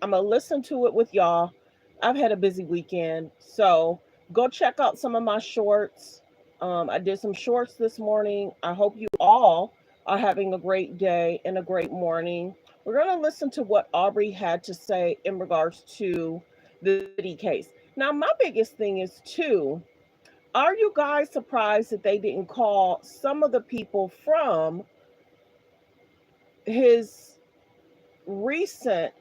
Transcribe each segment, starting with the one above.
I'm going to listen to it with y'all. I've had a busy weekend. So go check out some of my shorts. I did some shorts this morning. I hope you all are having a great day and a great morning. We're going to listen to what Aubrey had to say in regards to the Diddy case. Now, my biggest thing is, too, are you guys surprised that they didn't call some of the people from his recent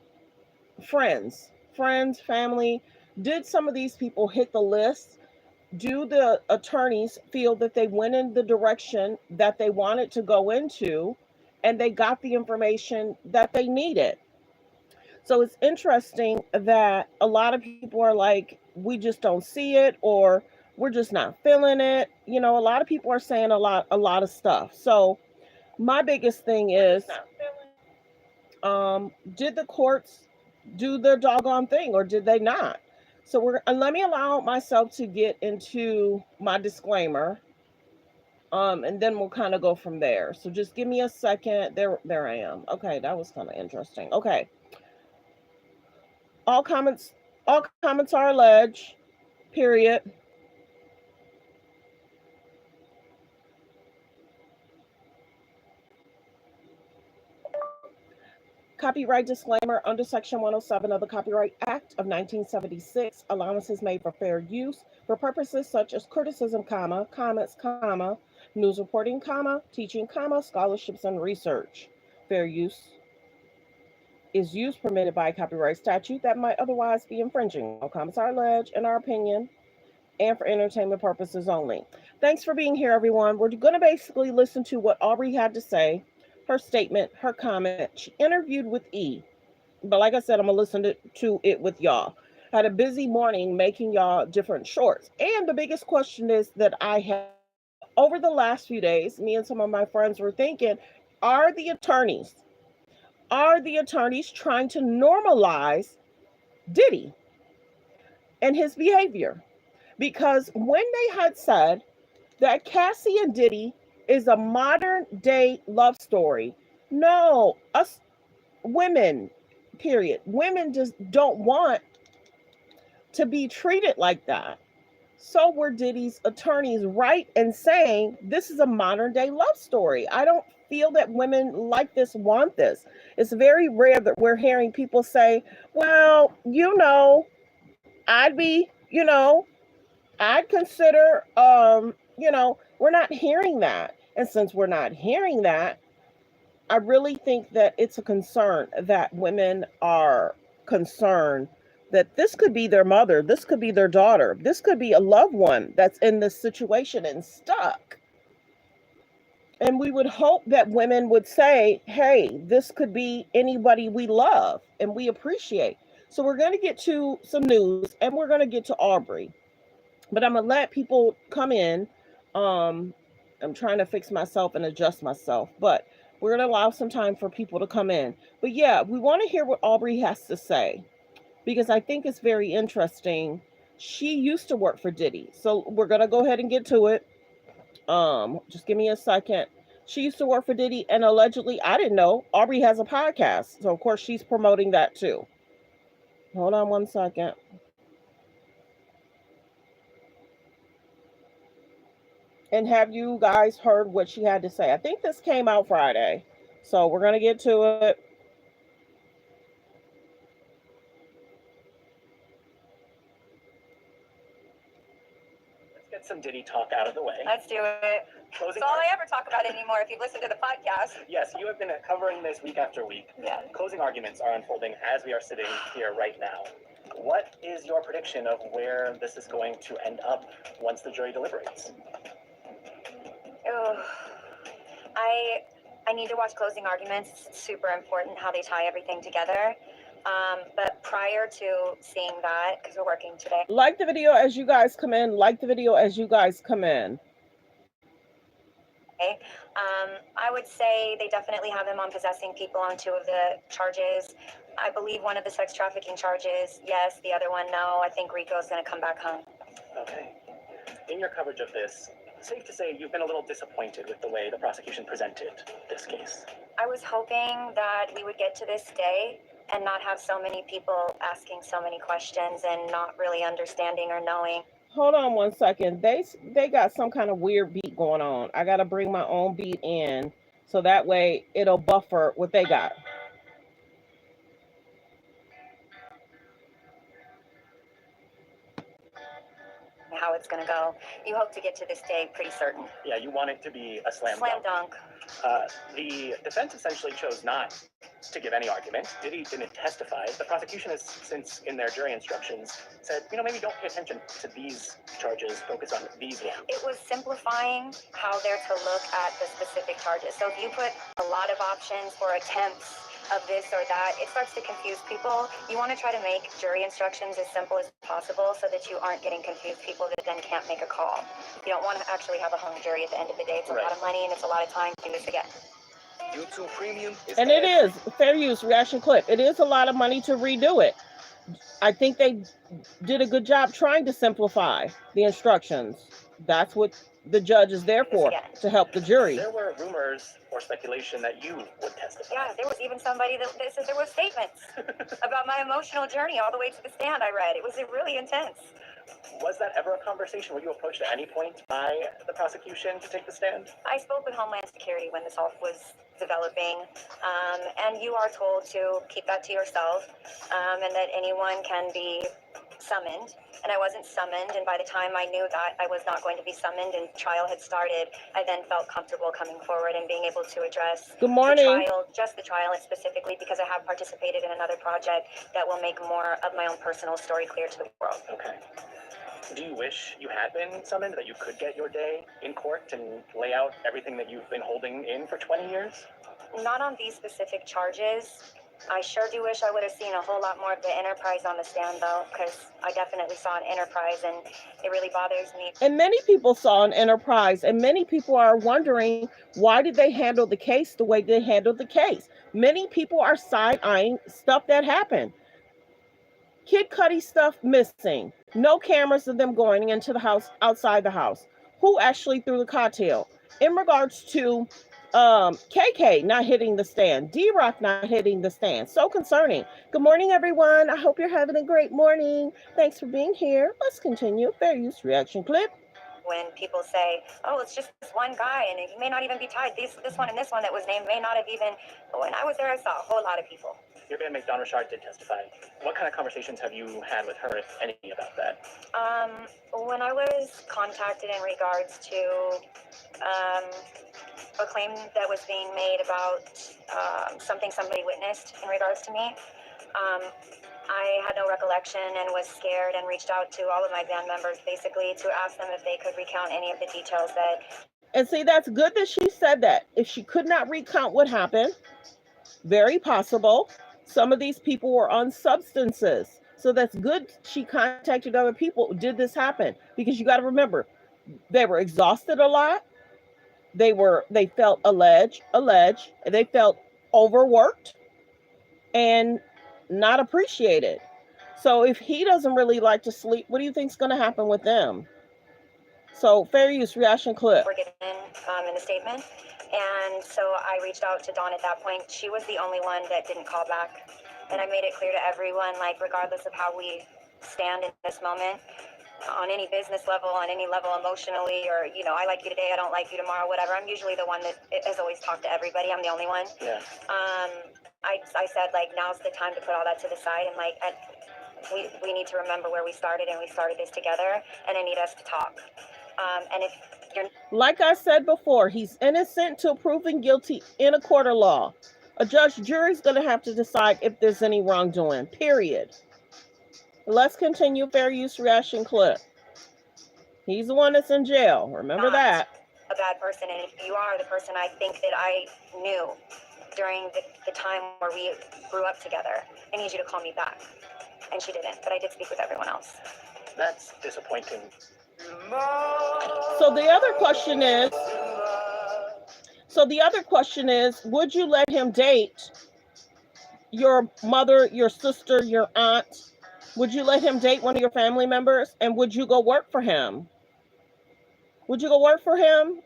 friends, family? Did some of these people hit the list? Do the attorneys feel that they went in the direction that they wanted to go into and they got the information that they needed? So it's interesting that a lot of people are like, we just don't see it, or we're just not feeling it. You know, a lot of people are saying a lot of stuff. So my biggest thing is, did the courts do their doggone thing or did they not? So we're let me allow myself to get into my disclaimer, and then we'll kind of go from there. So just give me a second. There I am. Okay, that was kind of interesting. Okay, all comments, all comments are alleged. Period. Copyright disclaimer: under Section 107 of the Copyright Act of 1976, allowance is made for fair use for purposes such as criticism, comments, news reporting, teaching, scholarships, and research. Fair use is use permitted by copyright statute that might otherwise be infringing. All comments are alleged, in our opinion, and for entertainment purposes only. Thanks for being here, everyone. We're going to basically listen to what Aubrey had to say, her statement, her comment. She interviewed with E. But like I said, I'm going to listen to it with y'all. Had a busy morning making y'all different shorts. And the biggest question is that I have over the last few days, me and some of my friends were thinking, are the attorneys, trying to normalize Diddy and his behavior? Because when they had said that Cassie and Diddy is a modern day love story, no, us women, period, women just don't want to be treated like that. So were Diddy's attorneys right in saying this is a modern day love story? I don't feel that women like this want this. It's very rare that we're hearing people say, well, I'd be, I'd consider, we're not hearing that. And since we're not hearing that, I really think that it's a concern that women are concerned that this could be their mother, this could be their daughter, this could be a loved one that's in this situation and stuck. And we would hope that women would say, hey, this could be anybody we love and we appreciate. So we're going to get to some news and we're going to get to Aubrey. But I'm going to let people come in. I'm trying to fix myself and adjust myself, but we're going to allow some time for people to come in. But yeah, we want to hear what Aubrey has to say because I think it's very interesting. She used to work for Diddy. So we're going to go ahead and get to it. Just give me a second. She used to work for Diddy, and allegedly, I didn't know, Aubrey has a podcast. So of course she's promoting that too. Hold on one second. And have you guys heard what she had to say? I think this came out Friday. So we're going to get to it. Let's get some Diddy talk out of the way. Let's do it. That's all I ever talk about anymore if you've listened to the podcast. Yes, you have been covering this week after week. Yeah. Closing arguments are unfolding as we are sitting here right now. What is your prediction of where this is going to end up once the jury deliberates? Ugh. I need to watch closing arguments. It's super important how they tie everything together. But prior to seeing that, because we're working today. Like the video as you guys come in. Like the video as you guys come in. I would say they definitely have him on possessing people on 2 of the charges. I believe one of the sex trafficking charges, yes. The other one, no. I think Rico's going to come back home. Okay. In your coverage of this, safe to say you've been a little disappointed with the way the prosecution presented this case. I was hoping that we would get to this day and not have so many people asking so many questions and not really understanding or knowing. Hold on one second. They got some kind of weird beat going on. I gotta bring my own beat in so that way it'll buffer what they got. How it's going to go. You hope to get to this day pretty certain. Yeah, you want it to be a slam dunk. The defense essentially chose not to give any argument. Diddy didn't testify. The prosecution has since, in their jury instructions, said, maybe don't pay attention to these charges, focus on these ones. It was simplifying how they're to look at the specific charges. So if you put a lot of options for attempts of this or that, it starts to confuse people. You want to try to make jury instructions as simple as possible so that you aren't getting confused people that then can't make a call. You don't want to actually have a hung jury at the end of the day. It's a lot of money and it's a lot of time to do this again. YouTube Premium is and it is fair use reaction clip. It is a lot of money to redo it. I think they did a good job trying to simplify the instructions. That's what the judge is there for, to help the jury. There were rumors or speculation that you would testify. Yeah, there was even somebody that said there were statements about my emotional journey all the way to the stand I read. It was really intense. Was that ever a conversation? Were you approached at any point by the prosecution to take the stand? I spoke with Homeland Security when this all was developing, and you are told to keep that to yourself, and that anyone can be summoned. And I wasn't summoned, and by the time I knew that I was not going to be summoned and trial had started, I then felt comfortable coming forward and being able to address Good morning. the trial, just the trial specifically, because I have participated in another project that will make more of my own personal story clear to the world. Okay. Do you wish you had been summoned, that you could get your day in court and lay out everything that you've been holding in for 20 years? Not on these specific charges. I sure do wish I would have seen a whole lot more of the enterprise on the stand, though, because I definitely saw an enterprise, and it really bothers me. And many people saw an enterprise, and many people are wondering, why did they handle the case the way they handled the case? Many people are side-eyeing stuff that happened. Kid Cudi stuff missing. No cameras of them going into the house, outside the house. Who actually threw the cocktail? In regards to KK not hitting the stand, D-Rock not hitting the stand. So concerning. Good morning, everyone. I hope you're having a great morning. Thanks for being here. Let's continue. Fair use reaction clip. When people say, oh, it's just this one guy, and he may not even be tied. This one and this one that was named may not have even. When I was there, I saw a whole lot of people. Your bandmate Don Richard did testify. What kind of conversations have you had with her, if any, about that? When I was contacted in regards to a claim that was being made about something somebody witnessed in regards to me, I had no recollection and was scared and reached out to all of my band members basically to ask them if they could recount any of the details that. And see, that's good that she said that. If she could not recount what happened, very possible. Some of these people were on substances. So that's good she contacted other people. Did this happen? Because you got to remember, they were exhausted a lot. They felt alleged, they felt overworked and not appreciated. So if he doesn't really like to sleep, what do you think is going to happen with them? So fair use reaction clip. We're given in the statement. And so I reached out to Dawn at that point. She was the only one that didn't call back. And I made it clear to everyone, like, regardless of how we stand in this moment, on any business level, on any level emotionally, or, I like you today, I don't like you tomorrow, whatever. I'm usually the one that has always talked to everybody. I'm the only one. Yeah. I said, like, now's the time to put all that to the side. And, like, we need to remember where we started, and we started this together, and I need us to talk. And if you're... Like I said before, he's innocent till proven guilty in a court of law. A judge, jury's going to have to decide if there's any wrongdoing, period. Let's continue fair use reaction clip. He's the one that's in jail. Remember that. A bad person, and if you are the person I think that I knew during the time where we grew up together, I need you to call me back. And she didn't, but I did speak with everyone else. That's disappointing. So the other question is, would you let him date your mother, your sister, your aunt? Would you let him date one of your family members? And would you go work for him? Would you go work for him?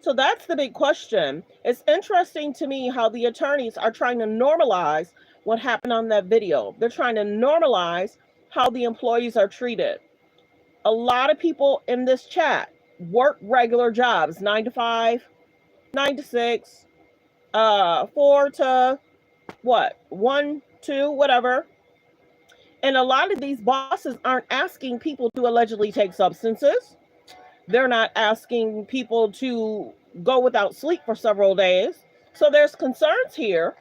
So that's the big question. It's interesting to me how the attorneys are trying to normalize what happened on that video. They're trying to normalize how the employees are treated. A lot of people in this chat work regular jobs, 9 to 5, 9 to 6, 4 to what, 1, 2, whatever. And a lot of these bosses aren't asking people to allegedly take substances. They're not asking people to go without sleep for several days. So there's concerns here.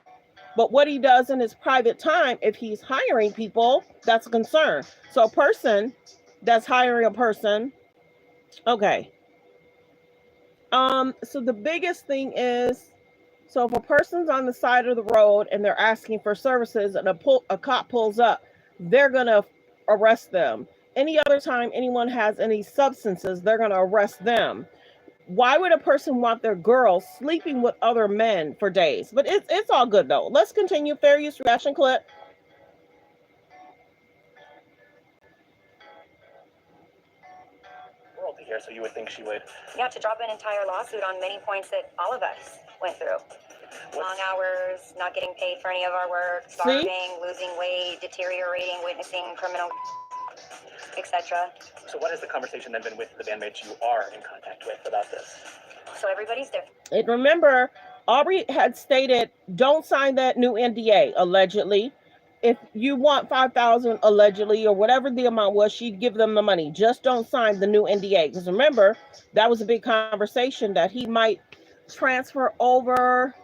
But what he does in his private time, if he's hiring people, that's a concern. So a person that's hiring a person, okay. So the biggest thing is, so if a person's on the side of the road and they're asking for services and a cop pulls up, they're going to arrest them. Any other time anyone has any substances, they're going to arrest them. Why would a person want their girl sleeping with other men for days? But it's all good, though. Let's continue. Fair use reaction clip. World to hear, so you would think she would. Yeah, to drop an entire lawsuit on many points that all of us went through. Long hours, not getting paid for any of our work, starving, losing weight, deteriorating, witnessing criminal, etc. So what has the conversation then been with the bandmates you are in contact with about this? So everybody's different. And remember, Aubrey had stated, don't sign that new NDA, allegedly. If you want $5,000 allegedly, or whatever the amount was, she'd give them the money. Just don't sign the new NDA. Because remember, that was a big conversation that he might transfer over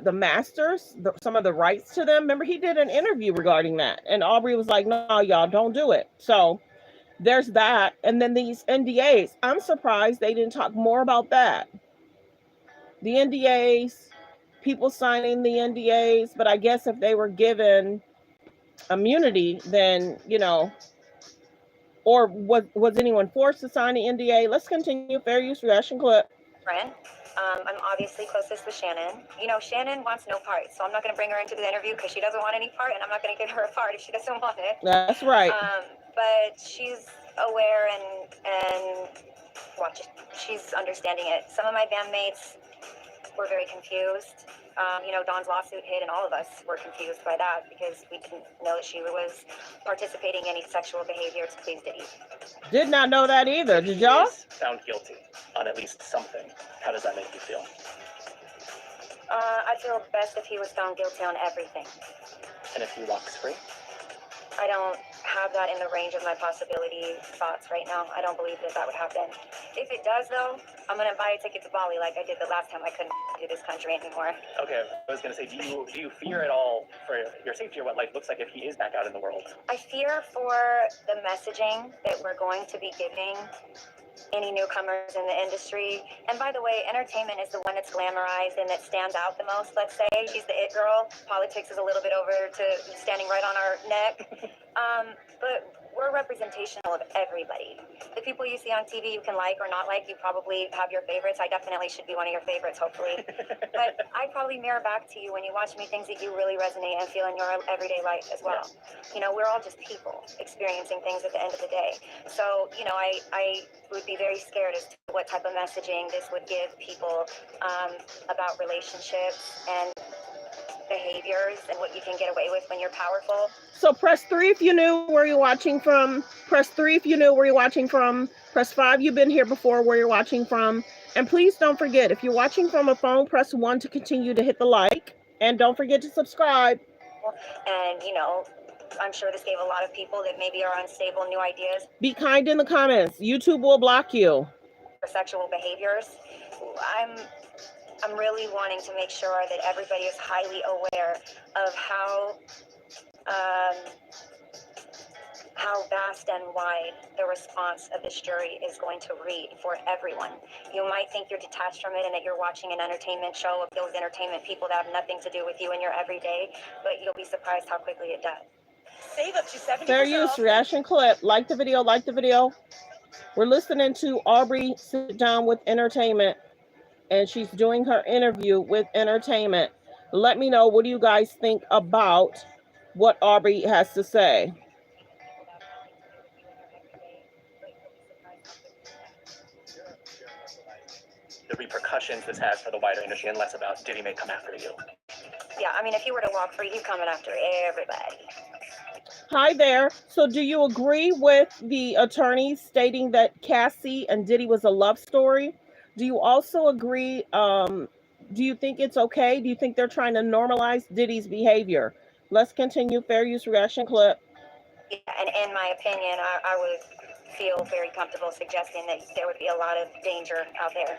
the masters, some of the rights to them. Remember, he did an interview regarding that. And Aubrey was like, no, y'all, don't do it. So there's that. And then these NDAs, I'm surprised they didn't talk more about that. The NDAs, people signing the NDAs, but I guess if they were given immunity, then, you know, or was anyone forced to sign the NDA? Let's continue. Fair use reaction clip. Friend. I'm obviously closest with Shannon. You know, Shannon wants no part, so I'm not going to bring her into the interview because she doesn't want any part, and I'm not going to give her a part if she doesn't want it. That's right. But she's aware and she's understanding it. Some of my bandmates were very confused. You know, Dawn's lawsuit hit, and all of us were confused by that because we didn't know that she was participating in any sexual behavior to please Diddy. Did not know that either. Did y'all? Found guilty on at least something. How does that make you feel? I'd feel best if he was found guilty on everything. And if he walks free? I don't have that in the range of my possibility thoughts right now. I don't believe that would happen. If it does, though, I'm going to buy a ticket to Bali like I did the last time I couldn't do this country anymore. Okay, I was going to say, do you fear at all for your safety or what life looks like if he is back out in the world? I fear for the messaging that we're going to be giving any newcomers in the industry. And by the way, entertainment is the one that's glamorized and that stands out the most, let's say. She's the it girl. Politics is a little bit over to standing right on our neck. But we're representational of everybody. The people you see on TV you can like or not like, you probably have your favorites. I definitely should be one of your favorites, hopefully. But I probably mirror back to you when you watch me things that you really resonate and feel in your everyday life as well. You know, we're all just people experiencing things at the end of the day. So, you know, I would be very scared as to what type of messaging this would give people about relationships and behaviors and what you can get away with when you're powerful. So press 3 if you knew where you're watching from. Press 3 if you knew where you're watching from. Press 5 you've been here before where you're watching from. And please don't forget, if you're watching from a phone, press 1 to continue to hit the like. And don't forget to subscribe. And, you know, I'm sure this gave a lot of people that maybe are unstable new ideas. Be kind in the comments. YouTube will block you. For sexual behaviors. I'm really wanting to make sure that everybody is highly aware of how vast and wide the response of this jury is going to read for everyone. You might think you're detached from it and that you're watching an entertainment show of those entertainment people that have nothing to do with you in your everyday, but you'll be surprised how quickly it does. Save up to 70%. Fair use reaction clip. Like the video, like the video. We're listening to Aubrey sit down with entertainment, and she's doing her interview with entertainment. Let me know, what do you guys think about what Aubrey has to say? The repercussions this has for the wider industry, and less about Diddy may come after you. Yeah, I mean, if he were to walk free, he's coming after everybody. Hi there. So do you agree with the attorneys stating that Cassie and Diddy was a love story? Do you also agree, do you think it's okay? Do you think they're trying to normalize Diddy's behavior? Let's continue. Fair use reaction clip. Yeah, and in my opinion, I would feel very comfortable suggesting that there would be a lot of danger out there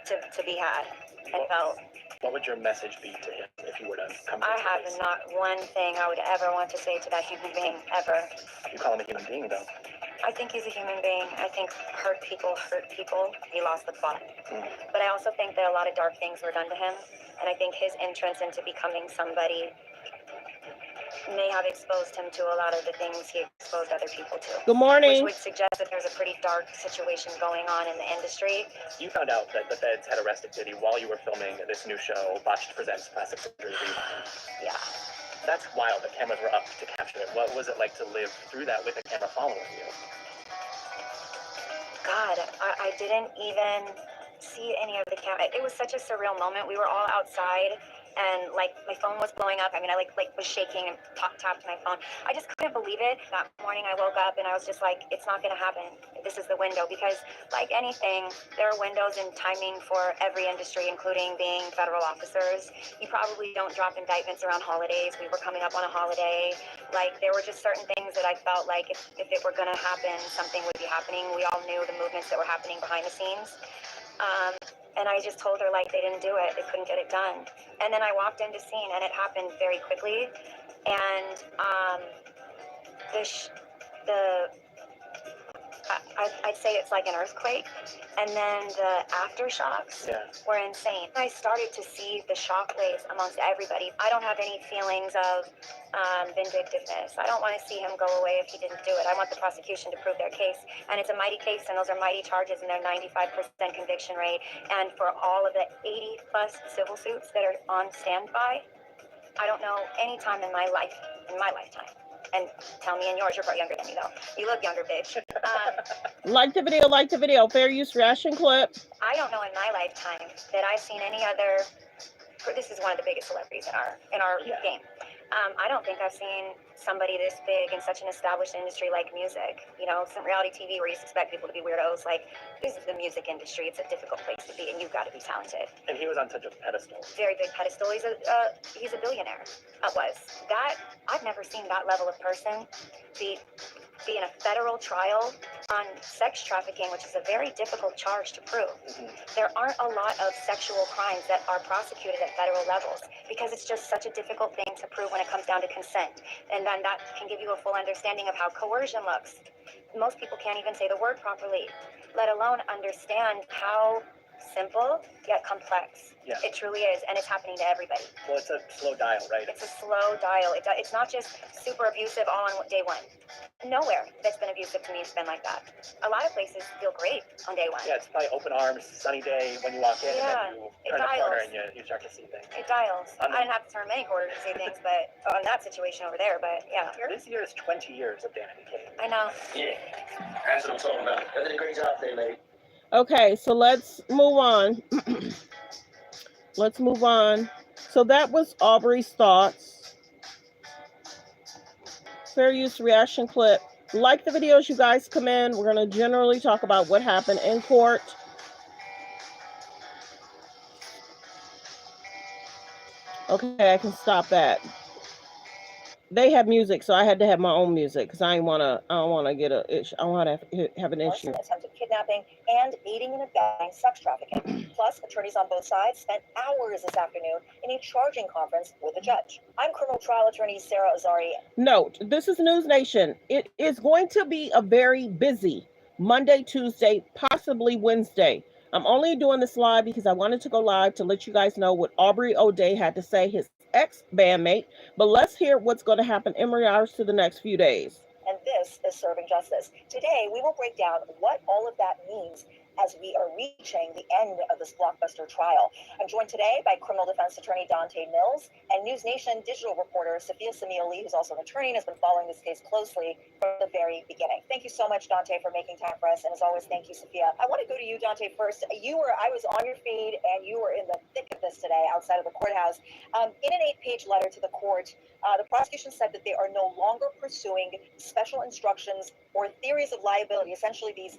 to be had and felt. What would your message be to him if you were to come to I his have face? not one thing I would ever want to say to that human being, ever. You call him a human being, though. I think he's a human being. I think hurt people. He lost the plot. But I also think that a lot of dark things were done to him. And I think his entrance into becoming somebody may have exposed him to a lot of the things he exposed other people to. Good morning. Which would suggest that there's a pretty dark situation going on in the industry. You found out that the feds had arrested Diddy while you were filming this new show, Botched Presents Plastic Surgery Rewind. Yeah. That's wild. The cameras were up to capture it. What was it like to live through that with a camera following you? God, I didn't even see any of the camera. It was such a surreal moment. We were all outside, and like my phone was blowing up. I mean, I like was shaking and tapped my phone. I just couldn't believe it. That morning I woke up and I was just like, it's not gonna happen. This is the window, because like anything, there are windows and timing for every industry, including being federal officers. You probably don't drop indictments around holidays. We were coming up on a holiday. Like there were just certain things that I felt like if it were gonna happen, something would be happening. We all knew the movements that were happening behind the scenes. And I just told her, like, they didn't do it. They couldn't get it done. And then I walked into scene, and it happened very quickly. And I'd say it's like an earthquake. And then the aftershocks were insane. I started to see the shockwaves amongst everybody. I don't have any feelings of vindictiveness. I don't want to see him go away if he didn't do it. I want the prosecution to prove their case. And it's a mighty case, and those are mighty charges, and they're 95% conviction rate. And for all of the 80+ civil suits that are on standby, I don't know any time in my lifetime. And tell me in yours, you're probably younger than me, though. You look younger, bitch. Like the video. Fair use reaction clip. I don't know in my lifetime that I've seen any other. This is one of the biggest celebrities in our game. I don't think I've seen somebody this big in such an established industry like music. You know, some reality TV where you expect people to be weirdos. Like, this is the music industry. It's a difficult place to be, and you've got to be talented. And he was on such a pedestal. Very big pedestal. He's a billionaire. I've never seen that level of person be in a federal trial on sex trafficking, which is a very difficult charge to prove. There aren't a lot of sexual crimes that are prosecuted at federal levels because it's just such a difficult thing to prove when it comes down to consent. And then that can give you a full understanding of how coercion looks. Most people can't even say the word properly, let alone understand how simple yet complex. Yeah. It truly is, and it's happening to everybody. Well, it's a slow dial, right? It's a slow dial. It's not just super abusive all on day one. Nowhere that's been abusive to me has been like that. A lot of places feel great on day one. Yeah, it's probably open arms, sunny day when you walk in, and then you turn the corner and you start to see things. It dials. I didn't have to turn many corners to see things, but on that situation over there, but yeah. This year is 20 years of Danity Kane. I know. Yeah, that's what I'm talking about. You did a great job there, lady. Okay, so let's move on. Let's move on. So that was Aubrey's thoughts. Fair use reaction clip. Like the videos, you guys come in. We're going to generally talk about what happened in court. Okay, I can stop that. They have music, so I had to have my own music because I don't want to get a issue. I don't want to have an issue. Attempted kidnapping and aiding and abetting sex trafficking. Plus, attorneys on both sides spent hours this afternoon in a charging conference with the judge. I'm criminal trial attorney Sarah Azari. Note, this is News Nation. It is going to be a very busy Monday, Tuesday, possibly Wednesday. I'm only doing this live because I wanted to go live to let you guys know what Aubrey O'Day had to say, his ex-bandmate. But let's hear what's going to happen in regards to the next few days. And this is Serving Justice. Today, we will break down what all of that means as we are reaching the end of this blockbuster trial. I'm joined today by criminal defense attorney Dante Mills and News Nation digital reporter Sophia Samioli, who's also an attorney and has been following this case closely from the very beginning. Thank you so much, Dante, for making time for us. And as always, thank you, Sophia. I want to go to you, Dante, first. I was on your feed and you were in the thick of this today outside of the courthouse. In an 8-page letter to the court, the prosecution said that they are no longer pursuing special instructions or theories of liability, essentially these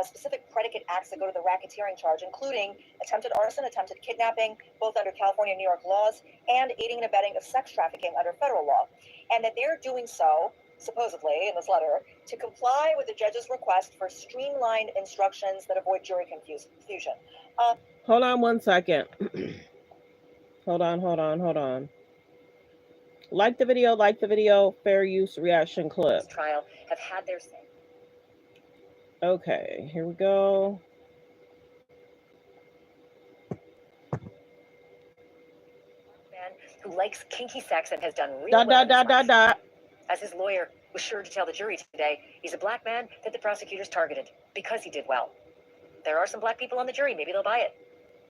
specific predicate acts that go to the racketeering charge, including attempted arson, attempted kidnapping, both under California and New York laws, and aiding and abetting of sex trafficking under federal law. And that they're doing so, supposedly, in this letter, to comply with the judge's request for streamlined instructions that avoid jury confusion. Hold on one second. Hold on. Like the video, fair use reaction clip. Trial have had their say. Okay, here we go. Man who likes kinky sex and has done real well. As his lawyer was sure to tell the jury today, he's a black man that the prosecutors targeted because he did well. There are some black people on the jury. Maybe they'll buy it.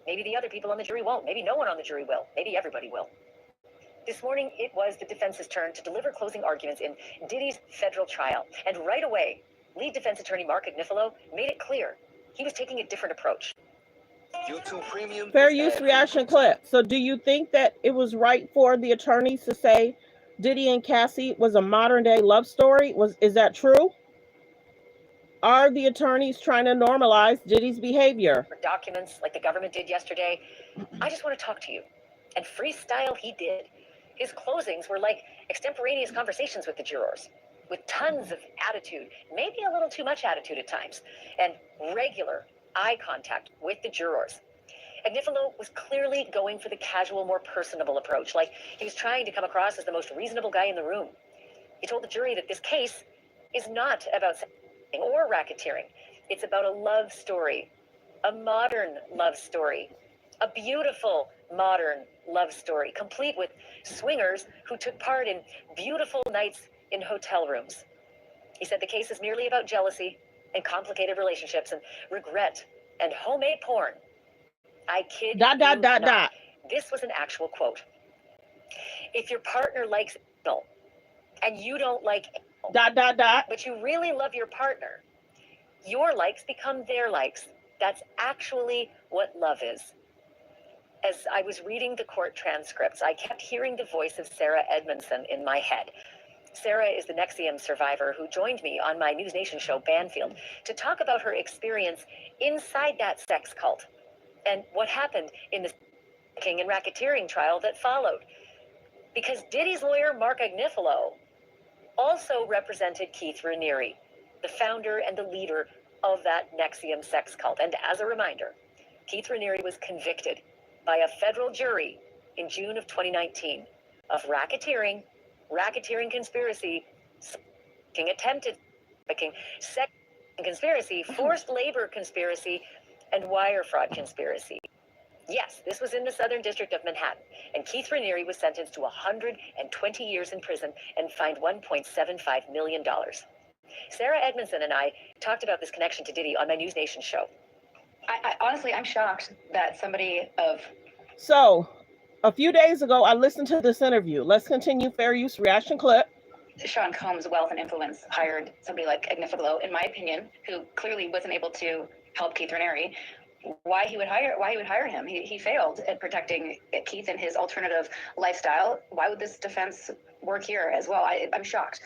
Maybe the other people on the jury won't. Maybe no one on the jury will. Maybe everybody will. This morning, it was the defense's turn to deliver closing arguments in Diddy's federal trial. And right away, lead defense attorney Mark Agnifilo made it clear he was taking a different approach. YouTube Premium. Fair use reaction clip. So do you think that it was right for the attorneys to say Diddy and Cassie was a modern day love story? Is that true? Are the attorneys trying to normalize Diddy's behavior? For documents like the government did yesterday, I just want to talk to you. And freestyle he did. His closings were like extemporaneous conversations with the jurors, with tons of attitude, maybe a little too much attitude at times, and regular eye contact with the jurors. Agnifilo was clearly going for the casual, more personable approach, like he was trying to come across as the most reasonable guy in the room. He told the jury that this case is not about sex or racketeering. It's about a love story, a modern love story, a beautiful modern love story, complete with swingers who took part in beautiful nights in hotel rooms. He said the case is merely about jealousy and complicated relationships and regret and homemade porn. I kid you not. This was an actual quote. If your partner likes anal and you don't like anal, but you really love your partner, your likes become their likes. That's actually what love is. As I was reading the court transcripts, I kept hearing the voice of Sarah Edmondson in my head. Sarah is the NXIVM survivor who joined me on my News Nation show, Banfield, to talk about her experience inside that sex cult and what happened in the trafficking and racketeering trial that followed. Because Diddy's lawyer, Mark Agnifilo, also represented Keith Raniere, the founder and the leader of that NXIVM sex cult. And as a reminder, Keith Raniere was convicted by a federal jury in June of 2019 of racketeering conspiracy, attempted trafficking, sex conspiracy, forced labor conspiracy, and wire fraud conspiracy. Yes, this was in the Southern District of Manhattan, and Keith Raniere was sentenced to 120 years in prison and fined $1.75 million. Sarah Edmondson and I talked about this connection to Diddy on my News Nation show. I honestly, I'm shocked that somebody of... So, a few days ago, I listened to this interview. Let's continue fair use reaction clip. Sean Combs' wealth and influence hired somebody like Agnifilo, in my opinion, who clearly wasn't able to help Keith Raniere. Why he would hire him? He failed at protecting Keith and his alternative lifestyle. Why would this defense work here as well? I'm shocked.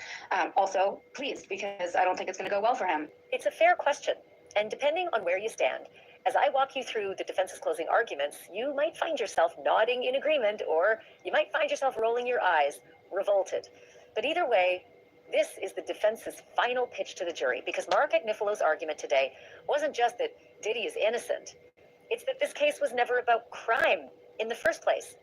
Also pleased, because I don't think it's going to go well for him. It's a fair question, and depending on where you stand, as I walk you through the defense's closing arguments, you might find yourself nodding in agreement, or you might find yourself rolling your eyes, revolted. But either way, this is the defense's final pitch to the jury, because Mark Agnifilo's argument today wasn't just that Diddy is innocent. It's that this case was never about crime in the first place.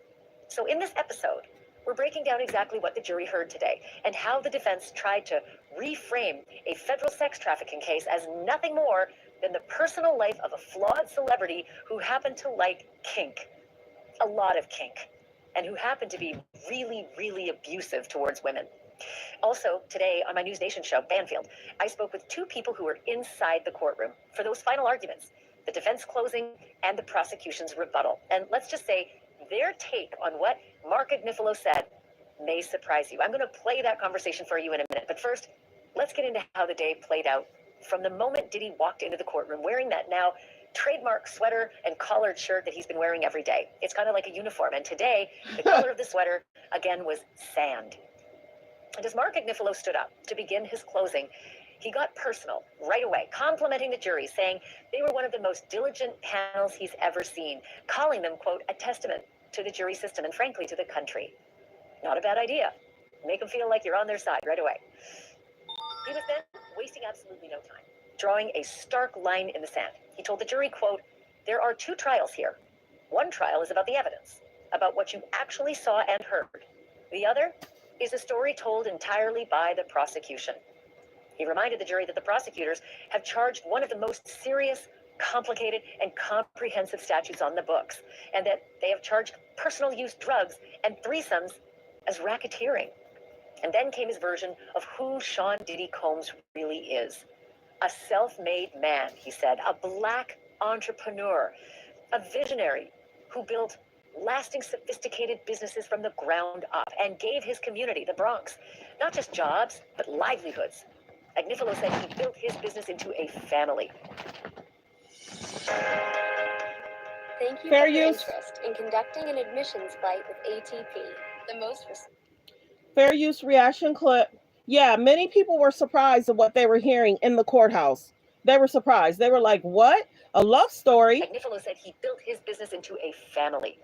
So in this episode, we're breaking down exactly what the jury heard today and how the defense tried to reframe a federal sex trafficking case as nothing more than the personal life of a flawed celebrity who happened to like kink, a lot of kink, and who happened to be really, really abusive towards women. Also, today on my News Nation show, Banfield, I spoke with two people who were inside the courtroom for those final arguments. the defense closing, and the prosecution's rebuttal. And let's just say their take on what Mark Agnifilo said may surprise you. I'm going to play that conversation for you in a minute. But first, let's get into how the day played out. From the moment Diddy walked into the courtroom wearing that now trademark sweater and collared shirt that he's been wearing every day. It's kind of like a uniform. And today, the color of the sweater, again, was sand. And as Mark Agnifilo stood up to begin his closing, he got personal right away, complimenting the jury, saying they were one of the most diligent panels he's ever seen, calling them, quote, a testament to the jury system and frankly to the country. Not a bad idea. Make them feel like you're on their side right away. He was then wasting absolutely no time, drawing a stark line in the sand. He told the jury, quote, there are two trials here. One trial is about the evidence, about what you actually saw and heard. The other is a story told entirely by the prosecution. He reminded the jury that the prosecutors have charged one of the most serious, complicated, and comprehensive statutes on the books, and that they have charged personal use drugs and threesomes as racketeering. And then came his version of who Sean Diddy Combs really is. A self-made man, he said, a black entrepreneur, a visionary who built lasting, sophisticated businesses from the ground up and gave his community, the Bronx, not just jobs, but livelihoods. Agnifilo said he built his business into a family. Thank you Fair for your use. interest in conducting an admissions flight with ATP, the most Fair use reaction clip. Yeah, many people were surprised at what they were hearing in the courthouse. They were surprised. They were like, what? A love story? Agnifilo said he built his business into a family.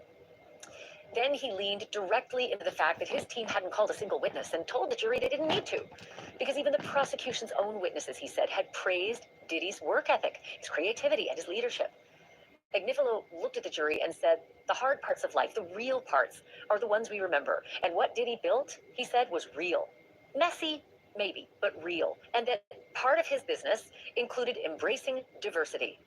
Then he leaned directly into the fact that his team hadn't called a single witness and told the jury they didn't need to. Because even the prosecution's own witnesses, he said, had praised Diddy's work ethic, his creativity, and his leadership. Agnifilo looked at the jury and said, the hard parts of life, the real parts, are the ones we remember. And what Diddy built, he said, was real. Messy, maybe, but real. And that part of his business included embracing diversity.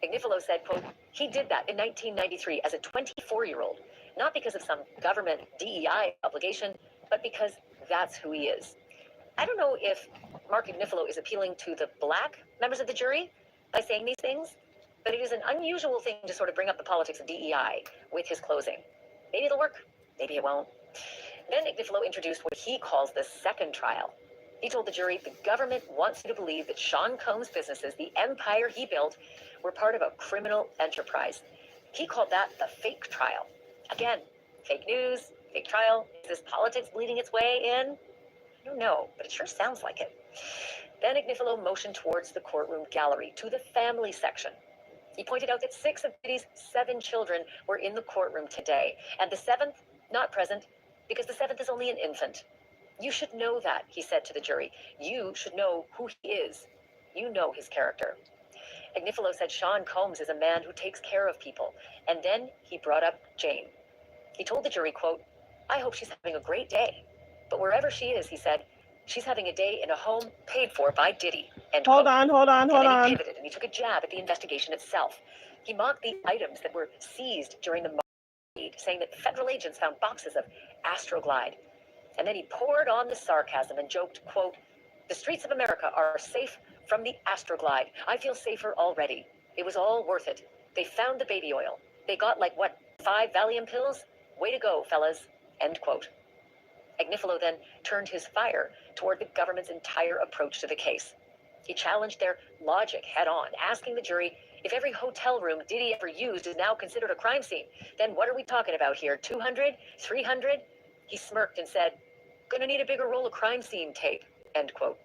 Agnifilo said, quote, he did that in 1993 as a 24-year-old, not because of some government DEI obligation, but because that's who he is. I don't know if Mark Agnifilo is appealing to the black members of the jury by saying these things, but it is an unusual thing to sort of bring up the politics of DEI with his closing. Maybe it'll work, maybe it won't. Then Agnifilo introduced what he calls the second trial. He told the jury the government wants you to believe that Sean Combs' businesses, the empire he built, were part of a criminal enterprise. He called that the fake trial. Again, fake news, fake trial. Is this politics bleeding its way in? I don't know, but it sure sounds like it. Then Agnifilo motioned towards the courtroom gallery, to the family section. He pointed out that 6 of Diddy's 7 children were in the courtroom today, and the 7th not present because the 7th is only an infant. You should know that, he said to the jury. You should know who he is. You know his character. Agnifilo said Sean Combs is a man who takes care of people, and then he brought up Jane. He told the jury, quote, I hope she's having a great day. But wherever she is, he said, she's having a day in a home paid for by Diddy. End Hold quote. on. And then he pivoted and he took a jab at the investigation itself. He mocked the items that were seized during the raid, saying that federal agents found boxes of Astroglide. And then he poured on the sarcasm and joked, quote, the streets of America are safe from the Astroglide. I feel safer already. It was all worth it. They found the baby oil. They got 5 Valium pills? Way to go, fellas. End quote. Agnifilo then turned his fire toward the government's entire approach to the case. He challenged their logic head on, asking the jury, if every hotel room Diddy ever used is now considered a crime scene, then what are we talking about here? 200? 300? He smirked and said, gonna need a bigger roll of crime scene tape. End quote.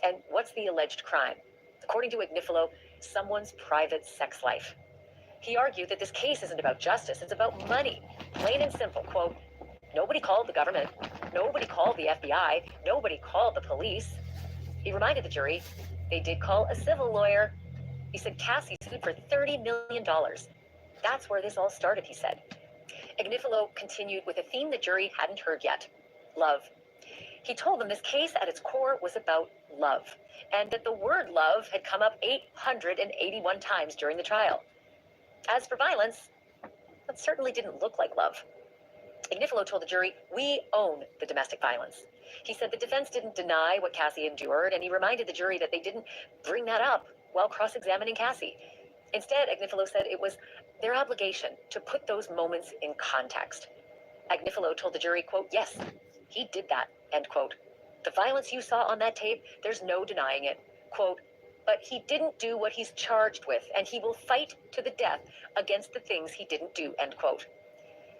And what's the alleged crime? According to Agnifilo, someone's private sex life. He argued that this case isn't about justice, it's about money. Plain and simple, quote, nobody called the government, nobody called the FBI, nobody called the police. He reminded the jury they did call a civil lawyer. He said Cassie sued for $30 million. That's where this all started, he said. Agnifilo continued with a theme the jury hadn't heard yet, love. He told them this case at its core was about love, and that the word love had come up 881 times during the trial. As for violence, that certainly didn't look like love. Agnifilo told the jury, we own the domestic violence. He said the defense didn't deny what Cassie endured, and he reminded the jury that they didn't bring that up while cross-examining Cassie. Instead, Agnifilo said it was their obligation to put those moments in context. Agnifilo told the jury, quote, yes, he did that, end quote. The violence you saw on that tape, there's no denying it. Quote, but he didn't do what he's charged with, and he will fight to the death against the things he didn't do, end quote.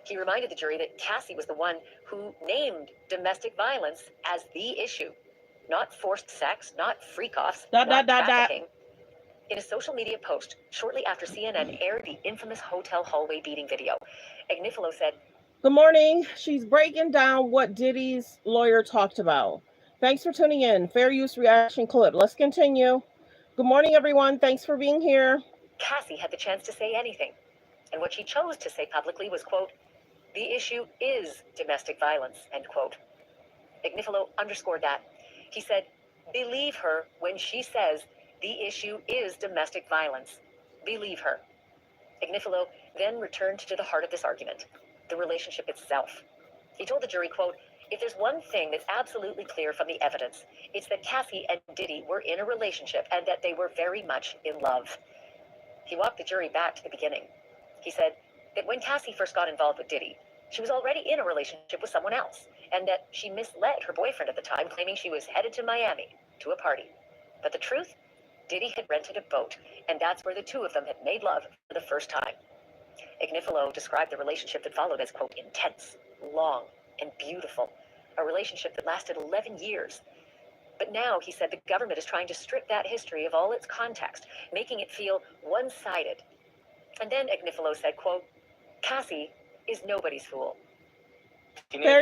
He reminded the jury that Cassie was the one who named domestic violence as the issue, not forced sex, not freak-offs, not trafficking. In a social media post shortly after CNN aired the infamous hotel hallway beating video, Agnifilo said, good morning. She's breaking down what Diddy's lawyer talked about. Thanks for tuning in. Fair use reaction clip. Let's continue. Good morning, everyone. Thanks for being here. Cassie had the chance to say anything, and what she chose to say publicly was, quote, the issue is domestic violence, end quote. Agnifilo underscored that. He said, believe her when she says the issue is domestic violence. Believe her. Agnifilo then returned to the heart of this argument, the relationship itself. He told the jury, quote, if there's one thing that's absolutely clear from the evidence, it's that Cassie and Diddy were in a relationship and that they were very much in love. He walked the jury back to the beginning. He said that when Cassie first got involved with Diddy, she was already in a relationship with someone else, and that she misled her boyfriend at the time, claiming she was headed to Miami to a party. But the truth, Diddy had rented a boat, and that's where the two of them had made love for the first time. Agnifilo described the relationship that followed as, quote, intense, long, and beautiful, a relationship that lasted 11 years. But now, he said, the government is trying to strip that history of all its context, making it feel one-sided. And then Agnifilo said, quote, Cassie is nobody's fool. Fair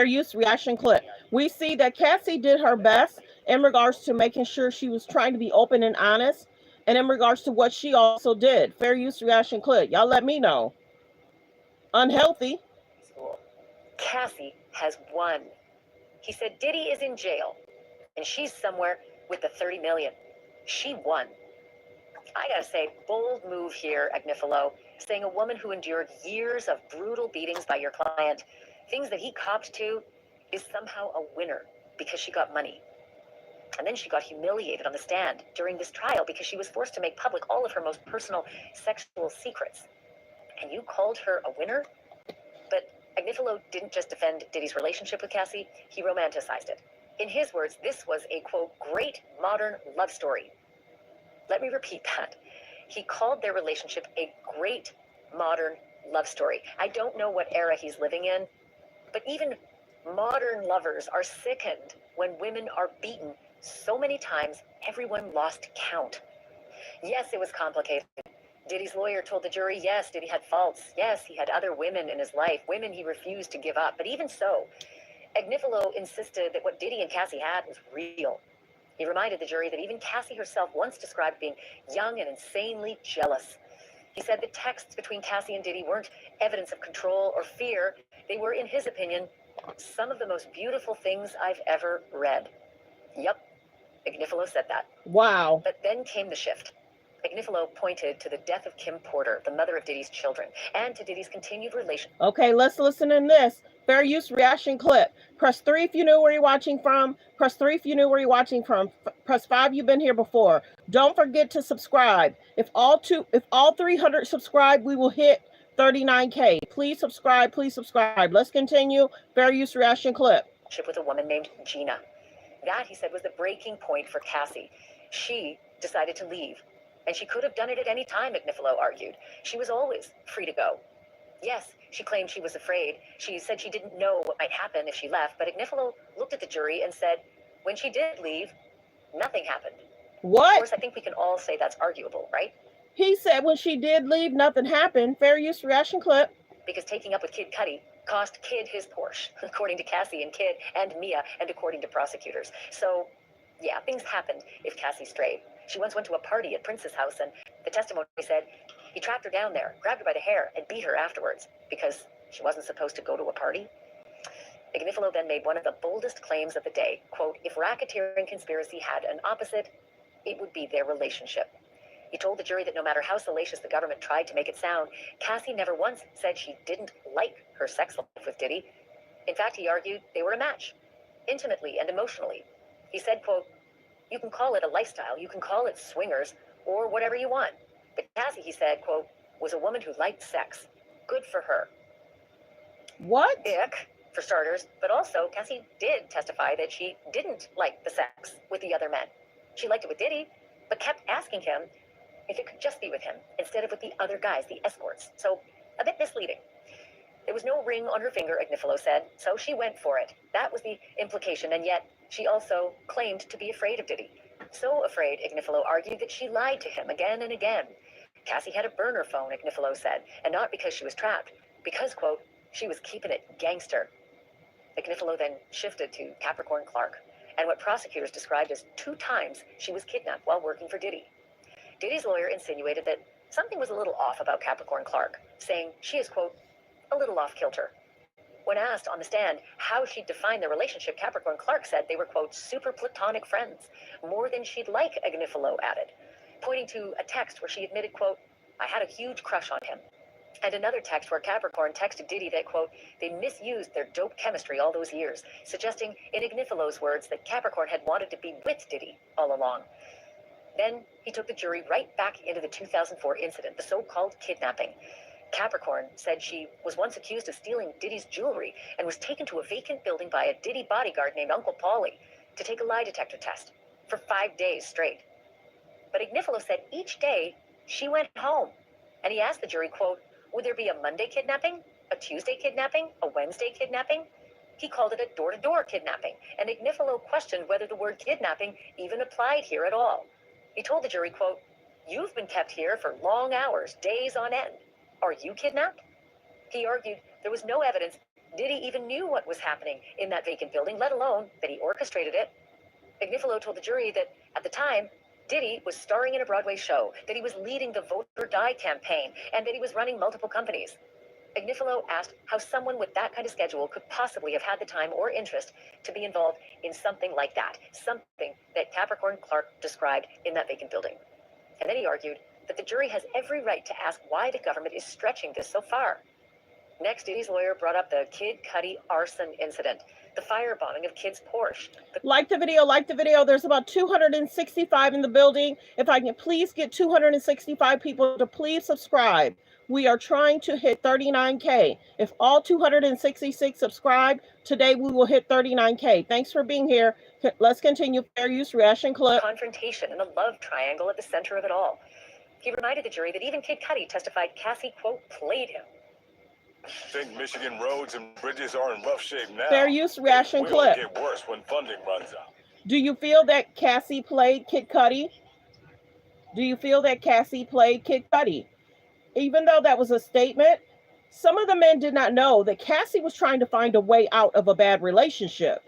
use reaction clip. We see that Cassie did her best in regards to making sure she was trying to be open and honest, and in regards to what she also did. Fair use reaction clip. Y'all let me know. Unhealthy. Cassie has won. He said Diddy is in jail, and she's somewhere with the 30 million. She won. I gotta say, bold move here, Agnifilo, saying a woman who endured years of brutal beatings by your client, things that he copped to, is somehow a winner because she got money. And then she got humiliated on the stand during this trial because she was forced to make public all of her most personal sexual secrets. And you called her a winner? But Agnifilo didn't just defend Diddy's relationship with Cassie, he romanticized it. In his words, this was a, quote, great modern love story. Let me repeat that. He called their relationship a great modern love story. I don't know what era he's living in, but even modern lovers are sickened when women are beaten so many times everyone lost count. Yes, it was complicated. Diddy's lawyer told the jury, yes, Diddy had faults. Yes, he had other women in his life, women he refused to give up. But even so, Agnifilo insisted that what Diddy and Cassie had was real. He reminded the jury that even Cassie herself once described being young and insanely jealous. He said the texts between Cassie and Diddy weren't evidence of control or fear. They were, in his opinion, some of the most beautiful things I've ever read. Yep, Agnifilo said that. Wow. But then came the shift. Agnifilo pointed to the death of Kim Porter, the mother of Diddy's children, and to Diddy's continued relation. Okay, let's listen in this. Fair use reaction clip. Press 3 if you knew where you're watching from. Press 3 if you knew where you're watching from. Press 5 you've been here before. Don't forget to subscribe. If all 300 subscribe, we will hit 39K. Please subscribe. Please subscribe. Let's continue. Fair use reaction clip. With a woman named Gina. That, he said, was the breaking point for Cassie. She decided to leave. And she could have done it at any time, Agnifilo argued. She was always free to go. Yes, she claimed she was afraid. She said she didn't know what might happen if she left, but Agnifilo looked at the jury and said, when she did leave, nothing happened. What? Of course, I think we can all say that's arguable, right? He said when she did leave, nothing happened. Fair use reaction clip. Because taking up with Kid Cudi cost Kid his Porsche, according to Cassie and Kid and Mia, and according to prosecutors. So, yeah, things happened if Cassie strayed. She once went to a party at Prince's house, and the testimony said he tracked her down there, grabbed her by the hair, and beat her afterwards because she wasn't supposed to go to a party. Agnifilo then made one of the boldest claims of the day, quote, if racketeering conspiracy had an opposite, it would be their relationship. He told the jury that no matter how salacious the government tried to make it sound, Cassie never once said she didn't like her sex life with Diddy. In fact, he argued they were a match, intimately and emotionally. He said, quote, you can call it a lifestyle, you can call it swingers, or whatever you want. But Cassie, he said, quote, was a woman who liked sex. Good for her. What? Ick, for starters, but also Cassie did testify that she didn't like the sex with the other men. She liked it with Diddy, but kept asking him if it could just be with him instead of with the other guys, the escorts. So a bit misleading. There was no ring on her finger, Agnifilo said, so she went for it. That was the implication, and yet she also claimed to be afraid of Diddy. So afraid, Agnifilo argued, that she lied to him again and again. Cassie had a burner phone, Agnifilo said, and not because she was trapped, because, quote, she was keeping it gangster. Agnifilo then shifted to Capricorn Clark, and what prosecutors described as 2 times she was kidnapped while working for Diddy. Diddy's lawyer insinuated that something was a little off about Capricorn Clark, saying she is, quote, a little off kilter. When asked on the stand how she'd define their relationship, Capricorn Clark said they were, quote, super platonic friends, more than she'd like, Agnifilo added, pointing to a text where she admitted, quote, I had a huge crush on him. And another text where Capricorn texted Diddy that, quote, they misused their dope chemistry all those years, suggesting in Agnifilo's words that Capricorn had wanted to be with Diddy all along. Then he took the jury right back into the 2004 incident, the so-called kidnapping. Capricorn said she was once accused of stealing Diddy's jewelry and was taken to a vacant building by a Diddy bodyguard named Uncle Paulie to take a lie detector test for 5 days straight. But Agnifilo said each day she went home, and he asked the jury, quote, would there be a Monday kidnapping, a Tuesday kidnapping, a Wednesday kidnapping? He called it a door-to-door kidnapping, and Agnifilo questioned whether the word kidnapping even applied here at all. He told the jury, quote, you've been kept here for long hours, days on end. Are you kidnapped? He argued there was no evidence Diddy even knew what was happening in that vacant building, let alone that he orchestrated it. Agnifilo told the jury that at the time, Diddy was starring in a Broadway show, that he was leading the Vote or Die campaign, and that he was running multiple companies. Agnifilo asked how someone with that kind of schedule could possibly have had the time or interest to be involved in something like that, something that Capricorn Clark described in that vacant building. And then he argued that the jury has every right to ask why the government is stretching this so far. Next, Diddy's lawyer brought up the Kid Cudi arson incident, the firebombing of Kid's Porsche. Like the video. There's about 265 in the building. If I can please get 265 people to please subscribe. We are trying to hit 39K. If all 266 subscribe, today we will hit 39K. Thanks for being here. Let's continue. Fair use reaction clip. Confrontation and the love triangle at the center of it all. He reminded the jury that even Kid Cudi testified Cassie, quote, played him. I think Michigan roads and bridges are in rough shape now. Fair use reaction clip. It will get worse when funding runs out. Do you feel that Cassie played Kid Cudi? Do you feel that Cassie played Kid Cudi? Even though that was a statement, some of the men did not know that Cassie was trying to find a way out of a bad relationship.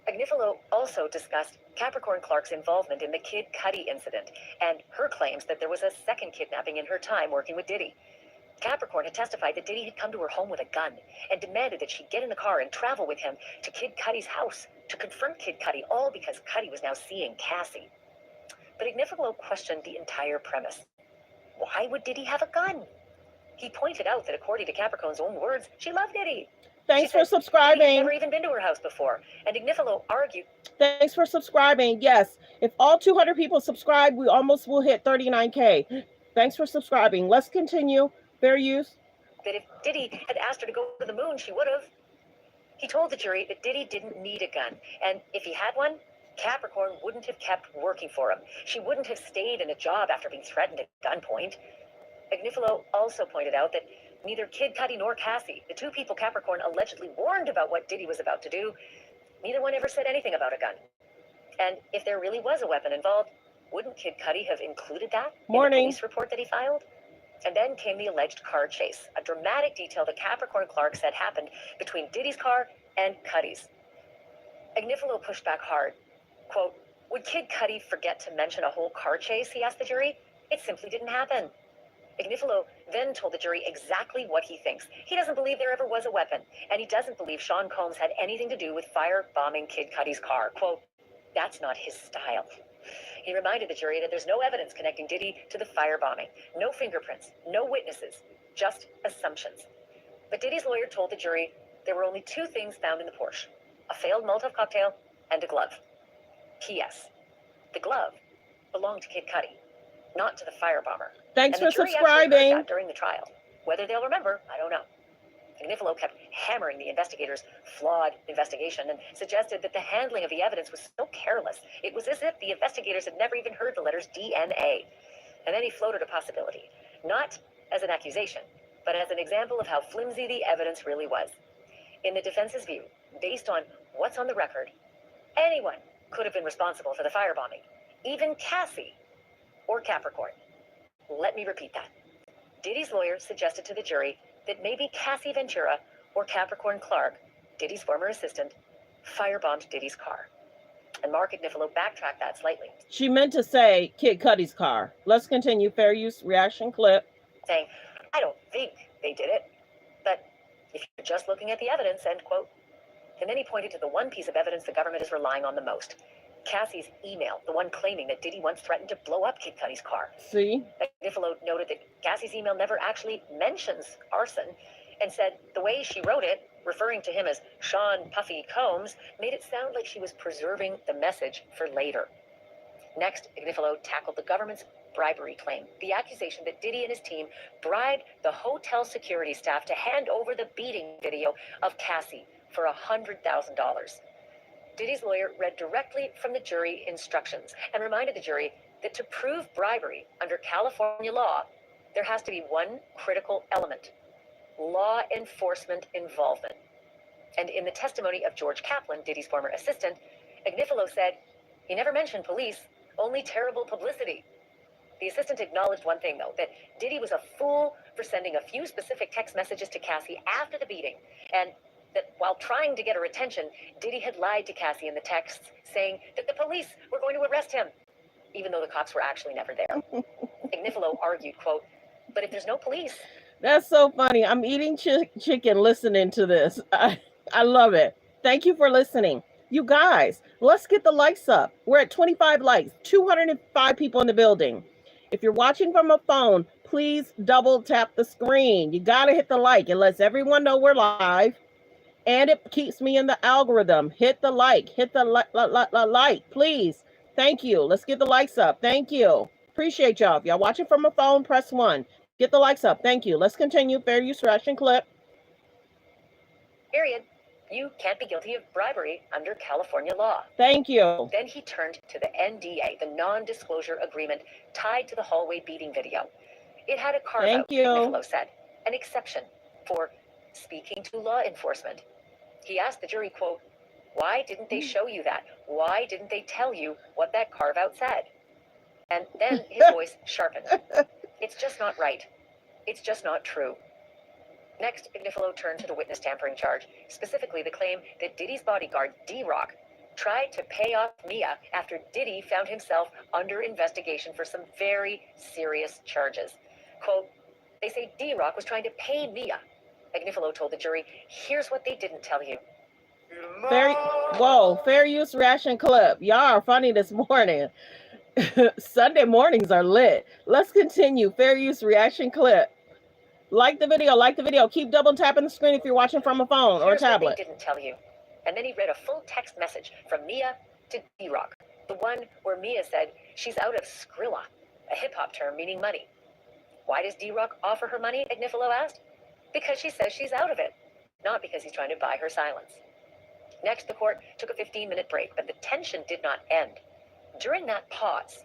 Agnifilo also discussed Capricorn Clark's involvement in the Kid Cudi incident and her claims that there was a second kidnapping in her time working with Diddy. Capricorn had testified that Diddy had come to her home with a gun and demanded that she get in the car and travel with him to Kid Cudi's house to confront Kid Cudi, all because Cudi was now seeing Cassie. But Agnifilo questioned the entire premise. Why would Diddy have a gun? He pointed out that according to Capricorn's own words, she loved Diddy. Thanks for subscribing. Diddy had never even been to her house before. And Agnifilo argued. Thanks for subscribing. Yes, if all 200 people subscribe, we almost will hit 39K. Thanks for subscribing. Let's continue. Fair use. That if Diddy had asked her to go to the moon, she would have. He told the jury that Diddy didn't need a gun. And if he had one, Capricorn wouldn't have kept working for him. She wouldn't have stayed in a job after being threatened at gunpoint. Agnifilo also pointed out that neither Kid Cudi nor Cassie, the two people Capricorn allegedly warned about what Diddy was about to do, neither one ever said anything about a gun. And if there really was a weapon involved, wouldn't Kid Cudi have included that in the police report that he filed? And then came the alleged car chase, a dramatic detail that Capricorn Clark said happened between Diddy's car and Cudi's. Agnifilo pushed back hard. Quote, would Kid Cudi forget to mention a whole car chase, he asked the jury? It simply didn't happen. Agnifilo then told the jury exactly what he thinks. He doesn't believe there ever was a weapon, and he doesn't believe Sean Combs had anything to do with firebombing Kid Cudi's car. Quote, that's not his style. He reminded the jury that there's no evidence connecting Diddy to the firebombing. No fingerprints, no witnesses, just assumptions. But Diddy's lawyer told the jury there were only 2 things found in the Porsche, a failed Molotov cocktail and a glove. P.S. The glove belonged to Kid Cudi, not to the firebomber. Thanks And the for jury actually heard subscribing. that during the trial. Whether they'll remember, I don't know. Agnifilo kept hammering the investigators' flawed investigation and suggested that the handling of the evidence was so careless, it was as if the investigators had never even heard the letters DNA. And then he floated a possibility, not as an accusation, but as an example of how flimsy the evidence really was. In the defense's view, based on what's on the record, anyone could have been responsible for the firebombing, even Cassie or Capricorn. Let me repeat that. Diddy's lawyer suggested to the jury that maybe Cassie Ventura or Capricorn Clark, Diddy's former assistant, firebombed Diddy's car. And Mark Agnifilo backtracked that slightly. She meant to say Kid Cudi's car. Let's continue. Fair use reaction clip. Saying, I don't think they did it, but if you're just looking at the evidence, end quote. And then he pointed to the one piece of evidence the government is relying on the most. Cassie's email, the one claiming that Diddy once threatened to blow up Kid Cudi's car. See? Agnifilo noted that Cassie's email never actually mentions arson and said the way she wrote it, referring to him as Sean Puffy Combs, made it sound like she was preserving the message for later. Next, Agnifilo tackled the government's bribery claim, the accusation that Diddy and his team bribed the hotel security staff to hand over the beating video of Cassie for $100,000. Diddy's lawyer read directly from the jury instructions and reminded the jury that to prove bribery under California law, there has to be one critical element: law enforcement involvement. And in the testimony of George Kaplan, Diddy's former assistant, Agnifilo said he never mentioned police, only terrible publicity. The assistant acknowledged one thing, though, that Diddy was a fool for sending a few specific text messages to Cassie after the beating, and that while trying to get her attention, Diddy had lied to Cassie in the texts, saying that the police were going to arrest him, even though the cops were actually never there. Agnifilo argued, quote, but if there's no police... That's so funny. I'm eating chicken listening to this. I love it. Thank you for listening. You guys, let's get the likes up. We're at 25 likes, 205 people in the building. If you're watching from a phone, please double tap the screen. You got to hit the like. It lets everyone know we're live. And it keeps me in the algorithm. Hit the like. Hit the like, please. Thank you. Let's get the likes up. Thank you. Appreciate y'all. If y'all watching from a phone, press 1. Get the likes up. Thank you. Let's continue. Fair use reaction clip. Period. You can't be guilty of bribery under California law. Thank you. Then he turned to the NDA, the non-disclosure agreement tied to the hallway beating video. It had a carve-out, Agnifilo said, an exception for speaking to law enforcement. He asked the jury, quote, why didn't they show you that? Why didn't they tell you what that carve-out said? And then his voice sharpened. It's just not right. It's just not true. Next, Agnifilo turned to the witness tampering charge, specifically the claim that Diddy's bodyguard, D-Rock, tried to pay off Mia after Diddy found himself under investigation for some very serious charges. Quote, they say D-Rock was trying to pay Mia. Agnifilo told the jury, here's what they didn't tell you. Fair use reaction clip. Y'all are funny this morning. Sunday mornings are lit. Let's continue. Fair use reaction clip. Like the video. Keep double tapping the screen if you're watching from a phone or a tablet. What they didn't tell you. And then he read a full text message from Mia to D-Rock. The one where Mia said she's out of Skrilla, a hip-hop term meaning money. Why does D-Rock offer her money, Agnifilo asked? Because she says she's out of it, not because he's trying to buy her silence. Next, the court took a 15-minute break, but the tension did not end. During that pause,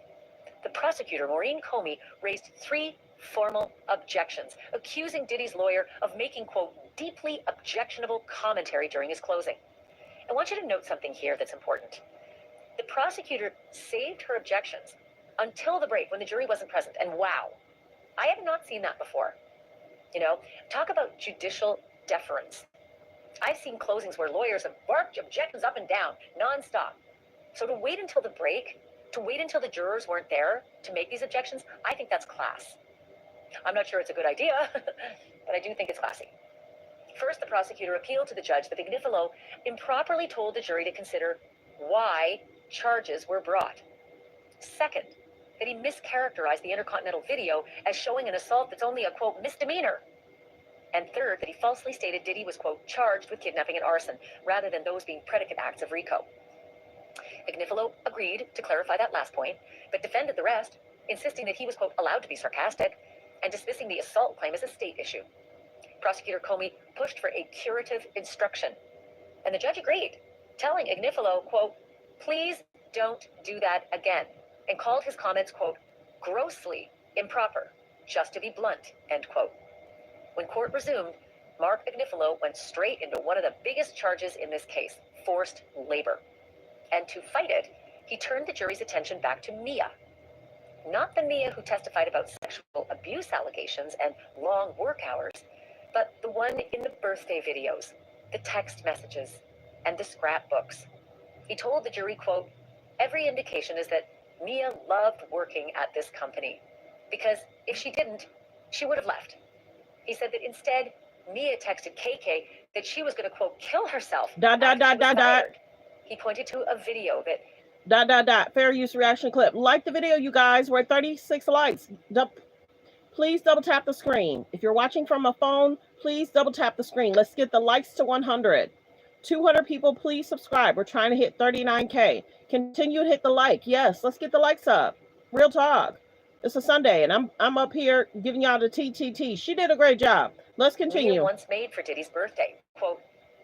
the prosecutor, Maureen Comey, raised 3 formal objections, accusing Diddy's lawyer of making, quote, deeply objectionable commentary during his closing. I want you to note something here that's important. The prosecutor saved her objections until the break when the jury wasn't present. And wow, I have not seen that before. You know, talk about judicial deference. I've seen closings where lawyers have barked objections up and down, nonstop. So to wait until the break, to wait until the jurors weren't there to make these objections, I think that's class. I'm not sure it's a good idea, but I do think it's classy. First, the prosecutor appealed to the judge that Agnifilo improperly told the jury to consider why charges were brought. Second, that he mischaracterized the Intercontinental video as showing an assault that's only a, quote, misdemeanor. And third, that he falsely stated Diddy was, quote, charged with kidnapping and arson, rather than those being predicate acts of RICO. Ignifilo agreed to clarify that last point, but defended the rest, insisting that he was, quote, allowed to be sarcastic, and dismissing the assault claim as a state issue. Prosecutor Comey pushed for a curative instruction, and the judge agreed, telling Ignifilo, quote, please don't do that again, and called his comments, quote, grossly improper, just to be blunt, end quote. When court resumed, Mark Ignifilo went straight into one of the biggest charges in this case, forced labor. And to fight it, he turned the jury's attention back to Mia. Not the Mia who testified about sexual abuse allegations and long work hours, but the one in the birthday videos, the text messages, and the scrapbooks. He told the jury, quote, every indication is that Mia loved working at this company, because if she didn't, she would have left. He said that instead, Mia texted KK that she was going to, quote, kill herself. He pointed to a video that... Fair use reaction clip. Like the video, you guys. We're at 36 likes. Please double tap the screen. If you're watching from a phone, please double tap the screen. Let's get the likes to 100. 200 people, please subscribe. We're trying to hit 39K. Continue to hit the like. Yes, let's get the likes up. Real talk. It's a Sunday, and I'm up here giving y'all the TTT. She did a great job. Let's continue. Mia once made for Diddy's birthday. Quote,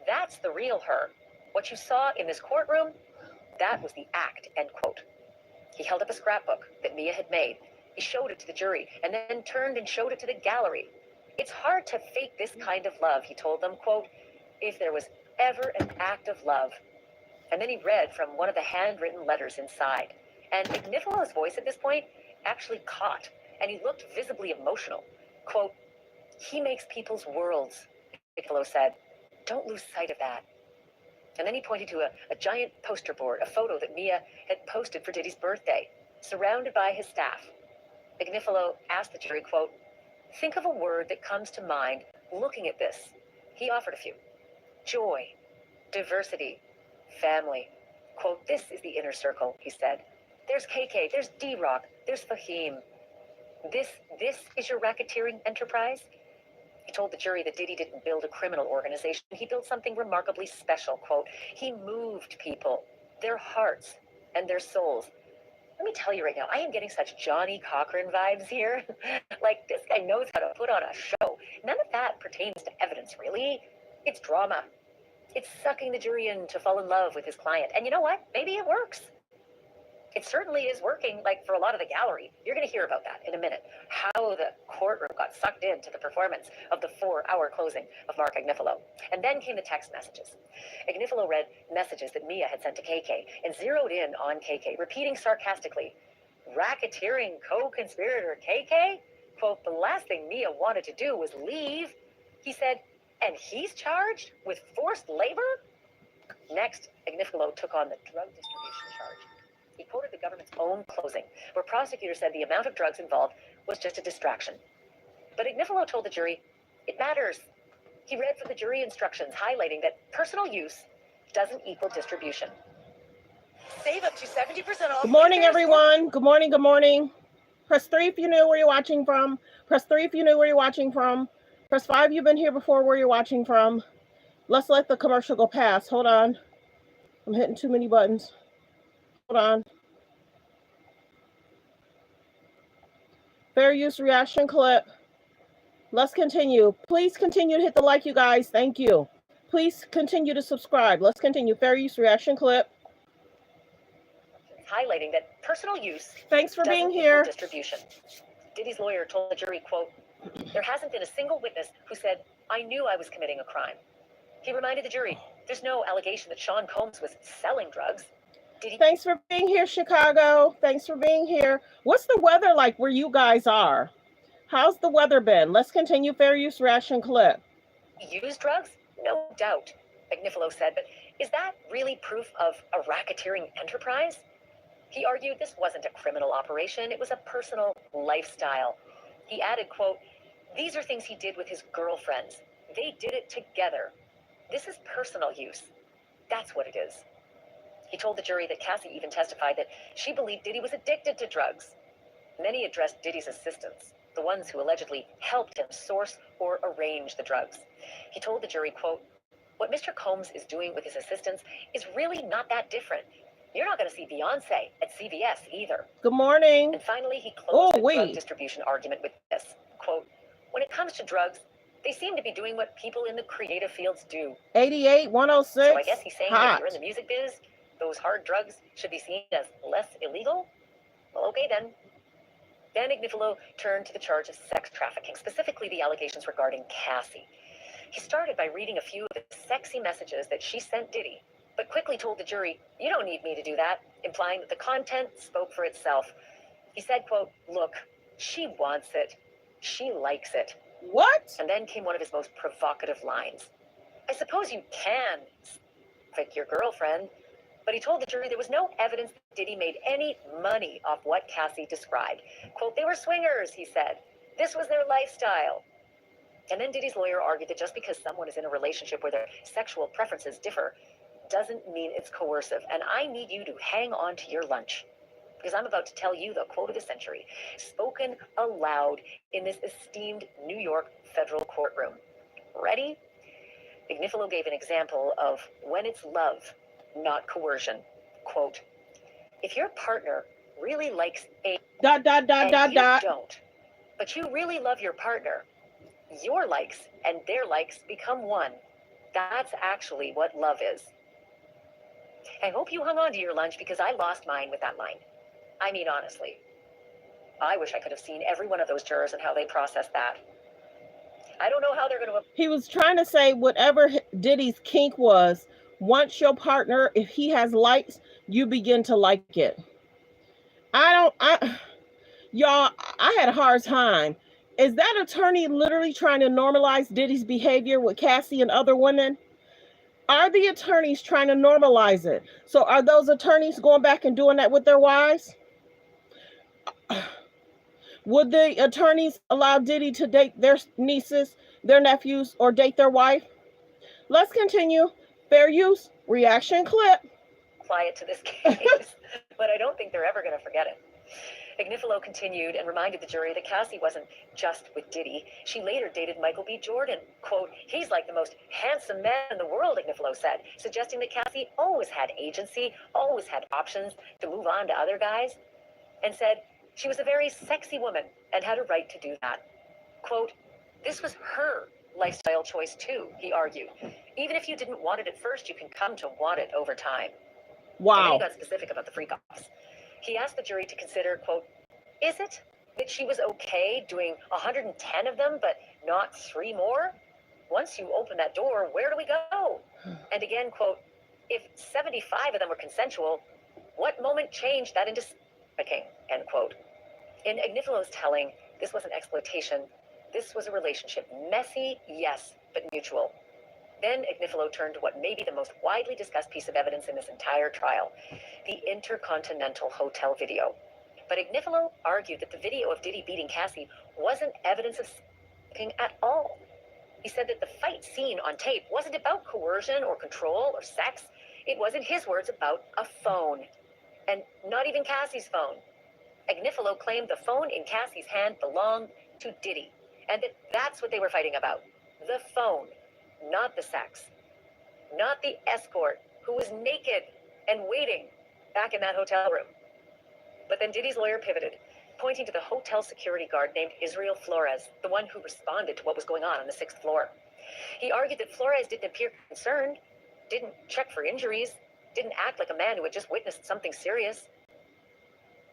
that's the real her. What you saw in this courtroom, that was the act, end quote. He held up a scrapbook that Mia had made. He showed it to the jury and then turned and showed it to the gallery. It's hard to fake this kind of love, he told them, quote, if there was ever an act of love. And then he read from one of the handwritten letters inside. And Ignifilo's voice at this point actually caught, and he looked visibly emotional. Quote, he makes people's worlds, Ignifilo said. Don't lose sight of that. And then he pointed to a giant poster board, a photo that Mia had posted for Diddy's birthday, surrounded by his staff. Ignifilo asked the jury, quote, think of a word that comes to mind looking at this. He offered a few. Joy, diversity, family. Quote, this is the inner circle, he said. There's KK, there's D-Rock, there's Fahim. This is your racketeering enterprise? He told the jury that Diddy didn't build a criminal organization. He built something remarkably special, quote. He moved people, their hearts and their souls. Let me tell you right now, I am getting such Johnny Cochran vibes here. Like, this guy knows how to put on a show. None of that pertains to evidence, really. It's drama. It's sucking the jury in to fall in love with his client. And you know what? Maybe it works. It certainly is working, like, for a lot of the gallery. You're going to hear about that in a minute. How the courtroom got sucked into the performance of the 4-hour closing of Mark Ignifilo. And then came the text messages. Ignifilo read messages that Mia had sent to KK and zeroed in on KK, repeating sarcastically, racketeering co-conspirator KK? Quote, the last thing Mia wanted to do was leave. He said, and he's charged with forced labor? Next, Ignifilo took on the drug distribution charge. He quoted the government's own closing, where prosecutors said the amount of drugs involved was just a distraction. But Ignifilo told the jury, it matters. He read from the jury instructions, highlighting that personal use doesn't equal distribution. Save up to 70% off. Good morning, everyone. Good morning, good morning. Press 3 if you knew where you're watching from. Press 3 if you knew where you're watching from. Press 5 if you've been here before where you're watching from. Let's let the commercial go past. Hold on. I'm hitting too many buttons. Hold on. Fair use reaction clip. Let's continue. Please continue to hit the like, you guys. Thank you. Please continue to subscribe. Let's continue. Fair use reaction clip. Highlighting that personal use. Thanks for being here. Distribution. Diddy's lawyer told the jury, quote, there hasn't been a single witness who said, I knew I was committing a crime. He reminded the jury, there's no allegation that Sean Combs was selling drugs. Thanks for being here, Chicago. Thanks for being here. What's the weather like where you guys are? How's the weather been? Let's continue. Fair use reaction clip. Use drugs? No doubt, Ignifilo said, but is that really proof of a racketeering enterprise? He argued this wasn't a criminal operation. It was a personal lifestyle. He added, quote, these are things he did with his girlfriends. They did it together. This is personal use. That's what it is. He told the jury that Cassie even testified that she believed Diddy was addicted to drugs. Then he addressed Diddy's assistants, the ones who allegedly helped him source or arrange the drugs. He told the jury, quote, what Mr. Combs is doing with his assistants is really not that different. You're not going to see Beyonce at CVS either. Good morning. And finally, he closed the drug distribution argument with this, quote, when it comes to drugs, they seem to be doing what people in the creative fields do. 88, 106. So I guess he's saying that if you're in the music biz, those hard drugs should be seen as less illegal? Well, okay then. Then Ignifilo turned to the charge of sex trafficking, specifically the allegations regarding Cassie. He started by reading a few of the sexy messages that she sent Diddy, but quickly told the jury, you don't need me to do that, implying that the content spoke for itself. He said, quote, look, she wants it. She likes it. What? And then came one of his most provocative lines. I suppose you can pick your girlfriend, but he told the jury there was no evidence that Diddy made any money off what Cassie described. Quote, they were swingers, he said. This was their lifestyle. And then Diddy's lawyer argued that just because someone is in a relationship where their sexual preferences differ doesn't mean it's coercive. And I need you to hang on to your lunch, because I'm about to tell you the quote of the century, spoken aloud in this esteemed New York federal courtroom. Ready? Ignifilo gave an example of when it's love, not coercion. Quote, if your partner really likes a... and you don't, but you really love your partner, your likes and their likes become one. That's actually what love is. I hope you hung on to your lunch, because I lost mine with that line. I mean, honestly, I wish I could have seen every one of those jurors and how they processed that. I don't know how they're going to... He was trying to say whatever Diddy's kink was, once your partner, if he has likes, you begin to like it. Y'all, I had a hard time. Is that attorney literally trying to normalize Diddy's behavior with Cassie and other women? Are the attorneys trying to normalize it? So are those attorneys going back and doing that with their wives? Would the attorneys allow Diddy to date their nieces, their nephews, or date their wife? Let's continue. Fair use, reaction clip. Apply it to this case, but I don't think they're ever going to forget it. Ignifilo continued and reminded the jury that Cassie wasn't just with Diddy. She later dated Michael B. Jordan. Quote, he's like the most handsome man in the world, Ignifilo said, suggesting that Cassie always had agency, always had options to move on to other guys, and said she was a very sexy woman and had a right to do that. Quote, this was her lifestyle choice too, he argued. Even if you didn't want it at first, you can come to want it over time. Wow. And then he got specific about the freak-offs. He asked the jury to consider, quote, is it that she was okay doing 110 of them, but not 3 more? Once you open that door, where do we go? And again, quote, if 75 of them were consensual, what moment changed that into trafficking, end quote. In Ignifilo's telling, this wasn't exploitation. This was a relationship. Messy, yes, but mutual. Then Ignifilo turned to what may be the most widely discussed piece of evidence in this entire trial, the Intercontinental Hotel video. But Ignifilo argued that the video of Diddy beating Cassie wasn't evidence of trafficking at all. He said that the fight seen on tape wasn't about coercion or control or sex. It was, in his words, about a phone. And not even Cassie's phone. Ignifilo claimed the phone in Cassie's hand belonged to Diddy, and that that's what they were fighting about. The phone. Not the sex, not the escort who was naked and waiting back in that hotel room. But then Diddy's lawyer pivoted, pointing to the hotel security guard named Israel Flores, the one who responded to what was going on the 6th floor. He argued that Flores didn't appear concerned, didn't check for injuries, didn't act like a man who had just witnessed something serious.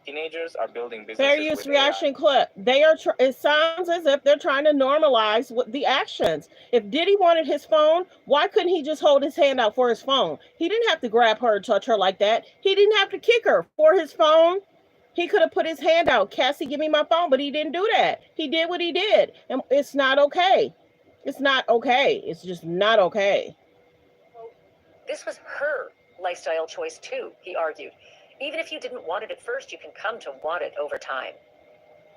Teenagers are building businesses. Fair use reaction clip. They are. It sounds as if they're trying to normalize what the actions. If Diddy wanted his phone, why couldn't he just hold his hand out for his phone? He didn't have to grab her and touch her like that. He didn't have to kick her for his phone. He could have put his hand out. Cassie, give me my phone, but he didn't do that. He did what he did, and it's not okay. It's not okay. It's just not okay. This was her lifestyle choice too, he argued. Even if you didn't want it at first, you can come to want it over time.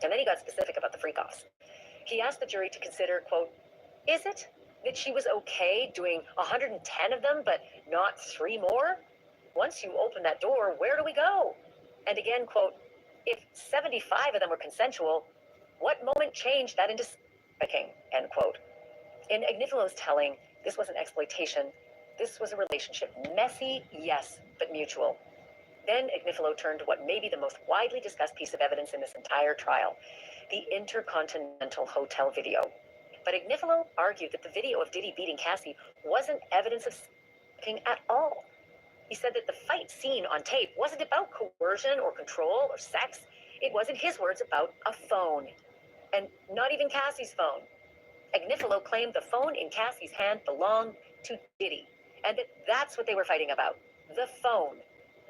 And then he got specific about the freak-offs. He asked the jury to consider, quote, is it that she was okay doing 110 of them, but not 3 more? Once you open that door, where do we go? And again, quote, if 75 of them were consensual, what moment changed that into trafficking, end quote. In Ignifilo's telling, this wasn't exploitation. This was a relationship. Messy, yes, but mutual. Then Agnifilo turned to what may be the most widely discussed piece of evidence in this entire trial, the Intercontinental Hotel video. But Agnifilo argued that the video of Diddy beating Cassie wasn't evidence of stalking at all. He said that the fight seen on tape wasn't about coercion or control or sex. It was, in his words, about a phone. And not even Cassie's phone. Agnifilo claimed the phone in Cassie's hand belonged to Diddy, and that that's what they were fighting about. The phone,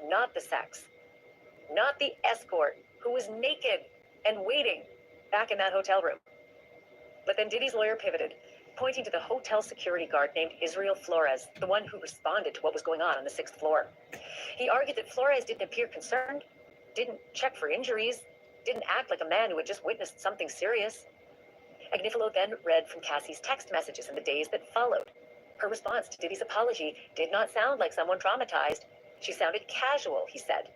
not the sex. Not the escort, who was naked and waiting back in that hotel room. But then Diddy's lawyer pivoted, pointing to the hotel security guard named Israel Flores, the one who responded to what was going on the 6th floor. He argued that Flores didn't appear concerned, didn't check for injuries, didn't act like a man who had just witnessed something serious. Agnifilo then read from Cassie's text messages in the days that followed. Her response to Diddy's apology did not sound like someone traumatized. She sounded casual, he said.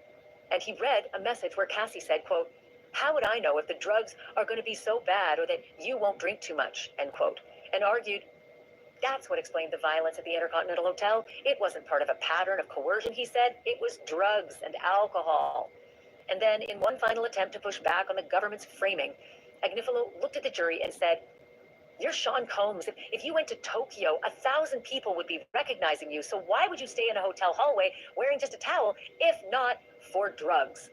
And he read a message where Cassie said, quote, "How would I know if the drugs are going to be so bad or that you won't drink too much," end quote, and argued that's what explained the violence at the Intercontinental Hotel. It wasn't part of a pattern of coercion, he said. It was drugs and alcohol. And then, in one final attempt to push back on the government's framing, Agnifilo looked at the jury and said, "You're Sean Combs. If you went to Tokyo, 1,000 people would be recognizing you. So why would you stay in a hotel hallway wearing just a towel, if not for drugs?"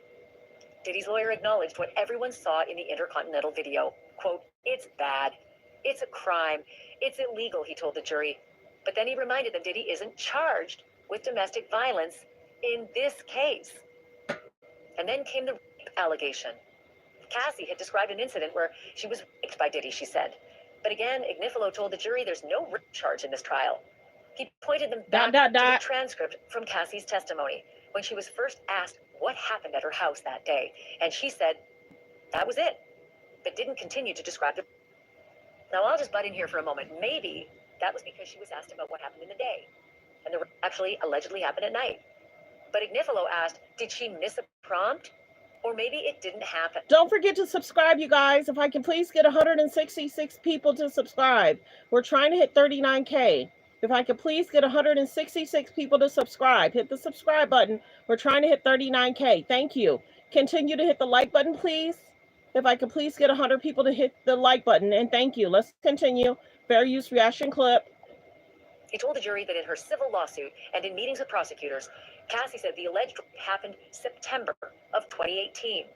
Diddy's lawyer acknowledged what everyone saw in the Intercontinental video. Quote, "It's bad. It's a crime. It's illegal," he told the jury. But then he reminded them Diddy isn't charged with domestic violence in this case. And then came the rape allegation. Cassie had described an incident where she was raped by Diddy, she said. But again, Agnifilo told the jury there's no rape charge in this trial. He pointed them back to the transcript from Cassie's testimony when she was first asked what happened at her house that day. And she said, that was it, but didn't continue to describe the... Now, I'll just butt in here for a moment. Maybe that was because she was asked about what happened in the day, and the rape actually allegedly happened at night. But Agnifilo asked, did she miss a prompt? Or maybe it didn't happen. Don't forget to subscribe, you guys. If I can please get 166 people to subscribe. We're trying to hit 39K. If I could please get 166 people to subscribe. Hit the subscribe button. We're trying to hit 39K. Thank you. Continue to hit the like button, please. If I could please get 100 people to hit the like button. And thank you. Let's continue. Fair use reaction clip. He told the jury that in her civil lawsuit and in meetings with prosecutors, Cassie said the alleged rape happened September of 2018.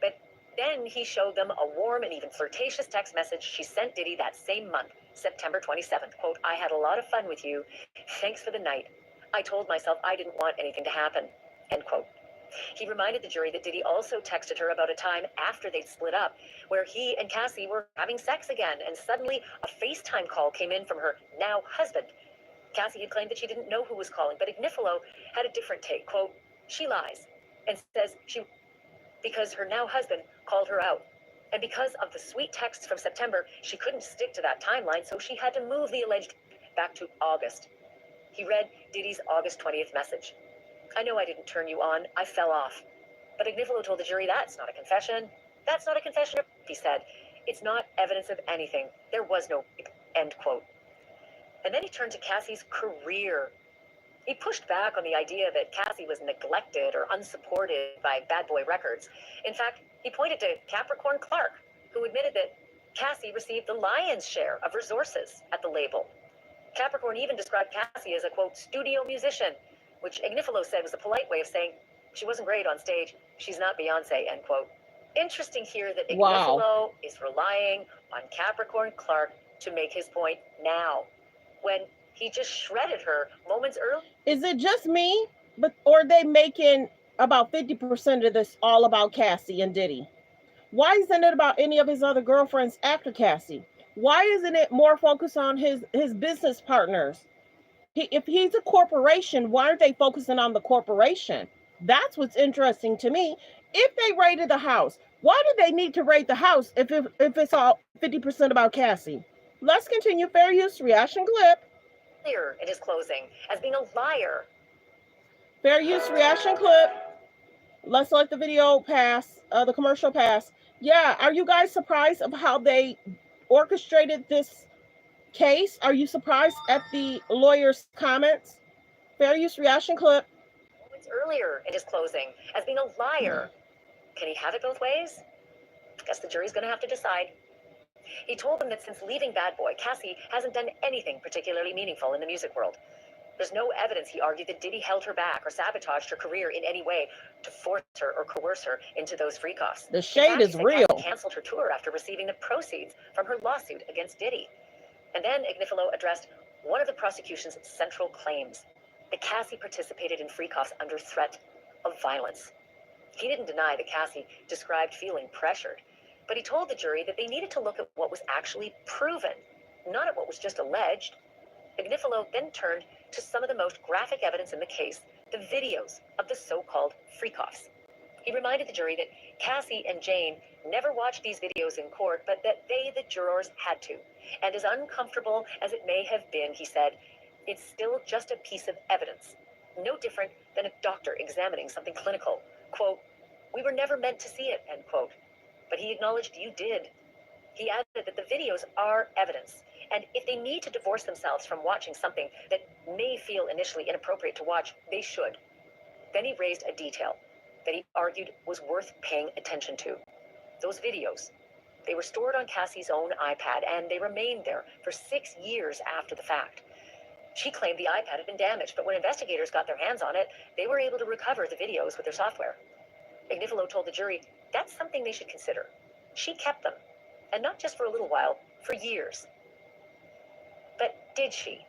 But then he showed them a warm and even flirtatious text message she sent Diddy that same month, September 27th. Quote, "I had a lot of fun with you. Thanks for the night. I told myself I didn't want anything to happen." End quote. He reminded the jury that Diddy also texted her about a time after they'd split up, where he and Cassie were having sex again, and suddenly a FaceTime call came in from her now husband. Cassie had claimed that she didn't know who was calling, but Agnifilo had a different take. Quote, "She lies and says because her now husband called her out. And because of the sweet texts from September, she couldn't stick to that timeline, so she had to move the alleged back to August." He read Diddy's August 20th message. "I know I didn't turn you on. I fell off." But Agnifilo told the jury that's not a confession. That's not a confession, he said. It's not evidence of anything. There was no rape. End quote. And then he turned to Cassie's career. He pushed back on the idea that Cassie was neglected or unsupported by Bad Boy Records. In fact, he pointed to Capricorn Clark, who admitted that Cassie received the lion's share of resources at the label. Capricorn even described Cassie as a, quote, "studio musician," which Agnifilo said was a polite way of saying she wasn't great on stage. She's not Beyonce, end quote. Interesting here that Agnifilo is relying on Capricorn Clark to make his point now, when he just shredded her moments earlier. Is it just me? Or are they making about 50% of this all about Cassie and Diddy? Why isn't it about any of his other girlfriends after Cassie? Why isn't it more focused on his business partners? If he's a corporation, why aren't they focusing on the corporation? That's what's interesting to me. If they raided the house, why do they need to raid the house if it's all 50% about Cassie? Let's continue. Fair use reaction clip. In his closing as being a liar. Fair use reaction clip. Let's let the video pass, the commercial pass. Yeah, are you guys surprised of how they orchestrated this case? Are you surprised at the lawyer's comments? Fair use reaction clip. Moments months earlier in his closing as being a liar. Can he have it both ways? Guess the jury's going to have to decide. He told them that since leaving Bad Boy, Cassie hasn't done anything particularly meaningful in the music world. There's no evidence, he argued, that Diddy held her back or sabotaged her career in any way to force her or coerce her into those freak-offs. The shade is real. Cassie canceled her tour after receiving the proceeds from her lawsuit against Diddy. And then Ignifilo addressed one of the prosecution's central claims, that Cassie participated in freak-offs under threat of violence. He didn't deny that Cassie described feeling pressured, but he told the jury that they needed to look at what was actually proven, not at what was just alleged. Ignifilo then turned to some of the most graphic evidence in the case, the videos of the so-called freak-offs. He reminded the jury that Cassie and Jane never watched these videos in court, but that they, the jurors, had to. And as uncomfortable as it may have been, he said, it's still just a piece of evidence, no different than a doctor examining something clinical. Quote, we were never meant to see it, end quote. But he acknowledged you did. He added that the videos are evidence, and if they need to divorce themselves from watching something that may feel initially inappropriate to watch, they should. Then he raised a detail that he argued was worth paying attention to. Those videos, they were stored on Cassie's own iPad, and they remained there for 6 years after the fact. She claimed the iPad had been damaged, but when investigators got their hands on it, they were able to recover the videos with their software. Ignifilo told the jury that's something they should consider. She kept them, and not just for a little while, for years. But did she?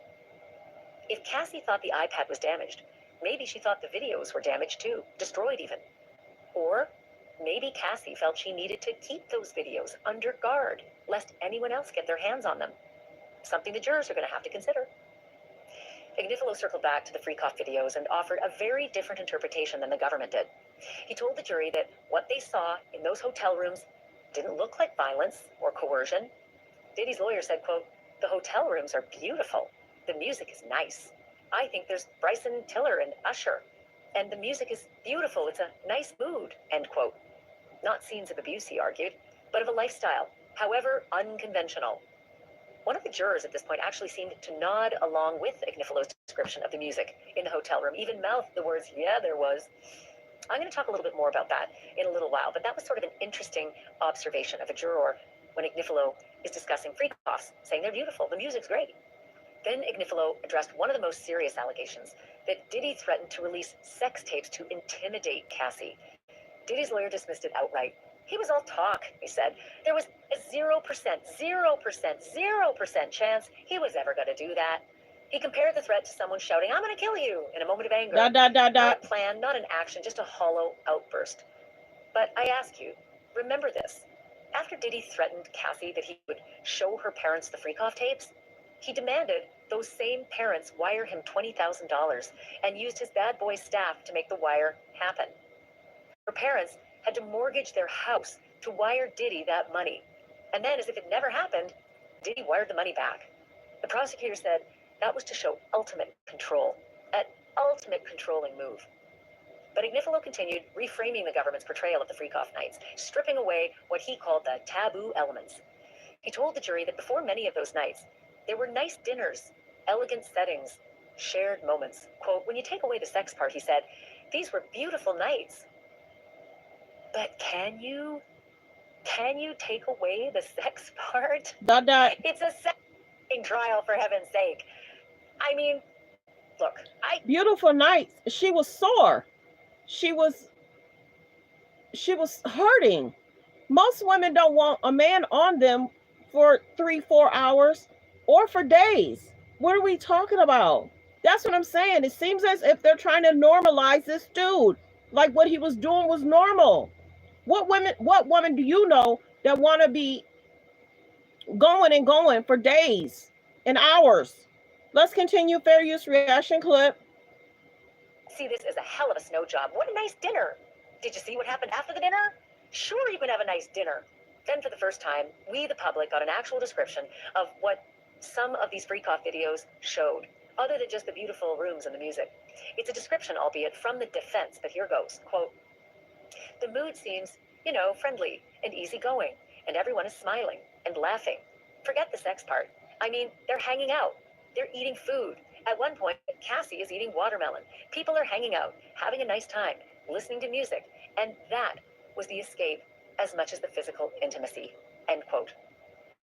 If Cassie thought the iPad was damaged, maybe she thought the videos were damaged too, destroyed even. Or maybe Cassie felt she needed to keep those videos under guard, lest anyone else get their hands on them. Something the jurors are going to have to consider. Ignifilo circled back to the freak-off videos and offered a very different interpretation than the government did. He told the jury that what they saw in those hotel rooms didn't look like violence or coercion. Diddy's lawyer said, quote, the hotel rooms are beautiful. The music is nice. I think there's Bryson Tiller and Usher. And the music is beautiful. It's a nice mood, end quote. Not scenes of abuse, he argued, but of a lifestyle, however unconventional. One of the jurors at this point actually seemed to nod along with Ignifilo's description of the music in the hotel room, even mouthed the words, yeah, there was. I'm going to talk a little bit more about that in a little while, but that was sort of an interesting observation of a juror when Ignifilo is discussing freak-offs, saying they're beautiful, the music's great. Then Ignifilo addressed one of the most serious allegations, that Diddy threatened to release sex tapes to intimidate Cassie. Diddy's lawyer dismissed it outright. He was all talk, he said. There was a 0%, 0% chance he was ever going to do that. He compared the threat to someone shouting, I'm going to kill you, in a moment of anger. Not a plan, not an action, just a hollow outburst. But I ask you, remember this. After Diddy threatened Cassie that he would show her parents the freak-off tapes, he demanded those same parents wire him $20,000 and used his bad boy staff to make the wire happen. Her parents had to mortgage their house to wire Diddy that money. And then, as if it never happened, Diddy wired the money back. The prosecutor said that was to show ultimate control, an ultimate controlling move. But Ignifilo continued reframing the government's portrayal of the freak-off nights, stripping away what he called the taboo elements. He told the jury that before many of those nights, there were nice dinners, elegant settings, shared moments. Quote, when you take away the sex part, he said, these were beautiful nights. But can you take away the sex part? It's a sex trial, for heaven's sake. I mean, look, beautiful nights. She was sore. She was hurting. Most women don't want a man on them for 3-4 hours or for days. What are we talking about? That's what I'm saying. It seems as if they're trying to normalize this dude. Like what he was doing was normal. What woman do you know that want to be going and going for days and hours? Let's continue fair use reaction clip. See this as a hell of a snow job. What a nice dinner. Did you see what happened after the dinner? Sure, you can have a nice dinner. Then for the first time, we, the public, got an actual description of what some of these freak-off videos showed, other than just the beautiful rooms and the music. It's a description, albeit from the defense, but here goes. Quote, the mood seems, friendly and easygoing, and everyone is smiling and laughing. Forget the sex part. I mean, they're hanging out. They're eating food, At one point, Cassie is eating watermelon. People are hanging out, having a nice time, listening to music, and that was the escape as much as the physical intimacy, end quote.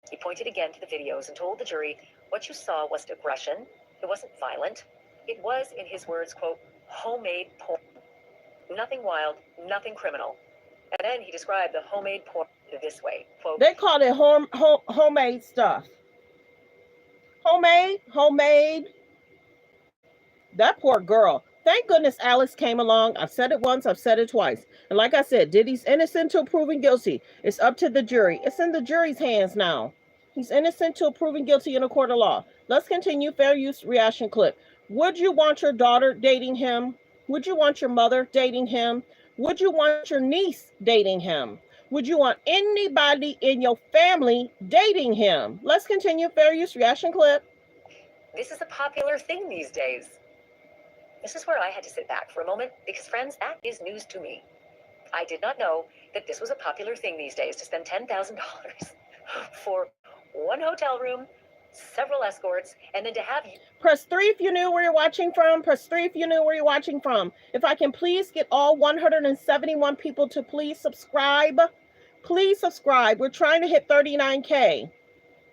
He pointed again to the videos and told the jury what you saw wasn't aggression, it wasn't violent, it was, in his words, quote, homemade porn. Nothing wild, nothing criminal. And then he described the homemade porn this way, quote, They called it homemade stuff. Homemade. That poor girl. Thank goodness Alex came along. I've said it once, I've said it twice. And like I said, Diddy's innocent till proven guilty. It's up to the jury. It's in the jury's hands now. He's innocent till proven guilty in a court of law. Let's continue. Fair use reaction clip. Would you want your daughter dating him? Would you want your mother dating him? Would you want your niece dating him? Would you want anybody in your family dating him? Let's continue. Fair use reaction clip. this is a popular thing these days. This is where I had to sit back for a moment because, friends, that is news to me. I did not know that this was a popular thing these days to spend $10,000 for one hotel room, several escorts, and then to have you. Press 3 if you knew where you're watching from. Press 3 if you knew where you're watching from. If I can please get all 171 people to please subscribe. Please subscribe. We're trying to hit 39K.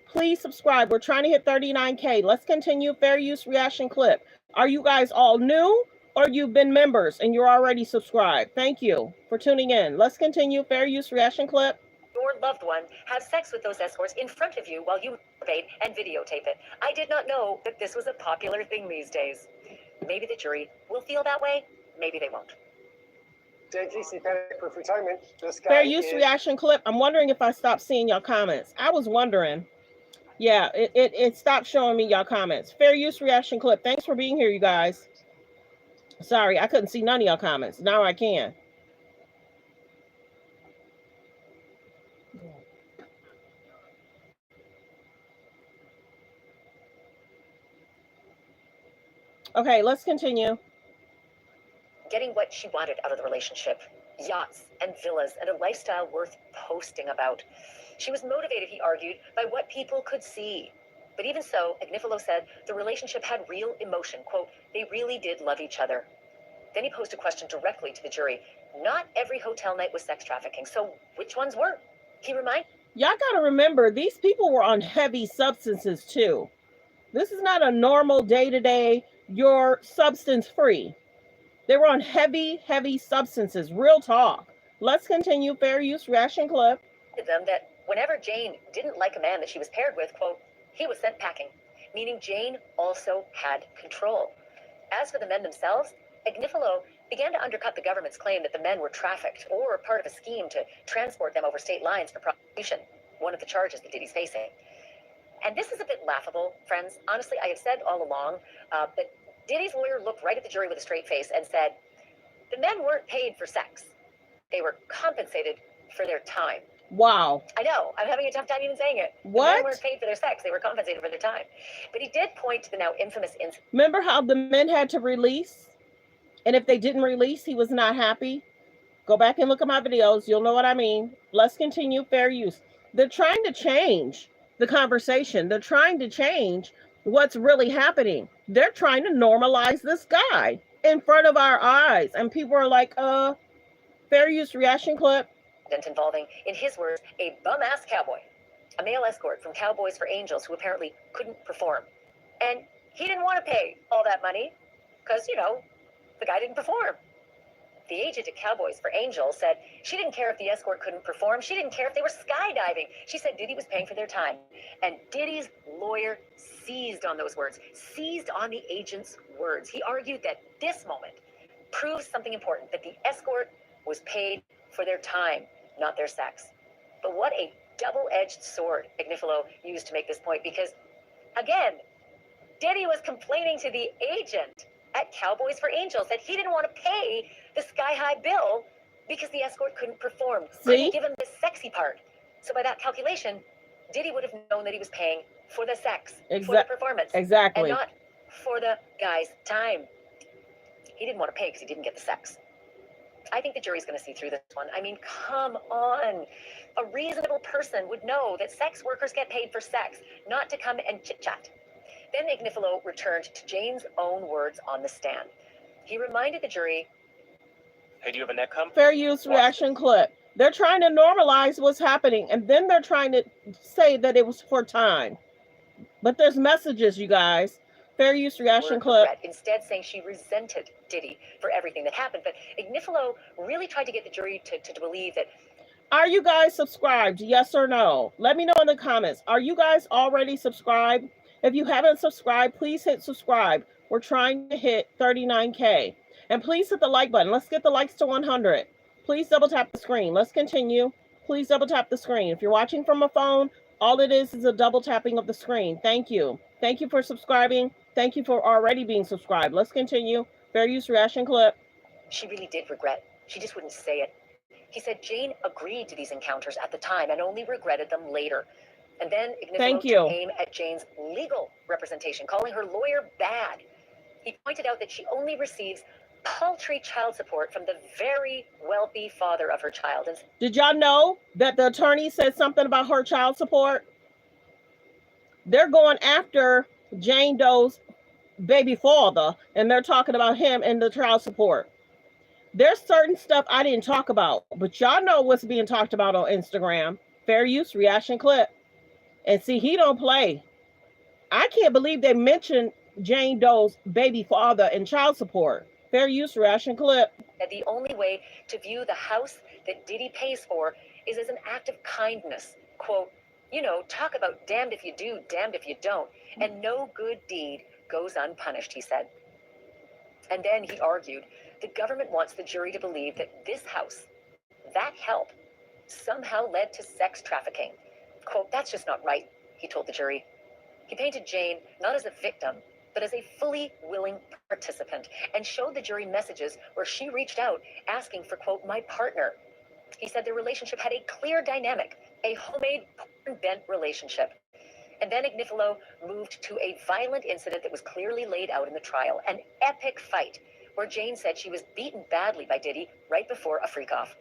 Please subscribe. We're trying to hit 39K. Let's continue. Fair use reaction clip. Are you guys all new or you've been members and you're already subscribed? Thank you for tuning in. Let's continue. Fair use reaction clip. Your loved one have sex with those escorts in front of you while you masturbate and videotape it. I did not know that this was a popular thing these days. Maybe the jury will feel that way. Maybe they won't. JTC panic proof retirement. This guy Fair use reaction clip. I'm wondering if I stopped seeing y'all comments. I was wondering. Yeah, it stopped showing me y'all comments. Fair use reaction clip. Thanks for being here, you guys. Sorry, I couldn't see none of y'all comments. Now I can. Okay, let's continue. Getting what she wanted out of the relationship. Yachts and villas and a lifestyle worth posting about. She was motivated, he argued, by what people could see. But even so, Agnifilo said the relationship had real emotion. Quote, they really did love each other. Then he posed a question directly to the jury. Not every hotel night was sex trafficking, so which ones were? He reminded... Y'all got to remember, these people were on heavy substances too. This is not a normal day-to-day, you're substance-free. They were on heavy substances. Real talk. Let's continue. Fair use reaction clip. them that whenever Jane didn't like a man that she was paired with, quote, he was sent packing, meaning Jane also had control. As for the men themselves, Agnifilo began to undercut the government's claim that the men were trafficked or part of a scheme to transport them over state lines for prosecution, one of the charges that Diddy's facing. And this is a bit laughable, friends. Honestly, I have said all along that Diddy's lawyer looked right at the jury with a straight face and said, the men weren't paid for sex. They were compensated for their time. Wow. I know. I'm having a tough time even saying it. What? The men weren't paid for their sex. They were compensated for their time. But he did point to the now infamous incident. Remember how the men had to release? And if they didn't release, he was not happy? Go back and look at my videos. You'll know what I mean. Let's continue. Fair use. They're trying to change the conversation. They're trying to change what's really happening. They're trying to normalize this guy in front of our eyes. And people are like, fair use reaction clip. Involving, in his words, a bum-ass cowboy, a male escort from Cowboys for Angels who apparently couldn't perform. And he didn't want to pay all that money because, you know, the guy didn't perform. The agent at Cowboys for Angels said she didn't care if the escort couldn't perform. She didn't care if they were skydiving. She said Diddy was paying for their time. And Diddy's lawyer seized on those words, seized on the agent's words. He argued that this moment proves something important, that the escort was paid for their time, not their sex. But what a double-edged sword Agnifilo used to make this point, because, again, Diddy was complaining to the agent at Cowboys for Angels that he didn't want to pay the sky-high bill because the escort couldn't perform. Couldn't give him the sexy part. So by that calculation, Diddy would have known that he was paying for the sex, for the performance. Exactly. And not for the guy's time. He didn't want to pay because he didn't get the sex. I think the jury's going to see through this one. I mean, come on. A reasonable person would know that sex workers get paid for sex, not to come and chit-chat. Then Ignifilo returned to Jane's own words on the stand. He reminded the jury, Hey, do you have a neck cum? Fair use reaction clip. They're trying to normalize what's happening, and then they're trying to say that it was for time. But there's messages, you guys. Fair use reaction clip. Instead saying she resented Diddy for everything that happened. But Ignifilo really tried to get the jury to believe that. Are you guys subscribed? Yes or no? Let me know in the comments. Are you guys already subscribed? If you haven't subscribed, please hit subscribe. We're trying to hit 39K. And please hit the like button. Let's get the likes to 100. Please double tap the screen. Let's continue. Please double tap the screen. If you're watching from a phone, all it is a double tapping of the screen. Thank you. Thank you for subscribing. Thank you for already being subscribed. Let's continue. Fair use reaction clip. She really did regret. She just wouldn't say it. He said Jane agreed to these encounters at the time and only regretted them later. And then Ignifilo took aim at Jane's legal representation, calling her lawyer bad. He pointed out that she only receives paltry child support from the very wealthy father of her child. And did y'all know that the attorney said something about her child support? They're going after Jane Doe's baby father, and they're talking about him and the child support. There's certain stuff I didn't talk about, but y'all know what's being talked about on Instagram. Fair use reaction clip. And see, he don't play. I can't believe they mentioned Jane Doe's baby father and child support. Fair use reaction clip. That the only way to view the house that Diddy pays for is as an act of kindness. Quote, you know, talk about damned if you do, damned if you don't. And no good deed goes unpunished, he said. And then he argued, the government wants the jury to believe that this house, that help, somehow led to sex trafficking. Quote, that's just not right, he told the jury. He painted Jane not as a victim, but as a fully willing participant, and showed the jury messages where she reached out asking for, quote, my partner. He said their relationship had a clear dynamic, a homemade, porn-bent relationship. And then Ignifilo moved to a violent incident that was clearly laid out in the trial, an epic fight where Jane said she was beaten badly by Diddy right before a freak-off.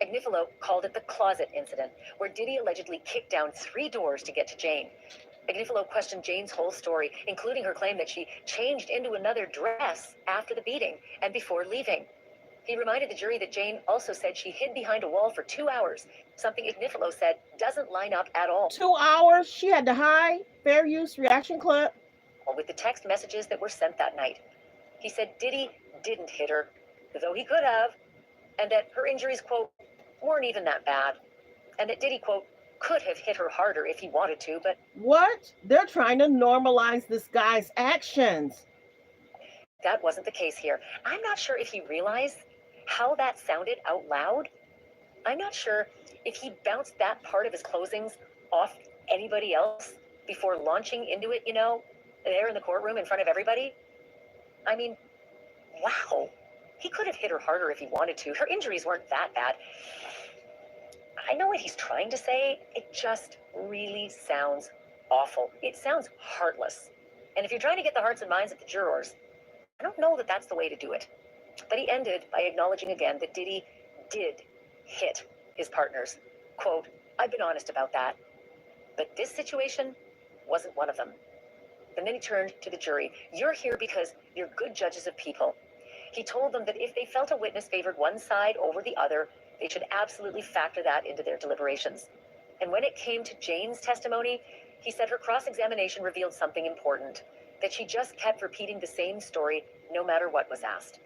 Ignifilo called it the closet incident, where Diddy allegedly kicked down 3 doors to get to Jane. Ignifilo questioned Jane's whole story, including her claim that she changed into another dress after the beating and before leaving. He reminded the jury that Jane also said she hid behind a wall for 2 hours, something Ignifilo said doesn't line up at all. 2 hours? She had to hide? Fair use reaction clip. With the text messages that were sent that night. He said Diddy didn't hit her, though he could have, and that her injuries, quote, weren't even that bad, and that Diddy, quote, could have hit her harder if he wanted to, but... What? They're trying to normalize this guy's actions. That wasn't the case here. I'm not sure if he realized how that sounded out loud. I'm not sure if he bounced that part of his closings off anybody else before launching into it, you know, there in the courtroom in front of everybody. I mean, wow. He could have hit her harder if he wanted to. Her injuries weren't that bad. I know what he's trying to say. It just really sounds awful. It sounds heartless. And if you're trying to get the hearts and minds of the jurors, I don't know that that's the way to do it. But he ended by acknowledging again that Diddy did hit his partners. Quote, I've been honest about that. But this situation wasn't one of them. And then he turned to the jury. You're here because you're good judges of people. He told them that if they felt a witness favored one side over the other, they should absolutely factor that into their deliberations. And when it came to Jane's testimony, he said her cross-examination revealed something important, that she just kept repeating the same story no matter what was asked.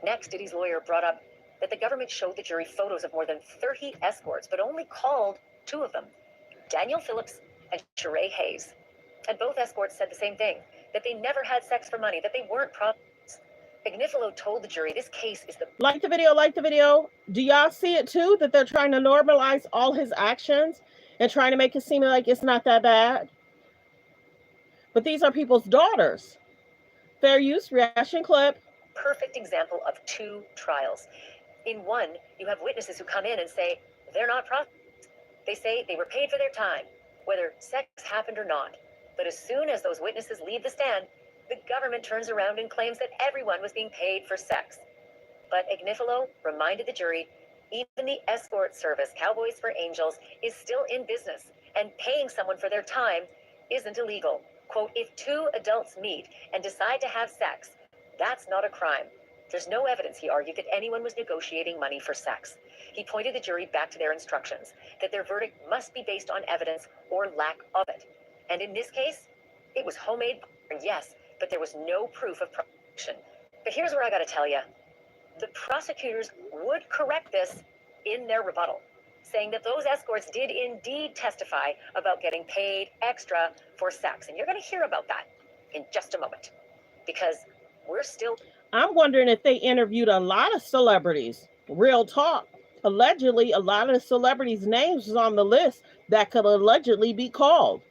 Next, Diddy's lawyer brought up that the government showed the jury photos of more than 30 escorts, but only called 2 of them, Daniel Phillips and Sheree Hayes. And both escorts said the same thing, that they never had sex for money, that they weren't prostitutes. Ignifilo told the jury this case is the... Like the video, like the video. Do y'all see it too, that they're trying to normalize all his actions and trying to make it seem like it's not that bad? But these are people's daughters. Fair use reaction clip. Perfect example of 2 trials. In one, you have witnesses who come in and say they're not prostitutes. They say they were paid for their time, whether sex happened or not. But as soon as those witnesses leave the stand, the government turns around and claims that everyone was being paid for sex. But Ignifilo reminded the jury, even the escort service, Cowboys for Angels, is still in business, and paying someone for their time isn't illegal. quote, if two adults meet and decide to have sex, that's not a crime. There's no evidence, he argued, that anyone was negotiating money for sex. He pointed the jury back to their instructions, that their verdict must be based on evidence or lack of it. And in this case, it was homemade porn, yes, but there was no proof of prosecution. But here's where I gotta tell you, the prosecutors would correct this in their rebuttal, saying that those escorts did indeed testify about getting paid extra for sex. And you're gonna hear about that in just a moment, because we're still... I'm wondering if they interviewed a lot of celebrities. Real talk. Allegedly, a lot of the celebrities' names was on the list that could allegedly be called.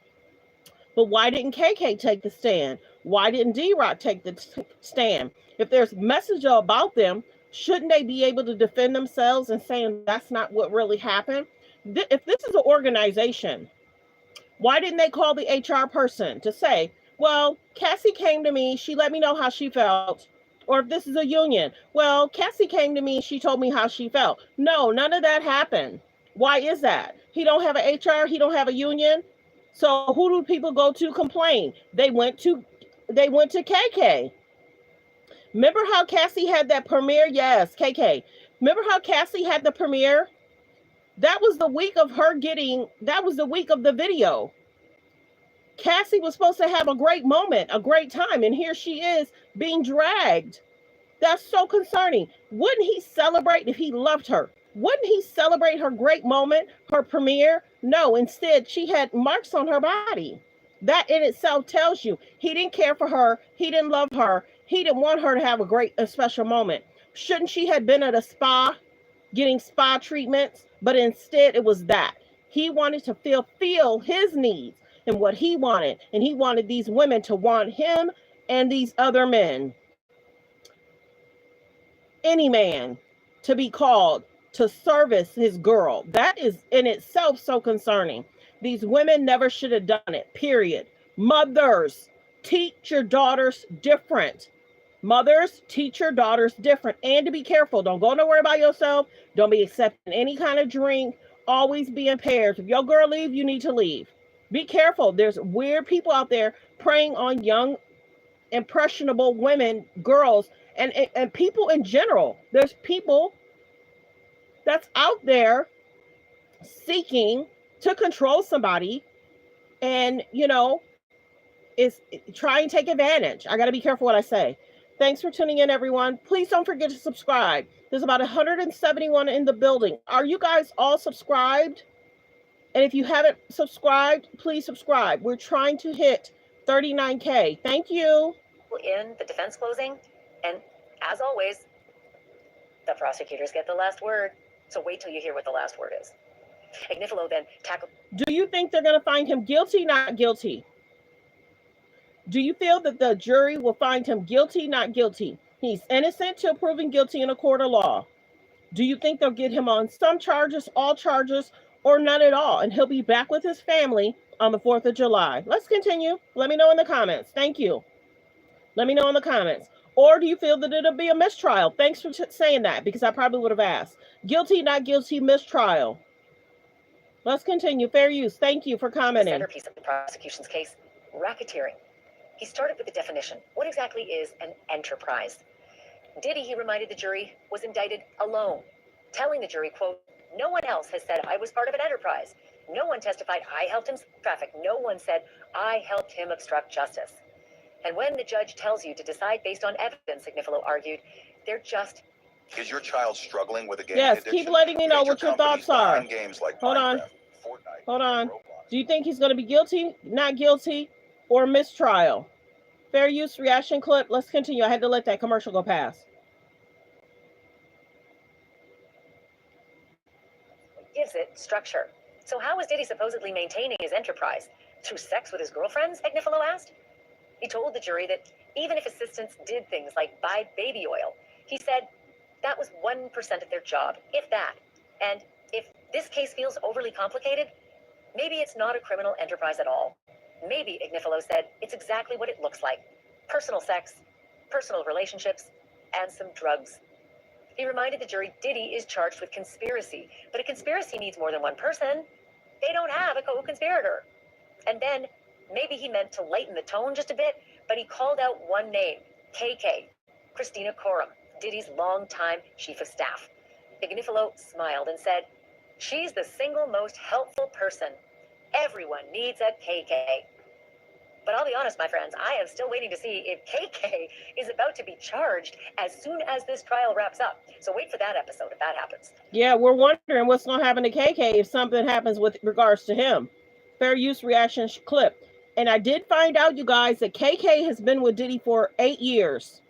But why didn't KK take the stand? Why didn't D-Rock take the stand? If there's message about them, shouldn't they be able to defend themselves and saying that's not what really happened? If this is an organization, why didn't they call the HR person to say, well, Cassie came to me, she let me know how she felt. Or if this is a union, well, Cassie came to me, she told me how she felt. No, none of that happened. Why is that? He don't have an HR, he don't have a union. So who do people go to complain? They went to KK. Remember how Cassie had that premiere? Yes, KK. Remember how Cassie had the premiere? That was the week of her getting, that was the week of the video. Cassie was supposed to have a great moment, a great time, and here she is being dragged. That's so concerning. Wouldn't he celebrate if he loved her? Wouldn't he celebrate her great moment, her premiere? No, instead, she had marks on her body. That in itself tells you he didn't care for her. He didn't love her. He didn't want her to have a special moment. Shouldn't she have been at a spa, getting spa treatments? But instead, it was that. He wanted to feel his needs and what he wanted. And he wanted these women to want him and these other men. Any man to be called to service his girl. That is in itself so concerning. These women never should have done it, period. Mothers, teach your daughters different. Mothers, teach your daughters different. And to be careful, don't go nowhere by yourself. Don't be accepting any kind of drink. Always be in pairs. If your girl leave, you need to leave. Be careful. There's weird people out there preying on young, impressionable women, girls, and people in general. There's people that's out there seeking to control somebody and, is trying to take advantage. I got to be careful what I say. Thanks for tuning in, everyone. Please don't forget to subscribe. There's about 171 in the building. Are you guys all subscribed? And if you haven't subscribed, please subscribe. We're trying to hit 39K. Thank you. In the defense closing, and as always, the prosecutors get the last word. So wait till you hear what the last word is. Agnifilo then tackled. Do you think they're going to find him guilty, not guilty? Do you feel that the jury will find him guilty, not guilty? He's innocent till proven guilty in a court of law. Do you think they'll get him on some charges, all charges, or none at all? And he'll be back with his family on the 4th of July. Let's continue. Let me know in the comments. Thank you. Let me know in the comments. Or do you feel that it'll be a mistrial? Thanks for saying that, because I probably would have asked. Guilty, not guilty, mistrial. Let's continue. Fair use. Thank you for commenting. The centerpiece of the prosecution's case, racketeering. He started with the definition. What exactly is an enterprise? Diddy, he reminded the jury, was indicted alone, telling the jury, quote, no one else has said I was part of an enterprise. No one testified I helped him traffic. No one said I helped him obstruct justice. And when the judge tells you to decide based on evidence, Agnifilo argued, they're just... Is your child struggling with a game Yes, addiction? keep letting me know what your thoughts are. Games like Hold on. Fortnite, Hold on. Roblox. Do you think he's going to be guilty, not guilty, or mistrial? Fair use reaction clip. Let's continue. I had to let that commercial go past. Gives it structure. So how is Diddy supposedly maintaining his enterprise? Through sex with his girlfriends, Agnifilo asked. He told the jury that even if assistants did things like buy baby oil, he said that was 1% of their job, if that. And if this case feels overly complicated, maybe it's not a criminal enterprise at all. Maybe, Agnifilo said, it's exactly what it looks like. Personal sex, personal relationships, and some drugs. He reminded the jury Diddy is charged with conspiracy, but a conspiracy needs more than one person. They don't have a co-conspirator. And then Maybe he meant to lighten the tone just a bit, but he called out one name, KK, Christina Coram, Diddy's longtime chief of staff. Ignifilo smiled and said, "She's the single most helpful person. Everyone needs a KK." But I'll be honest, my friends, I am still waiting to see if KK is about to be charged as soon as this trial wraps up. So wait for that episode if that happens. Yeah, we're wondering what's going to happen to KK if something happens with regards to him. Fair use reaction clip. And I did find out, you guys, that KK has been with Diddy for 8 years.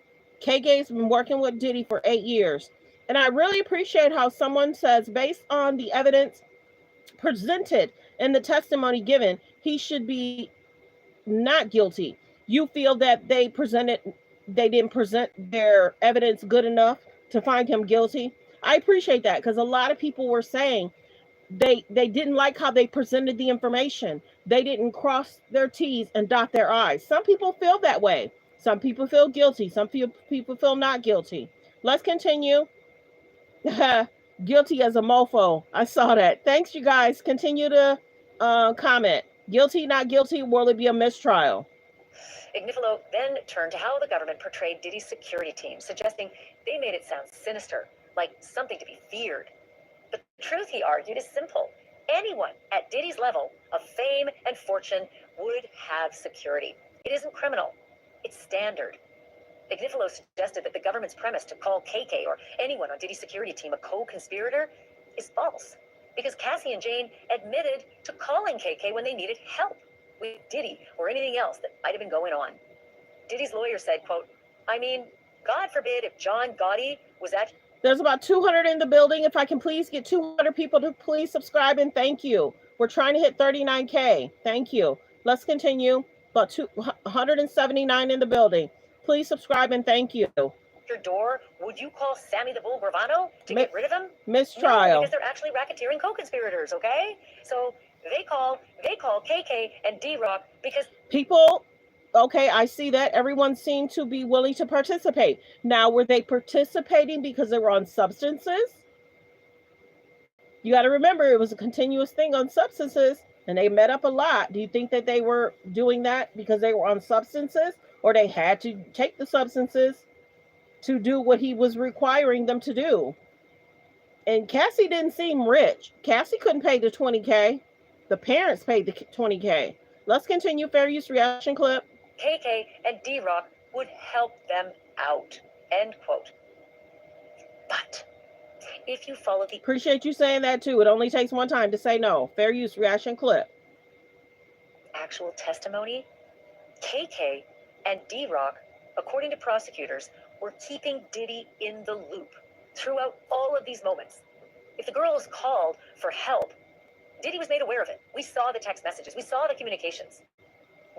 KK has been working with Diddy for 8 years. And I really appreciate how someone says, based on the evidence presented and the testimony given, he should be not guilty. You feel that they didn't present their evidence good enough to find him guilty? I appreciate that, because a lot of people were saying they didn't like how they presented the information. They didn't cross their T's and dot their I's. Some people feel that way. Some people feel guilty. Some people feel not guilty. Let's continue. Guilty as a mofo. I saw that. Thanks, you guys. Continue to comment. Guilty, not guilty. Will it be a mistrial? Ignifilo then turned to how the government portrayed Diddy's security team, suggesting they made it sound sinister, like something to be feared. But the truth, he argued, is simple. Anyone at Diddy's level of fame and fortune would have security. It isn't criminal. It's standard. Ignifilo suggested that the government's premise to call KK or anyone on Diddy's security team a co-conspirator is false, because Cassie and Jane admitted to calling KK when they needed help with Diddy or anything else that might have been going on. Diddy's lawyer said, quote, "I mean, God forbid if John Gotti was at..." There's about 200 in the building. If I can please get 200 people to please subscribe and thank you. We're trying to hit 39K. Thank you. Let's continue. About 179 in the building. Please subscribe and thank you. Your door, would you call Sammy the Bull Gravano to get rid of him? Mistrial. No, because they're actually racketeering co-conspirators, okay? So they call KK and D-Rock because people, okay, I see that. Everyone seemed to be willing to participate. Now, were they participating because they were on substances? You got to remember, it was a continuous thing on substances, and they met up a lot. Do you think that they were doing that because they were on substances, or they had to take the substances to do what he was requiring them to do? And Cassie didn't seem rich. Cassie couldn't pay the 20K. The parents paid the 20K. Let's continue. Fair use reaction clip. KK and D-Rock would help them out. End quote. But if you follow the... Appreciate you saying that too. It only takes one time to say no. Fair use reaction clip. Actual testimony, KK and D-Rock, according to prosecutors, were keeping Diddy in the loop throughout all of these moments. If the girls called for help, Diddy was made aware of it. We saw the text messages. We saw the communications.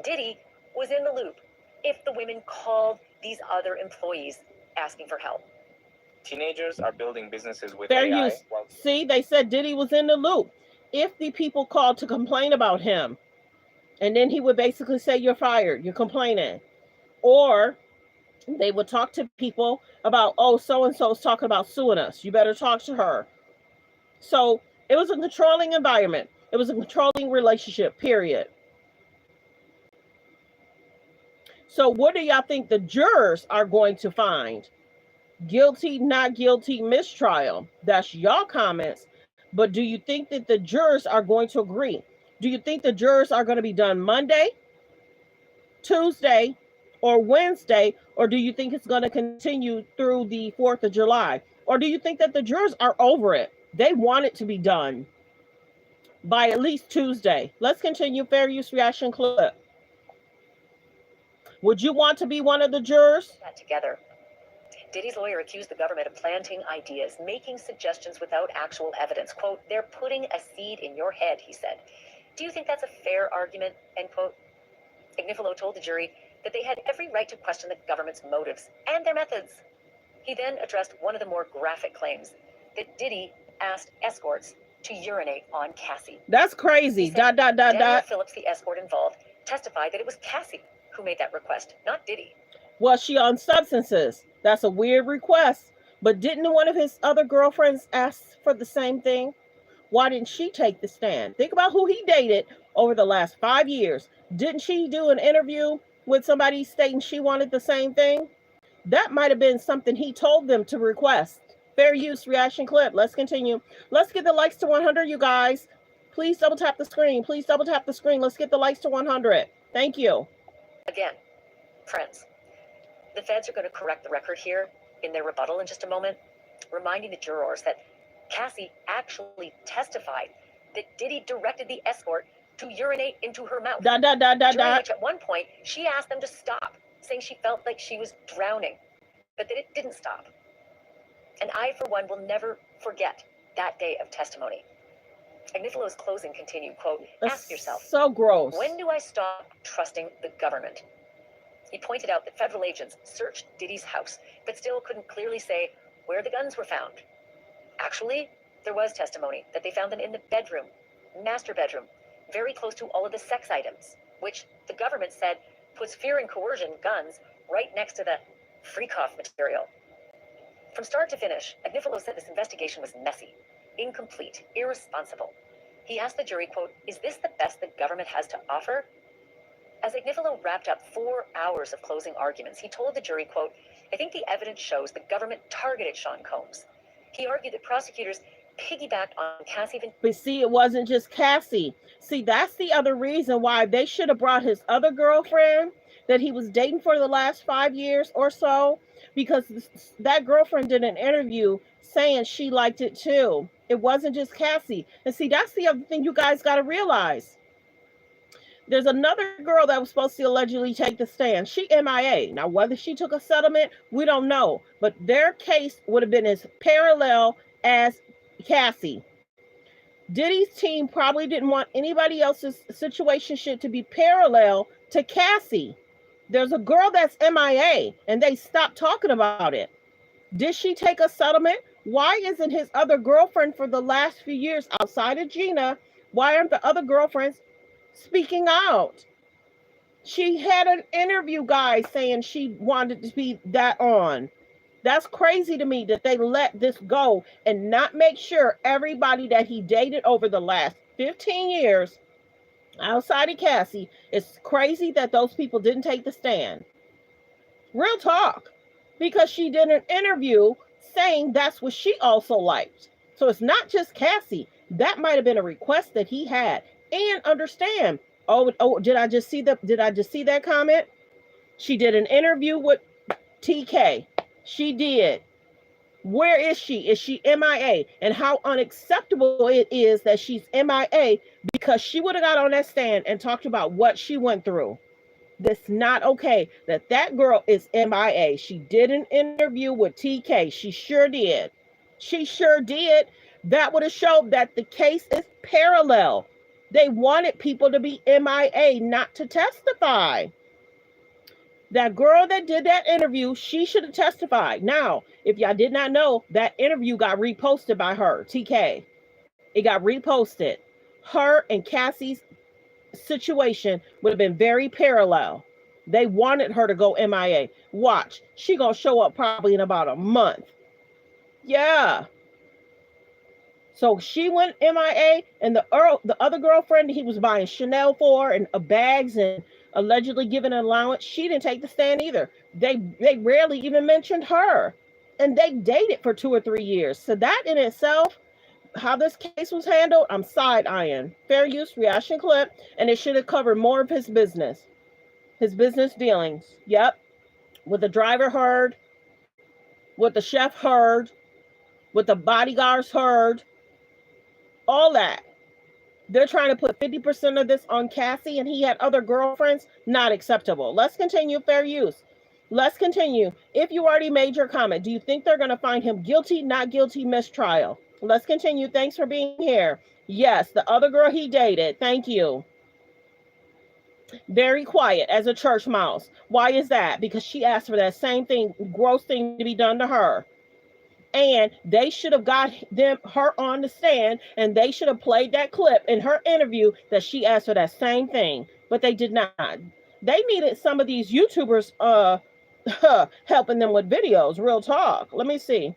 Diddy was in the loop if the women called these other employees asking for help. Teenagers are building businesses with Fair AI. use. See, they said Diddy was in the loop. If the people called to complain about him, and then he would basically say, "You're fired, you're complaining." Or they would talk to people about, "Oh, so-and-so is talking about suing us. You better talk to her." So it was a controlling environment. It was a controlling relationship, period. So what do y'all think the jurors are going to find? Guilty, not guilty, mistrial? That's y'all comments. But do you think that the jurors are going to agree? Do you think the jurors are going to be done Monday, Tuesday, or Wednesday? Or do you think it's going to continue through the 4th of July? Or do you think that the jurors are over it? They want it to be done by at least Tuesday. Let's continue. Fair use reaction clip. Would you want to be one of the jurors? That together. Diddy's lawyer accused the government of planting ideas, making suggestions without actual evidence. Quote, "They're putting a seed in your head," he said. Do you think that's a fair argument? End quote. Ignifilo told the jury that they had every right to question the government's motives and their methods. He then addressed one of the more graphic claims, that Diddy asked escorts to urinate on Cassie. That's crazy. Daniel Phillips, the escort involved, testified that it was Cassie who made that request, not Diddy. Was she on substances? That's a weird request. But didn't one of his other girlfriends ask for the same thing? Why didn't she take the stand? Think about who he dated over the last 5 years. Didn't she do an interview with somebody stating she wanted the same thing? That might have been something he told them to request. Fair use reaction clip. Let's continue. Let's get the likes to 100, you guys. Please double tap the screen. Please double tap the screen. Let's get the likes to 100. Thank you. Again, friends, the feds are going to correct the record here in their rebuttal in just a moment, reminding the jurors that Cassie actually testified that Diddy directed the escort to urinate into her mouth. During which at one point, she asked them to stop, saying she felt like she was drowning, but that it didn't stop. And I, for one, will never forget that day of testimony. Agnifalo's closing continued, quote, ask yourself, so gross. When do I stop trusting the government? He pointed out that federal agents searched Diddy's house, but still couldn't clearly say where the guns were found. Actually, there was testimony that they found them in the bedroom, master bedroom, very close to all of the sex items, which the government said puts fear and coercion guns right next to the freak-off material. From start to finish, Agnifalo said this investigation was messy, incomplete, irresponsible. He asked the jury, quote, is this the best the government has to offer? As Agnifalo wrapped up 4 hours of closing arguments, he told the jury, quote, I think the evidence shows the government targeted Sean Combs. He argued that prosecutors piggybacked on Cassie. But see, it wasn't just Cassie. See, that's the other reason why they should have brought his other girlfriend that he was dating for the last 5 years or so, because that girlfriend did an interview saying she liked it too. It wasn't just Cassie. And see, that's the other thing you guys got to realize. There's another girl that was supposed to allegedly take the stand. She MIA. Now, whether she took a settlement, we don't know. But their case would have been as parallel as Cassie. Diddy's team probably didn't want anybody else's situation shit to be parallel to Cassie. There's a girl that's MIA, and they stopped talking about it. Did she take a settlement? Why isn't his other girlfriend for the last few years outside of Gina? Why aren't the other girlfriends speaking out? She had an interview, guys, saying she wanted to be that on. That's crazy to me that they let this go and not make sure everybody that he dated over the last 15 years outside of Cassie. It's crazy that those people didn't take the stand. Real talk. Because she did an interview saying that's what she also liked. So it's not just Cassie. That might have been a request that he had. And understand, did I just see that comment? She did an interview with TK. She did. Where is she? Is she MIA? And how unacceptable it is that she's MIA, because she would have got on that stand and talked about what she went through. That's not okay. That girl is MIA. She did an interview with TK. She sure did. She sure did. That would have showed that the case is parallel. They wanted people to be MIA, not to testify. That girl that did that interview, she should have testified. Now, if y'all did not know, that interview got reposted by her, TK. It got reposted. Her and Cassie's situation would have been very parallel. They wanted her to go MIA. Watch, she gonna show up probably in about a month. Yeah. So she went MIA, and the other girlfriend he was buying Chanel for and bags and allegedly giving an allowance, she didn't take the stand either. They rarely even mentioned her, and they dated for 2 or 3 years. So that in itself, how this case was handled, I'm side-eyeing. Fair use reaction clip, and it should have covered more of his business dealings. Yep. What the driver heard, what the chef heard, what the bodyguards heard, all that. They're trying to put 50% of this on Cassie, and he had other girlfriends. Not acceptable. Let's continue. Fair use. Let's continue. If you already made your comment, do you think they're going to find him guilty, not guilty, mistrial? Let's continue. Thanks for being here. Yes, the other girl he dated. Thank you. Very quiet as a church mouse. Why is that? Because she asked for that same thing, gross thing, to be done to her. And they should have got her on the stand, and they should have played that clip in her interview that she asked for that same thing, but they did not. They needed some of these YouTubers helping them with videos. Real talk. Let me see.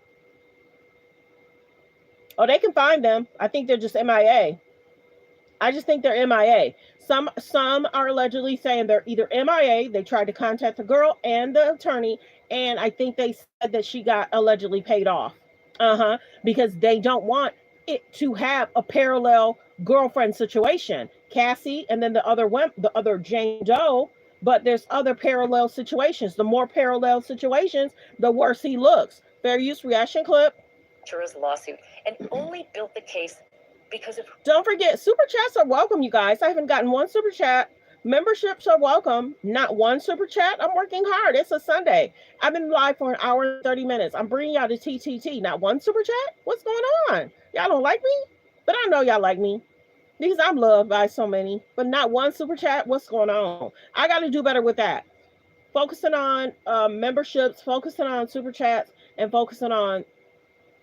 Oh, they can find them. I think they're just MIA. I just think they're MIA. Some are allegedly saying they're either MIA, they tried to contact the girl and the attorney, and I think they said that she got allegedly paid off. Because they don't want it to have a parallel girlfriend situation. Cassie and then the other Jane Doe, but there's other parallel situations. The more parallel situations, the worse he looks. Fair use reaction clip. Juror's lawsuit and only built the case because of. Don't forget, super chats are welcome, you guys. I haven't gotten one super chat. Memberships are welcome. Not one super chat. I'm working hard. It's a Sunday. I've been live for an hour and 30 minutes. I'm bringing y'all to TTT. Not one super chat? What's going on? Y'all don't like me? But I know y'all like me. Because I'm loved by so many. But not one super chat? What's going on? I got to do better with that. Focusing on memberships, focusing on super chats, and focusing on,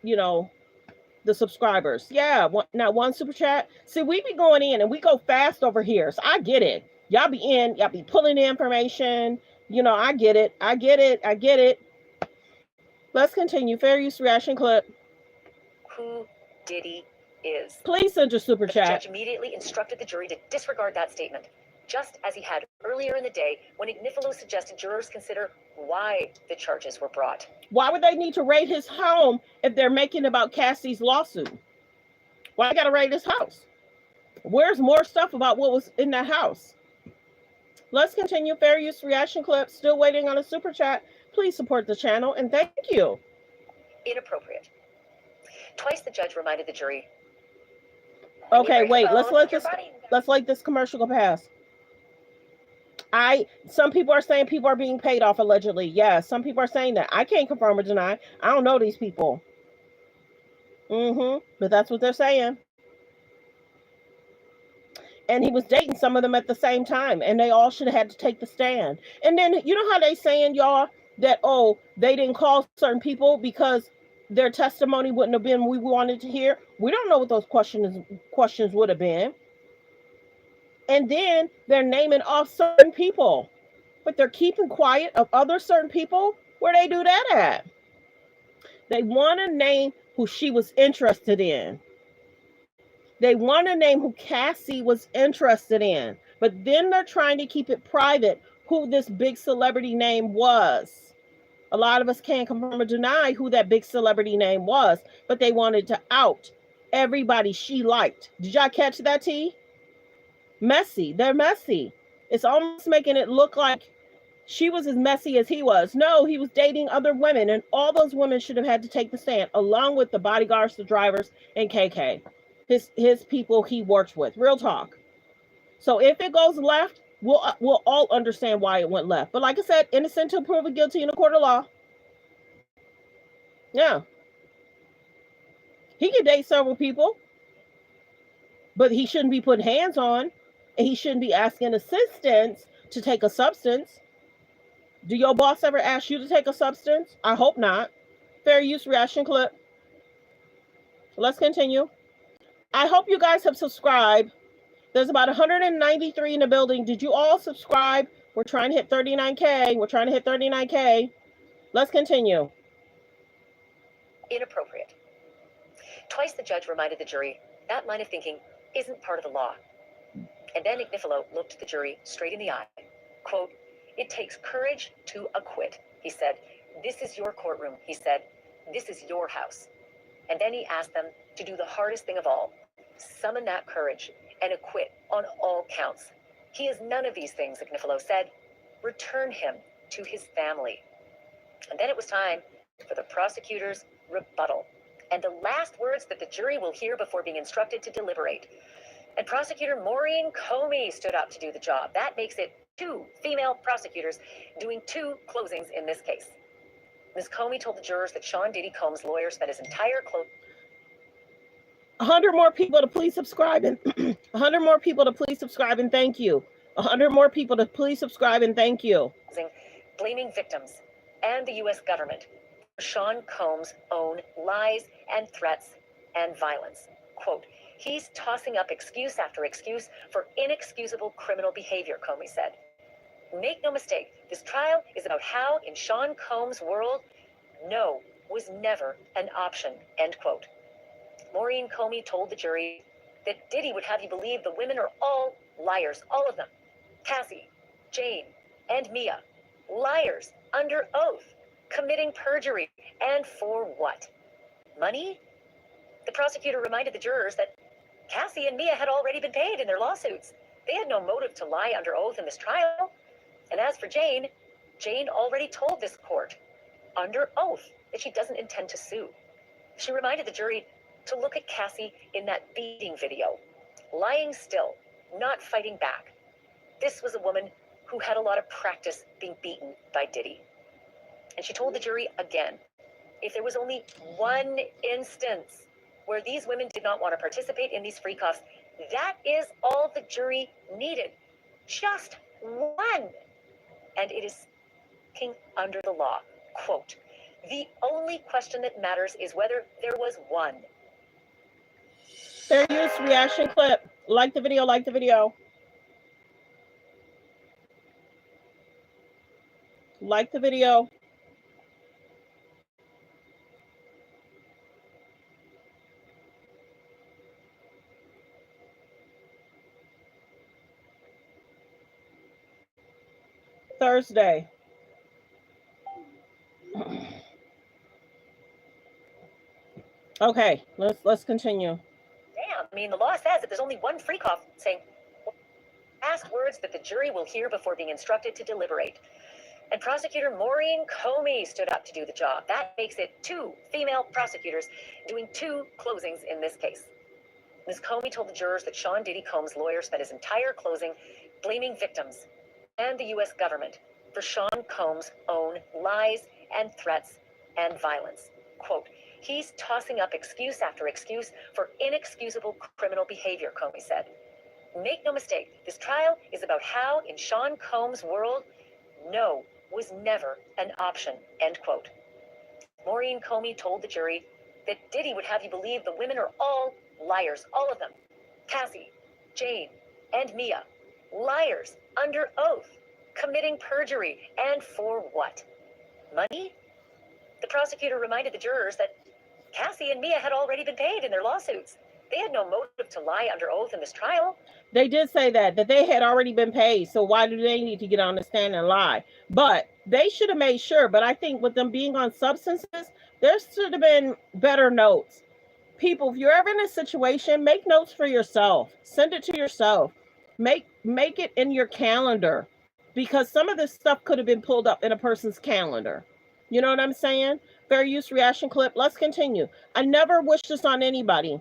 the subscribers. Yeah, not one super chat. See, we be going in and we go fast over here. So I get it. Y'all be pulling the information. I get it. I get it. Let's continue. Fair use reaction clip. Who Diddy is. Please send your super chat. The judge immediately instructed the jury to disregard that statement, just as he had earlier in the day when Ignifilo suggested jurors consider why the charges were brought. Why would they need to raid his home if they're making about Cassie's lawsuit? Why gotta raid his house? Where's more stuff about what was in that house? Let's continue. Fair use reaction clip. Still waiting on a super chat. Please support the channel and thank you. Inappropriate. Twice the judge reminded the jury. Okay, wait. Let's let this commercial go past. Some people are saying people are being paid off allegedly. Yeah, some people are saying that. I can't confirm or deny. I don't know these people. But that's what they're saying. And he was dating some of them at the same time, and they all should have had to take the stand. And then you know how they saying, y'all, that they didn't call certain people because their testimony wouldn't have been we wanted to hear. We don't know what those questions would have been. And then they're naming off certain people, but they're keeping quiet of other certain people. Where they do that at? They want to name who she was interested in. They want to name who Cassie was interested in, but then they're trying to keep it private who this big celebrity name was. A lot of us can't confirm or deny who that big celebrity name was, but they wanted to out everybody she liked. Did y'all catch that, T? Messy. They're messy. It's almost making it look like she was as messy as he was. No, he was dating other women, and all those women should have had to take the stand, along with the bodyguards, the drivers, and KK. His people he works with. Real talk. So if it goes left, we'll all understand why it went left. But like I said, innocent until proven guilty in a court of law. Yeah. He can date several people, but he shouldn't be putting hands on, and he shouldn't be asking assistants to take a substance. Do your boss ever ask you to take a substance? I hope not. Fair use reaction clip. Let's continue. I hope you guys have subscribed. There's about 193 in the building. Did you all subscribe? We're trying to hit 39K. Let's continue. Inappropriate. Twice the judge reminded the jury that line of thinking isn't part of the law. And then Ignifilo looked the jury straight in the eye. Quote, "It takes courage to acquit," he said. "This is your courtroom," he said. "This is your house." And then he asked them to do the hardest thing of all, summon that courage and acquit on all counts. He is none of these things, Ignifilo said. Return him to his family. And then it was time for the prosecutor's rebuttal, and the last words that the jury will hear before being instructed to deliberate. And prosecutor Maureen Comey stood up to do the job. That makes it 2 female prosecutors doing 2 closings in this case. Ms. Comey told the jurors that Sean Diddy Combs' lawyer spent his entire 100 more people to please subscribe, and 100 more people to please subscribe and thank you. 100 more people to please subscribe and thank you. Blaming victims and the U.S. government for Sean Combs' own lies and threats and violence. Quote, "He's tossing up excuse after excuse for inexcusable criminal behavior," Comey said. "Make no mistake, this trial is about how, in Sean Combs' world, no was never an option," end quote. Maureen Comey told the jury that Diddy would have you believe the women are all liars, all of them. Cassie, Jane, and Mia, liars under oath, committing perjury. And for what? Money? The prosecutor reminded the jurors that Cassie and Mia had already been paid in their lawsuits. They had no motive to lie under oath in this trial. And as for Jane, Jane already told this court, under oath, that she doesn't intend to sue. She reminded the jury to look at Cassie in that beating video, lying still, not fighting back. This was a woman who had a lot of practice being beaten by Diddy. And she told the jury again, if there was only one instance where these women did not want to participate in these freak-offs, that is all the jury needed. Just one. And it is king under the law. Quote, the only question that matters is whether there was one. Fair use reaction clip. Like the video, like the video. Like the video. Thursday. Okay, let's continue. Damn, I mean, the law says that there's only one freak-off, saying, ask words that the jury will hear before being instructed to deliberate. And prosecutor Maureen Comey stood up to do the job. That makes it 2 female prosecutors doing 2 closings in this case. Ms. Comey told the jurors that Sean Diddy Combs' lawyer spent his entire closing blaming victims and the U.S. government for Sean Combs' own lies and threats and violence. Quote, he's tossing up excuse after excuse for inexcusable criminal behavior, Comey said. Make no mistake, this trial is about how, in Sean Combs' world, no was never an option, end quote. Maureen Comey told the jury that Diddy would have you believe the women are all liars, all of them. Cassie, Jane, and Mia, liars under oath, committing perjury. And for what? Money? The prosecutor reminded the jurors that Cassie and Mia had already been paid in their lawsuits. They had no motive to lie under oath in this trial. They did say that they had already been paid. So why do they need to get on the stand and lie? But they should have made sure. But I think with them being on substances, there should have been better notes. People, if you're ever in a situation, make notes for yourself. Send it to yourself. Make it in your calendar. Because some of this stuff could have been pulled up in a person's calendar. You know what I'm saying? Fair use reaction clip. Let's continue. I never wish this on anybody.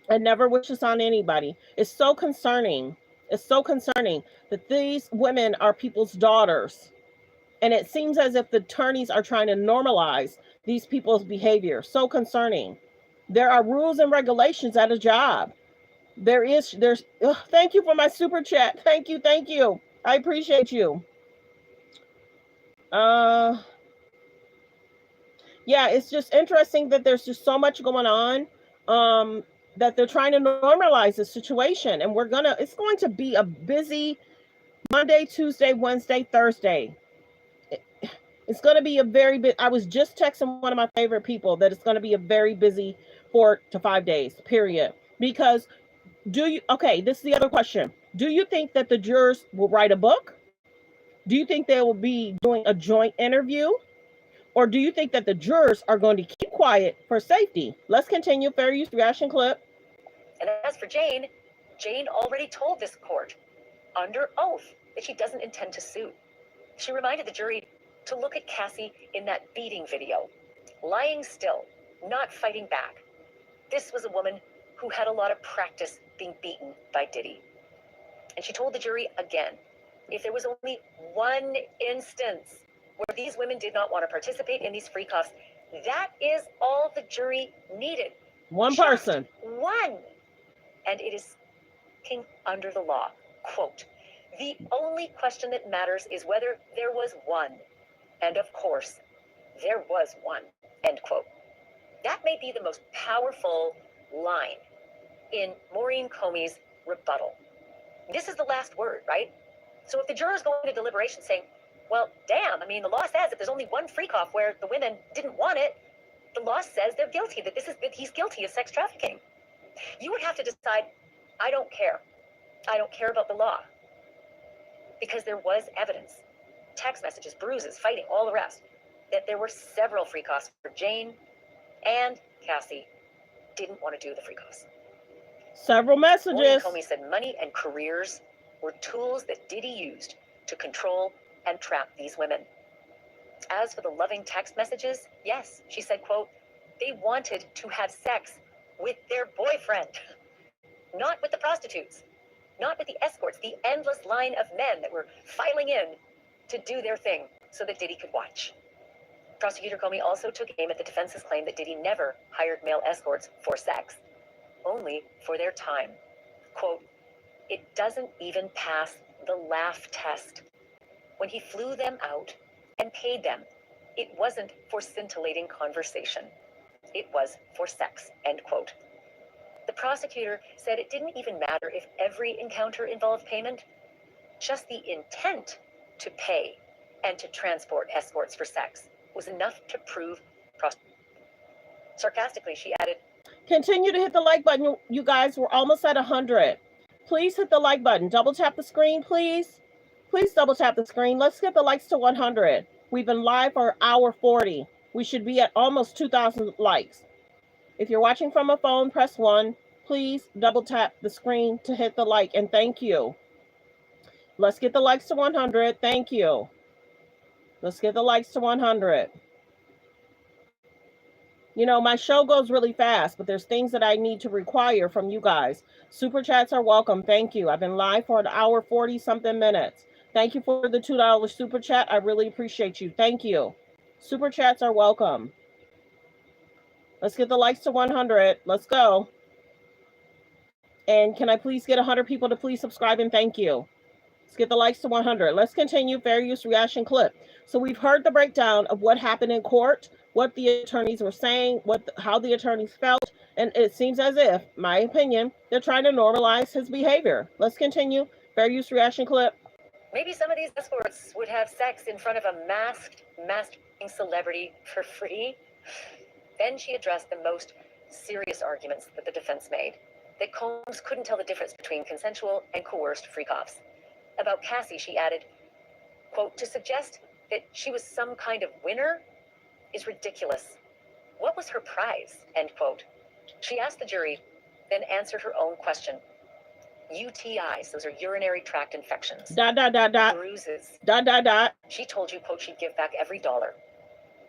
I never wish this on anybody. It's so concerning. It's so concerning that these women are people's daughters. And it seems as if the attorneys are trying to normalize these people's behavior. So concerning. There are rules and regulations at a job. Thank you for my super chat. Thank you. I appreciate you. Yeah, it's just interesting that there's just so much going on. That they're trying to normalize the situation, and it's going to be a busy Monday, Tuesday, Wednesday, Thursday. It's going to be a very bit. I was just texting one of my favorite people that it's going to be a very busy 4 to 5 days, period. Because this is the other question. Do you think that the jurors will write a book? Do you think they will be doing a joint interview? Or do you think that the jurors are going to keep quiet for safety? Let's continue. Fair use reaction clip. And as for Jane, Jane already told this court, under oath, that she doesn't intend to sue. She reminded the jury to look at Cassie in that beating video, lying still, not fighting back. This was a woman who had a lot of practice being beaten by Diddy. And she told the jury again, if there was only one instance where these women did not want to participate in these freak-offs, that is all the jury needed. One person. One. And it is king under the law. Quote, the only question that matters is whether there was one. And of course, there was one. End quote. That may be the most powerful line in Maureen Comey's rebuttal. This is the last word, right? So if the jurors go into deliberation saying, well, damn, I mean, the law says if there's only one freak-off where the women didn't want it, The law says they're guilty, that he's guilty of sex trafficking. You would have to decide, I don't care. I don't care about the law. Because there was evidence, text messages, bruises, fighting, all the rest, that there were several free costs for Jane, and Cassie didn't want to do the free costs. Several messages. Comey said money and careers were tools that Diddy used to control and trap these women. As for the loving text messages, yes, she said, quote, they wanted to have sex with their boyfriend, not with the prostitutes, not with the escorts, the endless line of men that were filing in to do their thing so that Diddy could watch. Prosecutor Comey also took aim at the defense's claim that Diddy never hired male escorts for sex, only for their time. Quote, it doesn't even pass the laugh test. When he flew them out and paid them, it wasn't for scintillating conversation. It was for sex, end quote. The prosecutor said it didn't even matter if every encounter involved payment, just the intent to pay and to transport escorts for sex was enough to prove prostitution. Sarcastically, she added, continue to hit the like button, you guys. We're almost at 100. Please hit the like button. Double tap the screen, please. Please double tap the screen. Let's get the likes to 100. We've been live for an hour 40. We should be at almost 2,000 likes. If you're watching from a phone, press 1. Please double tap the screen to hit the like, and thank you. Let's get the likes to 100. Thank you. Let's get the likes to 100. You know, my show goes really fast, but there's things that I need to require from you guys. Super chats are welcome. Thank you. I've been live for an hour 40 something minutes. Thank you for the $2 super chat. I really appreciate you. Thank you. Super chats are welcome. Let's get the likes to 100. Let's go. And can I please get 100 people to please subscribe and thank you. Let's get the likes to 100. Let's continue. Fair use reaction clip. So we've heard the breakdown of what happened in court, what the attorneys were saying, how the attorneys felt, and it seems as if, my opinion, they're trying to normalize his behavior. Let's continue. Fair use reaction clip. maybe some of these escorts would have sex in front of a masked celebrity for free. Then she addressed the most serious arguments that the defense made, that Combs couldn't tell the difference between consensual and coerced freak-offs. About Cassie, she added, quote, to suggest that she was some kind of winner is ridiculous. What was her prize, end quote. She asked the jury, then answered her own question. UTIs, those are urinary tract infections. Bruises. She told you, quote, she'd give back every dollar.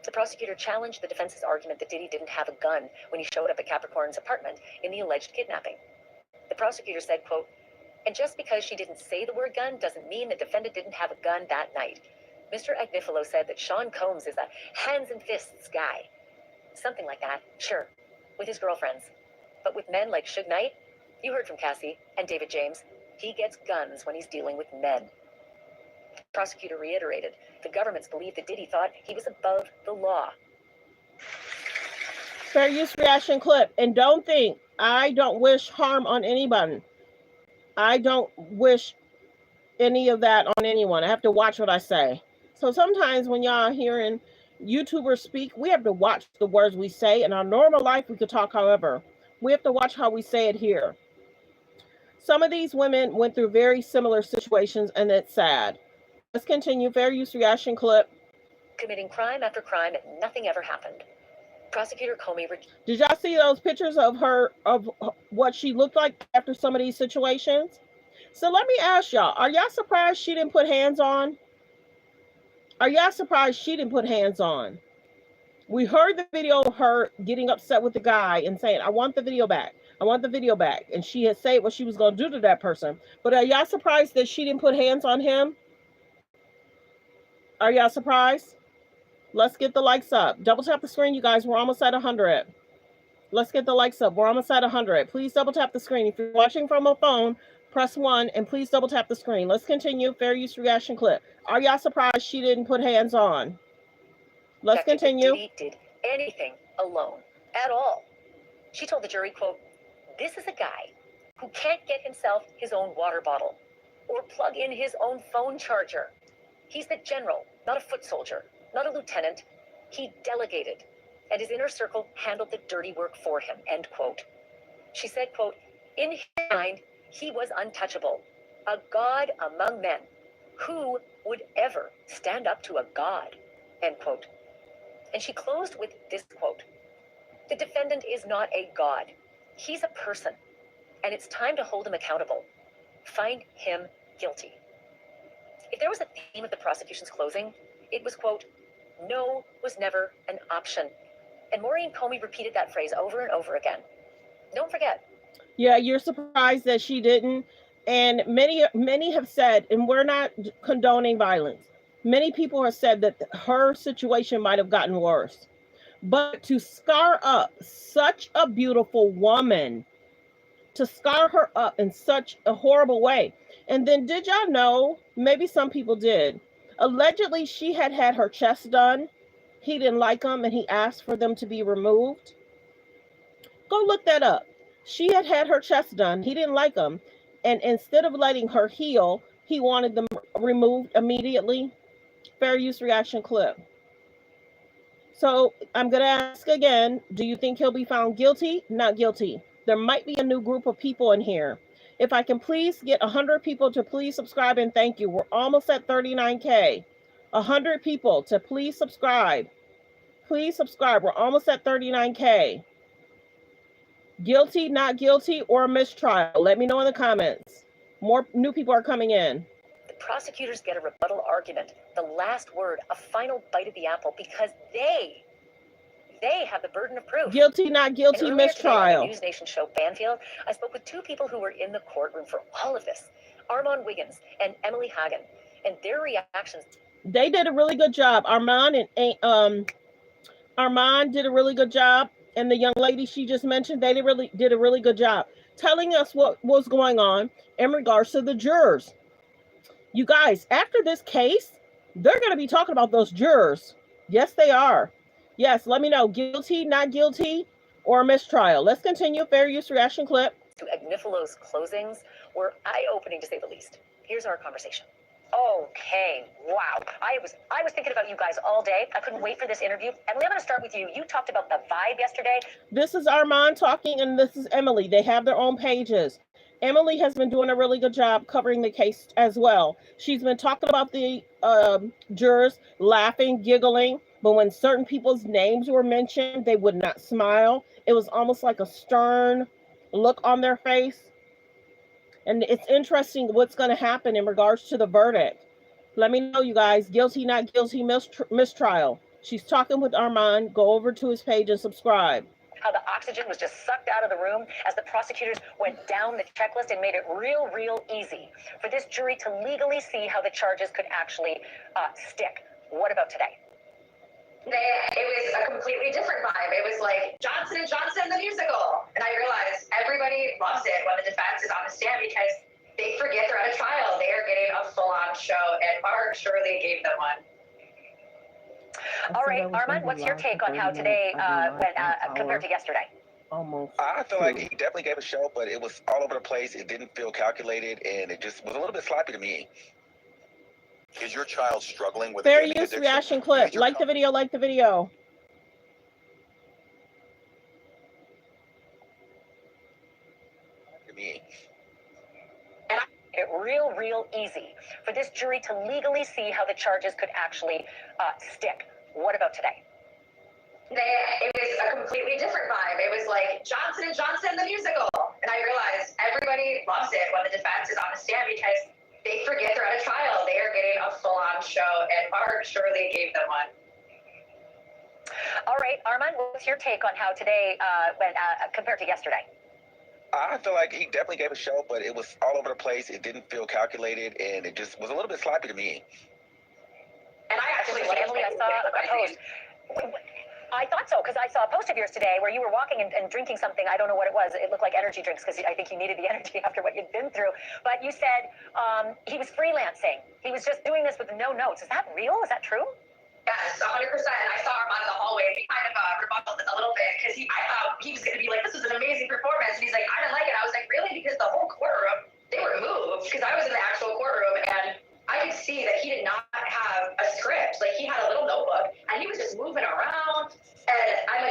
The prosecutor challenged the defense's argument that Diddy didn't have a gun when he showed up at Capricorn's apartment in the alleged kidnapping. The prosecutor said, quote, and just because she didn't say the word gun doesn't mean the defendant didn't have a gun that night. Mr. Agnifilo said that Sean Combs is a hands and fists guy. Something like that, sure, with his girlfriends. But with men like Suge Knight, you heard from Cassie and David James, he gets guns when he's dealing with men. The prosecutor reiterated the government's belief that Diddy thought he was above the law. Fair use reaction clip. And don't think, I don't wish harm on anyone. I don't wish any of that on anyone. I have to watch what I say. So sometimes when y'all hearing YouTubers speak, we have to watch the words we say. In our normal life, we could talk however. We have to watch how we say it here. Some of these women went through very similar situations, and it's sad. Let's continue. Fair use reaction clip. Committing crime after crime and nothing ever happened. Prosecutor Comey... Did y'all see those pictures of her, of what she looked like after some of these situations? So let me ask y'all, are y'all surprised she didn't put hands on? Are y'all surprised she didn't put hands on? We heard the video of her getting upset with the guy and saying, I want the video back. I want the video back. And she had said what she was going to do to that person. But are y'all surprised that she didn't put hands on him? Are y'all surprised? Let's get the likes up. Double tap the screen, you guys. We're almost at 100. Let's get the likes up. We're almost at 100. Please double tap the screen. If you're watching from a phone, press 1 and please double tap the screen. Let's continue. Fair use reaction clip. Are y'all surprised she didn't put hands on? Let's continue. Diddy did anything alone at all. She told the jury, quote, this is a guy who can't get himself his own water bottle or plug in his own phone charger. He's the general, not a foot soldier, not a lieutenant. He delegated. and his inner circle handled the dirty work for him, end quote. She said, quote, in his mind, he was untouchable, a god among men. Who would ever stand up to a god, end quote. And she closed with this quote, the defendant is not a god. He's a person, and it's time to hold him accountable. Find him guilty. If there was a theme of the prosecution's closing, it was, quote, no was never an option. And Maureen Comey repeated that phrase over and over again. Don't forget. Yeah, you're surprised that she didn't. And many have said, and we're not condoning violence, many people have said that her situation might have gotten worse. But to scar up such a beautiful woman, to scar her up in such a horrible way. And then did y'all know, maybe some people did, allegedly she had her chest done. He didn't like them and he asked for them to be removed. Go look that up. She had her chest done. He didn't like them. And instead of letting her heal, he wanted them removed immediately. Fair use reaction clip. So I'm going to ask again, do you think he'll be found guilty? Not guilty. There might be a new group of people in here. If I can please get 100 people to please subscribe and thank you. We're almost at 39K. 100 people to please subscribe. Please subscribe. We're almost at 39K. Guilty, not guilty, or a mistrial? Let me know in the comments. More new people are coming in. The prosecutors get a rebuttal argument, the last word, a final bite of the apple, because they have the burden of proof. Guilty, not guilty, mistrial. Today on the News Nation show Banfield, I spoke with two people who were in the courtroom for all of this, Armand Wiggins and Emily Hagen, and their reactions. They did a really good job. Armand did a really good job. And the young lady she just mentioned, they did a really good job telling us what was going on in regards to the jurors. You guys, after this case, they're going to be talking about those jurors. Yes, they are. Yes, let me know. Guilty, not guilty, or a mistrial. Let's continue. Fair use reaction clip. To Agnifalo's closings were eye-opening, to say the least. Here's our conversation. Okay, wow. I was thinking about you guys all day. I couldn't wait for this interview. Emily, I'm going to start with you. You talked about the vibe yesterday. This is Armand talking, and this is Emily. They have their own pages. Emily has been doing a really good job covering the case as well. She's been talking about the jurors, laughing, giggling, but when certain people's names were mentioned, they would not smile. It was almost like a stern look on their face. And it's interesting what's going to happen in regards to the verdict. Let me know, you guys. Guilty, not guilty, mistrial. She's talking with Armand. Go over to his page and subscribe. How the oxygen was just sucked out of the room as the prosecutors went down the checklist and made it real easy for this jury to legally see how the charges could actually stick. What about today? It was a completely different vibe. It was like Johnson & Johnson, the musical. And I realized everybody loves it when the defense is on the stand because they forget they're at a trial. They are getting a full-on show, and Mark surely gave them one. All right, Armand, what's your take on how today went compared to yesterday? Almost. I feel like he definitely gave a show, but it was all over the place. It didn't feel calculated, and it just was a little bit sloppy to me. Is your child struggling with fair use reaction clip? Like the video, like the video. To me. And it real easy for this jury to legally see how the charges could actually stick. What about today? It was a completely different vibe. It was like Johnson & Johnson, the musical. And I realized everybody loves it when the defense is on the stand because they forget they're at a trial. They are getting a full-on show, and Mark surely gave them one. All right, Armand, what's your take on how today went compared to yesterday? I feel like he definitely gave a show, but it was all over the place. It didn't feel calculated, and it just was a little bit sloppy to me. And I actually Emily, I saw a post. I thought so, because I saw a post of yours today where you were walking and drinking something. I don't know what it was. It looked like energy drinks because I think you needed the energy after what you'd been through. But you said he was freelancing. He was just doing this with no notes. Is that real? Is that true? Yes, 100%. And I saw Armand in the hallway. He kind of rebutted a little bit because I thought he was going to be like, this was an amazing performance. And he's like, I didn't like it. I was like, really? Because the whole courtroom, they were moved because I was in the actual courtroom and I could see that he did not have a script. Like he had a little notebook and he was just moving around. And I'm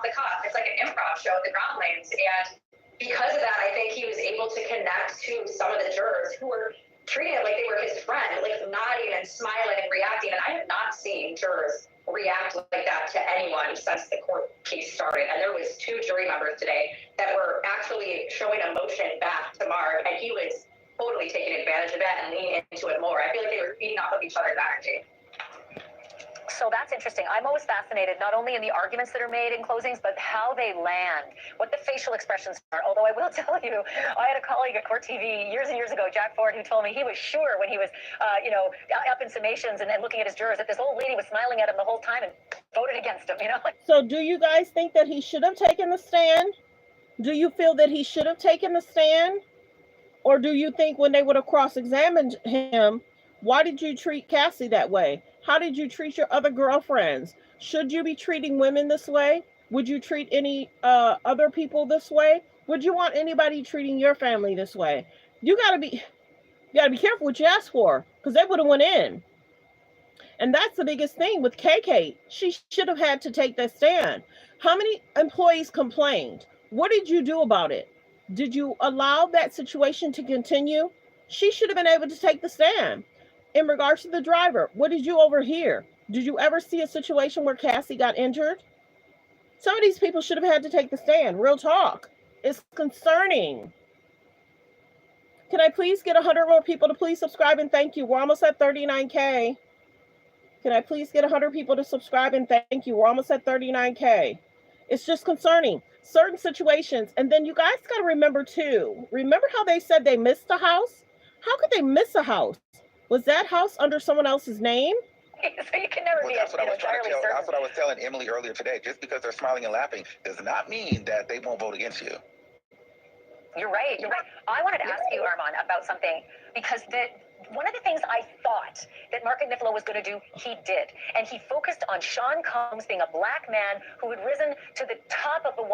the cuff. It's like an improv show at the ground lanes. And because of that, I think he was able to connect to some of the jurors who were treating it like they were his friend, like nodding and smiling and reacting. And I have not seen jurors react like that to anyone since the court case started. And there was 2 jury members today that were actually showing emotion back to Mark, and he was totally taking advantage of that and leaning into it more. I feel like they were feeding off of each other's energy. So that's interesting. I'm always fascinated, not only in the arguments that are made in closings, but how they land, what the facial expressions are. Although I will tell you, I had a colleague at Court TV years and years ago, Jack Ford, who told me he was sure when he was, up in summations and looking at his jurors that this old lady was smiling at him the whole time and voted against him, So do you guys think that he should have taken the stand? Do you feel that he should have taken the stand? Or do you think when they would have cross-examined him, why did you treat Cassie that way? How did you treat your other girlfriends? Should you be treating women this way? Would you treat any other people this way? Would you want anybody treating your family this way? You gotta be careful what you ask for, because they would have went in. And that's the biggest thing with KK. She should have had to take that stand. How many employees complained? What did you do about it? Did you allow that situation to continue? She should have been able to take the stand. In regards to the driver, what did you overhear? Did you ever see a situation where Cassie got injured? Some of these people should have had to take the stand. Real talk. It's concerning. Can I please get 100 more people to please subscribe and thank you? We're almost at 39K. Can I please get 100 people to subscribe and thank you? We're almost at 39K. It's just concerning. Certain situations. And then you guys got to remember too. Remember how they said they missed a house? How could they miss a house? Was that house under someone else's name? So you can never be entirely certain. That's what I was telling Emily earlier today. Just because they're smiling and laughing does not mean that they won't vote against you. You're right. I wanted to ask you, Armand, about something, because one of the things I thought that Mark Agnifilo was going to do, he did. And he focused on Sean Combs being a black man who had risen to the top of the 1%,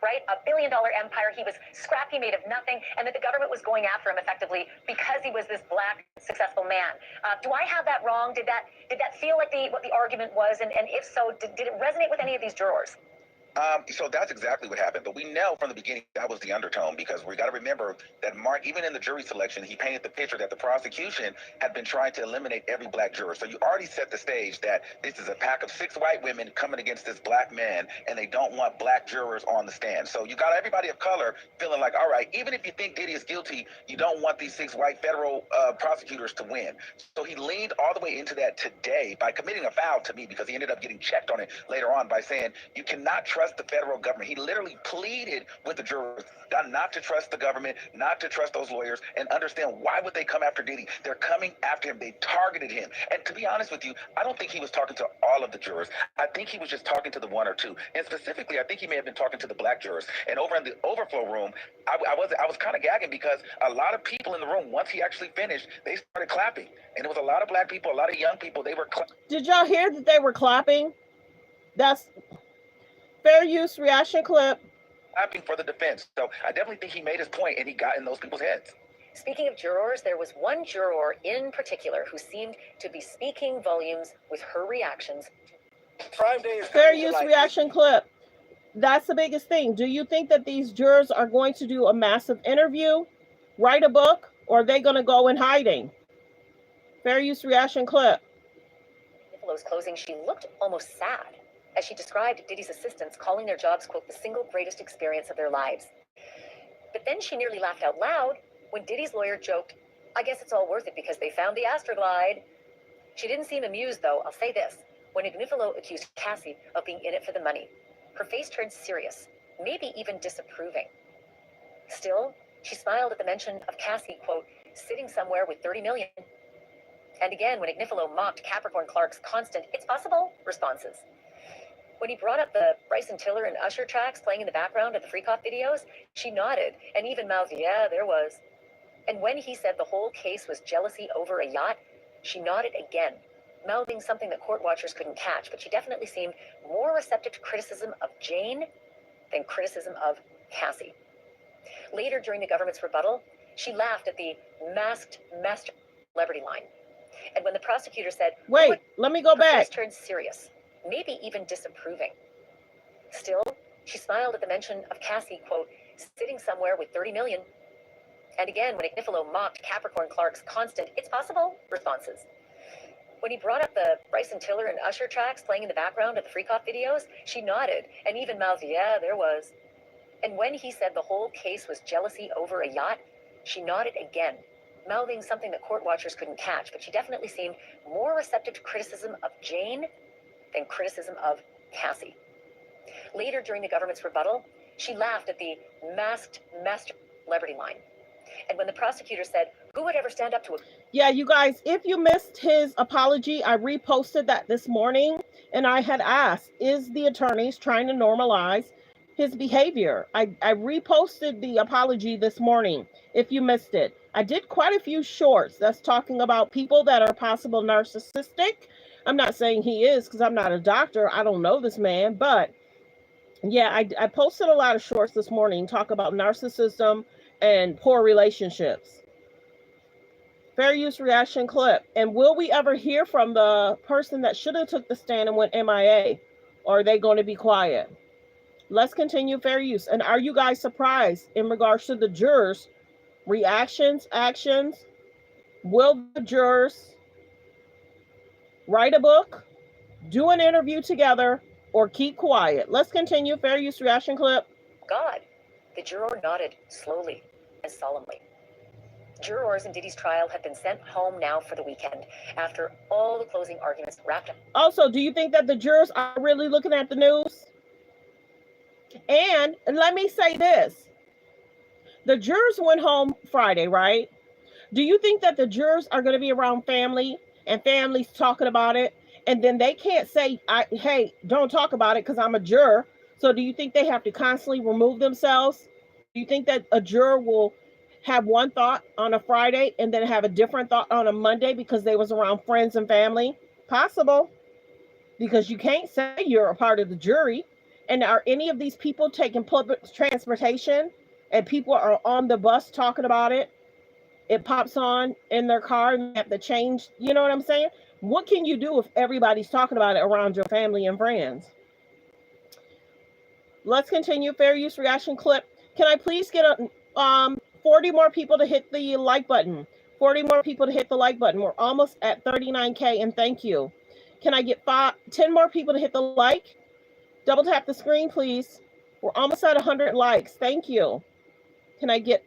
right? $1 billion empire. He was scrappy, made of nothing, and that the government was going after him effectively because he was this black, successful man. Do I have that wrong? Did that feel like what the argument was? And if so, did it resonate with any of these jurors? So that's exactly what happened. But we know from the beginning that was the undertone, because we got to remember that Mark, even in the jury selection, he painted the picture that the prosecution had been trying to eliminate every black juror. So you already set the stage that this is a pack of 6 white women coming against this black man, and they don't want black jurors on the stand. So you got everybody of color feeling like, all right, even if you think Diddy is guilty, you don't want these 6 white federal prosecutors to win. So he leaned all the way into that today by committing a foul to me, because he ended up getting checked on it later on by saying you cannot trust the federal government. He literally pleaded with the jurors not to trust the government, not to trust those lawyers, and understand why would they come after Diddy. They're coming after him. They targeted him. And to be honest with you, I don't think he was talking to all of the jurors. I think he was just talking to the 1 or 2. And specifically, I think he may have been talking to the black jurors. And over in the overflow room, I was kind of gagging, because a lot of people in the room, once he actually finished, they started clapping. And it was a lot of black people, a lot of young people. They were clapping. Did y'all hear that they were clapping? That's fair use reaction clip. Clapping for the defense. So I definitely think he made his point, and he got in those people's heads. Speaking of jurors, there was one juror in particular who seemed to be speaking volumes with her reactions. Prime Day is fair use reaction clip. That's the biggest thing. Do you think that these jurors are going to do a massive interview, write a book, or are they going to go in hiding? Fair use reaction clip. Nicole's closing, she looked almost sad as she described Diddy's assistants calling their jobs, quote, the single greatest experience of their lives. But then she nearly laughed out loud when Diddy's lawyer joked, I guess it's all worth it because they found the Astroglide. She didn't seem amused, though. I'll say this. When Agnifilo accused Cassie of being in it for the money, her face turned serious, maybe even disapproving. Still, she smiled at the mention of Cassie, quote, sitting somewhere with 30 million. And again, when Agnifilo mocked Capricorn Clark's constant, it's possible, responses. When he brought up the Bryson Tiller and Usher tracks playing in the background of the Free Cop videos, she nodded and even mouthed, yeah, there was. And when he said the whole case was jealousy over a yacht, she nodded again, mouthing something that court watchers couldn't catch, but she definitely seemed more receptive to criticism of Jane than criticism of Cassie. Later during the government's rebuttal, she laughed at the masked master celebrity line. And when the prosecutor said, wait, let me go back. Her face turned serious, maybe even disapproving. Still, she smiled at the mention of Cassie, quote, sitting somewhere with 30 million. And again, when Ignifilo mocked Capricorn Clark's constant, it's possible, responses. When he brought up the Bryson Tiller and Usher tracks playing in the background of the Freak Off videos, she nodded and even mouthed, yeah, there was. And when he said the whole case was jealousy over a yacht, she nodded again, mouthing something that court watchers couldn't catch, but she definitely seemed more receptive to criticism of Jane than criticism of Cassie. Later during the government's rebuttal, she laughed at the masked master celebrity line. And when the prosecutor said, who would ever stand up to a... Yeah, you guys, if you missed his apology, I reposted that this morning, and I had asked, is the attorneys trying to normalize his behavior? I reposted the apology this morning, if you missed it. I did quite a few shorts that's talking about people that are possible narcissistic. I'm not saying he is, because I'm not a doctor. I don't know this man, but yeah, I posted a lot of shorts this morning, talk about narcissism and poor relationships. Fair use reaction clip. And will we ever hear from the person that should have took the stand and went MIA? Or are they going to be quiet? Let's continue fair use. And are you guys surprised in regards to the jurors' reactions, actions? Will the jurors write a book, do an interview together, or keep quiet? Let's continue fair use reaction clip. God. The juror nodded slowly and solemnly. Jurors in Diddy's trial have been sent home now for the weekend after all the closing arguments wrapped up. Also, do you think that the jurors are really looking at the news? And let me say this. The jurors went home Friday, right? Do you think that the jurors are going to be around family and families talking about it? And then they can't say, hey, don't talk about it because I'm a juror. So do you think they have to constantly remove themselves? Do you think that a juror will have one thought on a Friday and then have a different thought on a Monday because they was around friends and family? Possible, because you can't say you're a part of the jury. And are any of these people taking public transportation and people are on the bus talking about it? It pops on in their car and they have to change. You know what I'm saying? What can you do if everybody's talking about it around your family and friends? Let's continue fair use reaction clip. Can I please get a 40 more people to hit the like button? 40 more people to hit the like button. We're almost at 39K, and thank you. Can I get 10 more people to hit the like? Double tap the screen, please. We're almost at 100 likes. Thank you. Can I get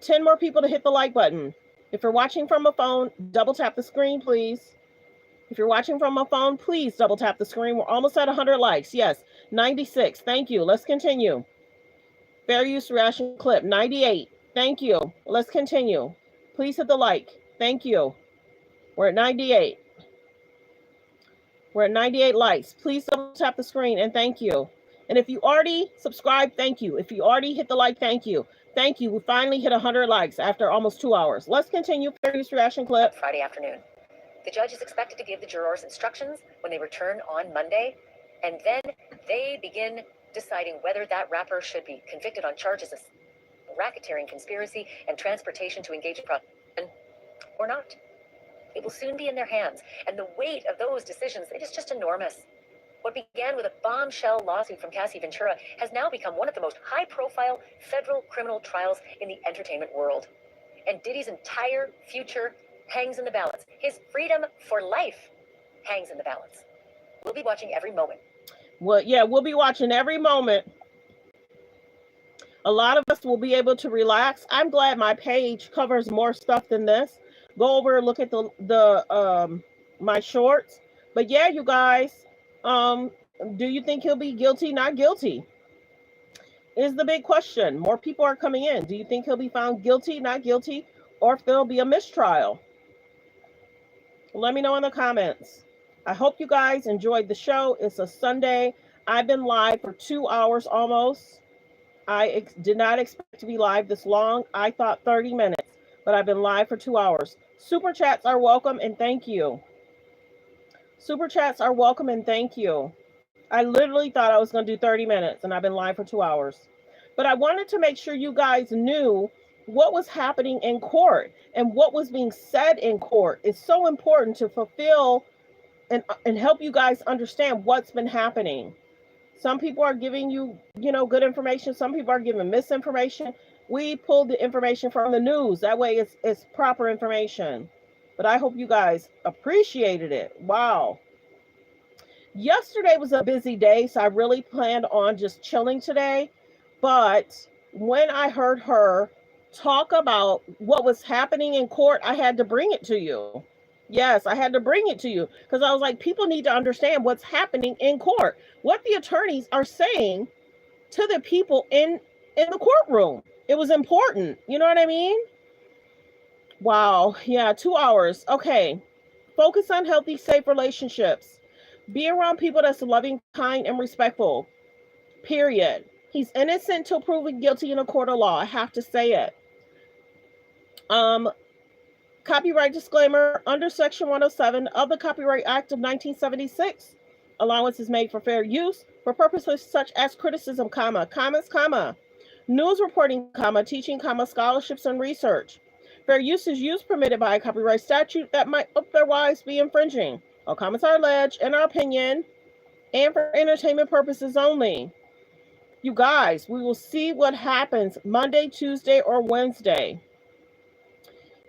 10 more people to hit the like button? If you're watching from a phone, double tap the screen, please. If you're watching from a phone, please double tap the screen. We're almost at 100 likes. Yes, 96. Thank you. Let's continue. Fair use reaction clip, 98. Thank you. Let's continue. Please hit the like. Thank you. We're at 98. We're at 98 likes. Please double tap the screen and thank you. And if you already subscribed, thank you. If you already hit the like, thank you. Thank you. We finally hit 100 likes after almost 2 hours. Let's continue. Fair use reaction clip. Friday afternoon. The judge is expected to give the jurors instructions when they return on Monday, and then they begin deciding whether that rapper should be convicted on charges of racketeering, conspiracy, and transportation to engage in prostitution or not. It will soon be in their hands, and the weight of those decisions, it is just enormous. What began with a bombshell lawsuit from Cassie Ventura has now become one of the most high-profile federal criminal trials in the entertainment world. And Diddy's entire future hangs in the balance. His freedom for life hangs in the balance. We'll be watching every moment. Well, yeah, we'll be watching every moment. A lot of us will be able to relax. I'm glad my page covers more stuff than this. Go over and look at my shorts. But yeah, you guys, do you think he'll be guilty, not guilty? Is the big question. More people are coming in. Do you think he'll be found guilty, not guilty, or if there'll be a mistrial? Let me know in the comments. I hope you guys enjoyed the show. It's a Sunday. I've been live for 2 hours almost. I did not expect to be live this long. I thought 30 minutes, but I've been live for 2 hours. Super chats are welcome and thank you. Super chats are welcome and thank you. I literally thought I was going to do 30 minutes and I've been live for 2 hours. But I wanted to make sure you guys knew what was happening in court and what was being said in court. It's so important to fulfill and help you guys understand what's been happening. Some people are giving you, good information. Some people are giving misinformation. We pulled the information from the news. That way it's proper information. But I hope you guys appreciated it. Wow. Yesterday was a busy day, so I really planned on just chilling today. But when I heard her talk about what was happening in court, I had to bring it to you. Yes, I had to bring it to you because I was like, people need to understand what's happening in court, what the attorneys are saying to the people in the courtroom. It was important. You know what I mean? Wow. Yeah, 2 hours. Okay. Focus on healthy, safe relationships. Be around people that's loving, kind, and respectful. Period. He's innocent till proven guilty in a court of law. I have to say it. Copyright disclaimer: under Section 107 of the Copyright Act of 1976, allowance is made for fair use for purposes such as criticism, comments, news reporting, teaching, scholarships, and research. Fair use is use permitted by a copyright statute that might otherwise be infringing. All comments are alleged, in our opinion, and for entertainment purposes only. You guys, we will see what happens Monday, Tuesday, or Wednesday.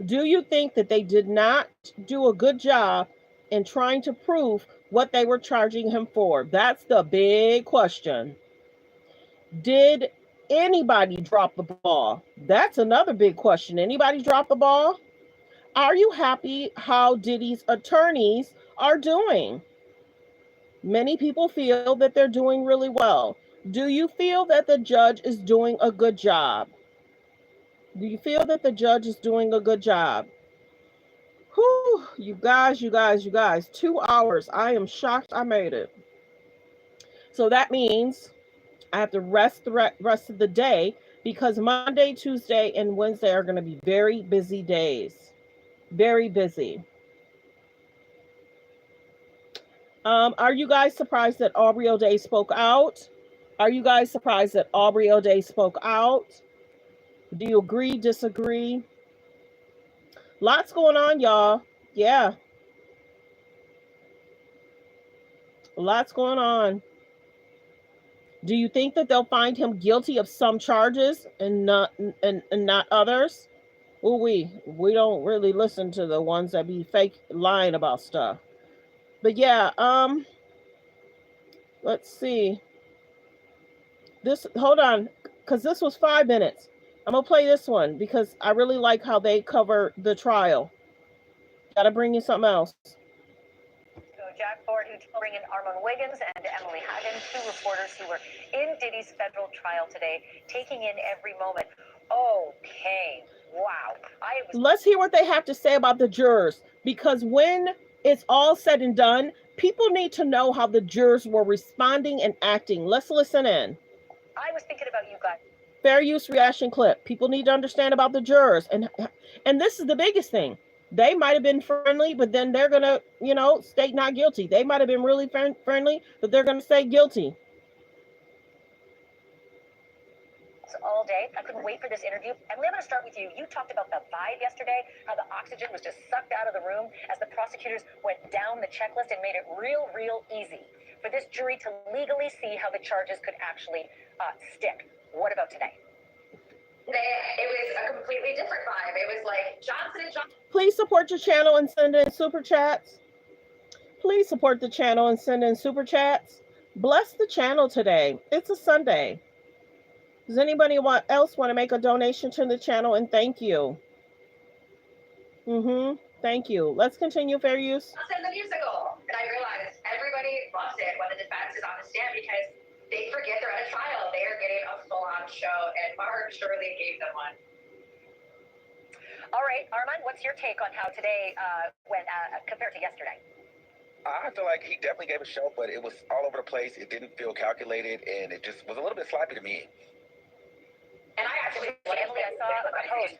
Do you think that they did not do a good job in trying to prove what they were charging him for? That's the big question. Did anybody drop the ball? That's another big question. Anybody drop the ball? Are you happy how Diddy's attorneys are doing? Many people feel that they're doing really well. Do you feel that the judge is doing a good job? Do you feel that the judge is doing a good job? Whew, you guys. 2 hours. I am shocked I made it. So that means I have to rest the rest of the day because Monday, Tuesday, and Wednesday are going to be very busy days. Very busy. Are you guys surprised that Aubrey O'Day spoke out? Are you guys surprised that Aubrey O'Day spoke out? Do you agree, disagree? Lots going on, y'all. Yeah. Lots going on. Do you think that they'll find him guilty of some charges and not others? Well, we don't really listen to the ones that be fake lying about stuff. But yeah, let's see. Hold on, because this was 5 minutes. I'm gonna play this one because I really like how they cover the trial. Gotta bring you something else. Jack Ford, who bring in Armon Wiggins and Emily Hagen, two reporters who were in Diddy's federal trial today, taking in every moment. Okay, wow. Let's hear what they have to say about the jurors, because when it's all said and done, people need to know how the jurors were responding and acting. Let's listen in. I was thinking about you guys. Fair use reaction clip. People need to understand about the jurors. And this is the biggest thing. They might have been friendly, but then they're going to, state not guilty. They might have been really friendly, but they're going to say guilty. All day. I couldn't wait for this interview. Emily, I'm going to start with you. You talked about the vibe yesterday, how the oxygen was just sucked out of the room as the prosecutors went down the checklist and made it real easy for this jury to legally see how the charges could actually stick. What about today? It was a completely different vibe. It was like Johnson & Johnson. Please support your channel and send in super chats. Please support the channel and send in super chats. Bless the channel today. It's a Sunday. Does anybody else want to make a donation to the channel and thank you? Thank you. Let's continue fair use. In the musical, and I realized everybody loves it when the defense is on the stand because they forget they're at a trial. They are getting a full-on show, and Mark surely gave them one. All right, Armand, what's your take on how today went compared to yesterday? I feel like he definitely gave a show, but it was all over the place. It didn't feel calculated, and it just was a little bit sloppy to me. And I actually, Emily, I saw a post.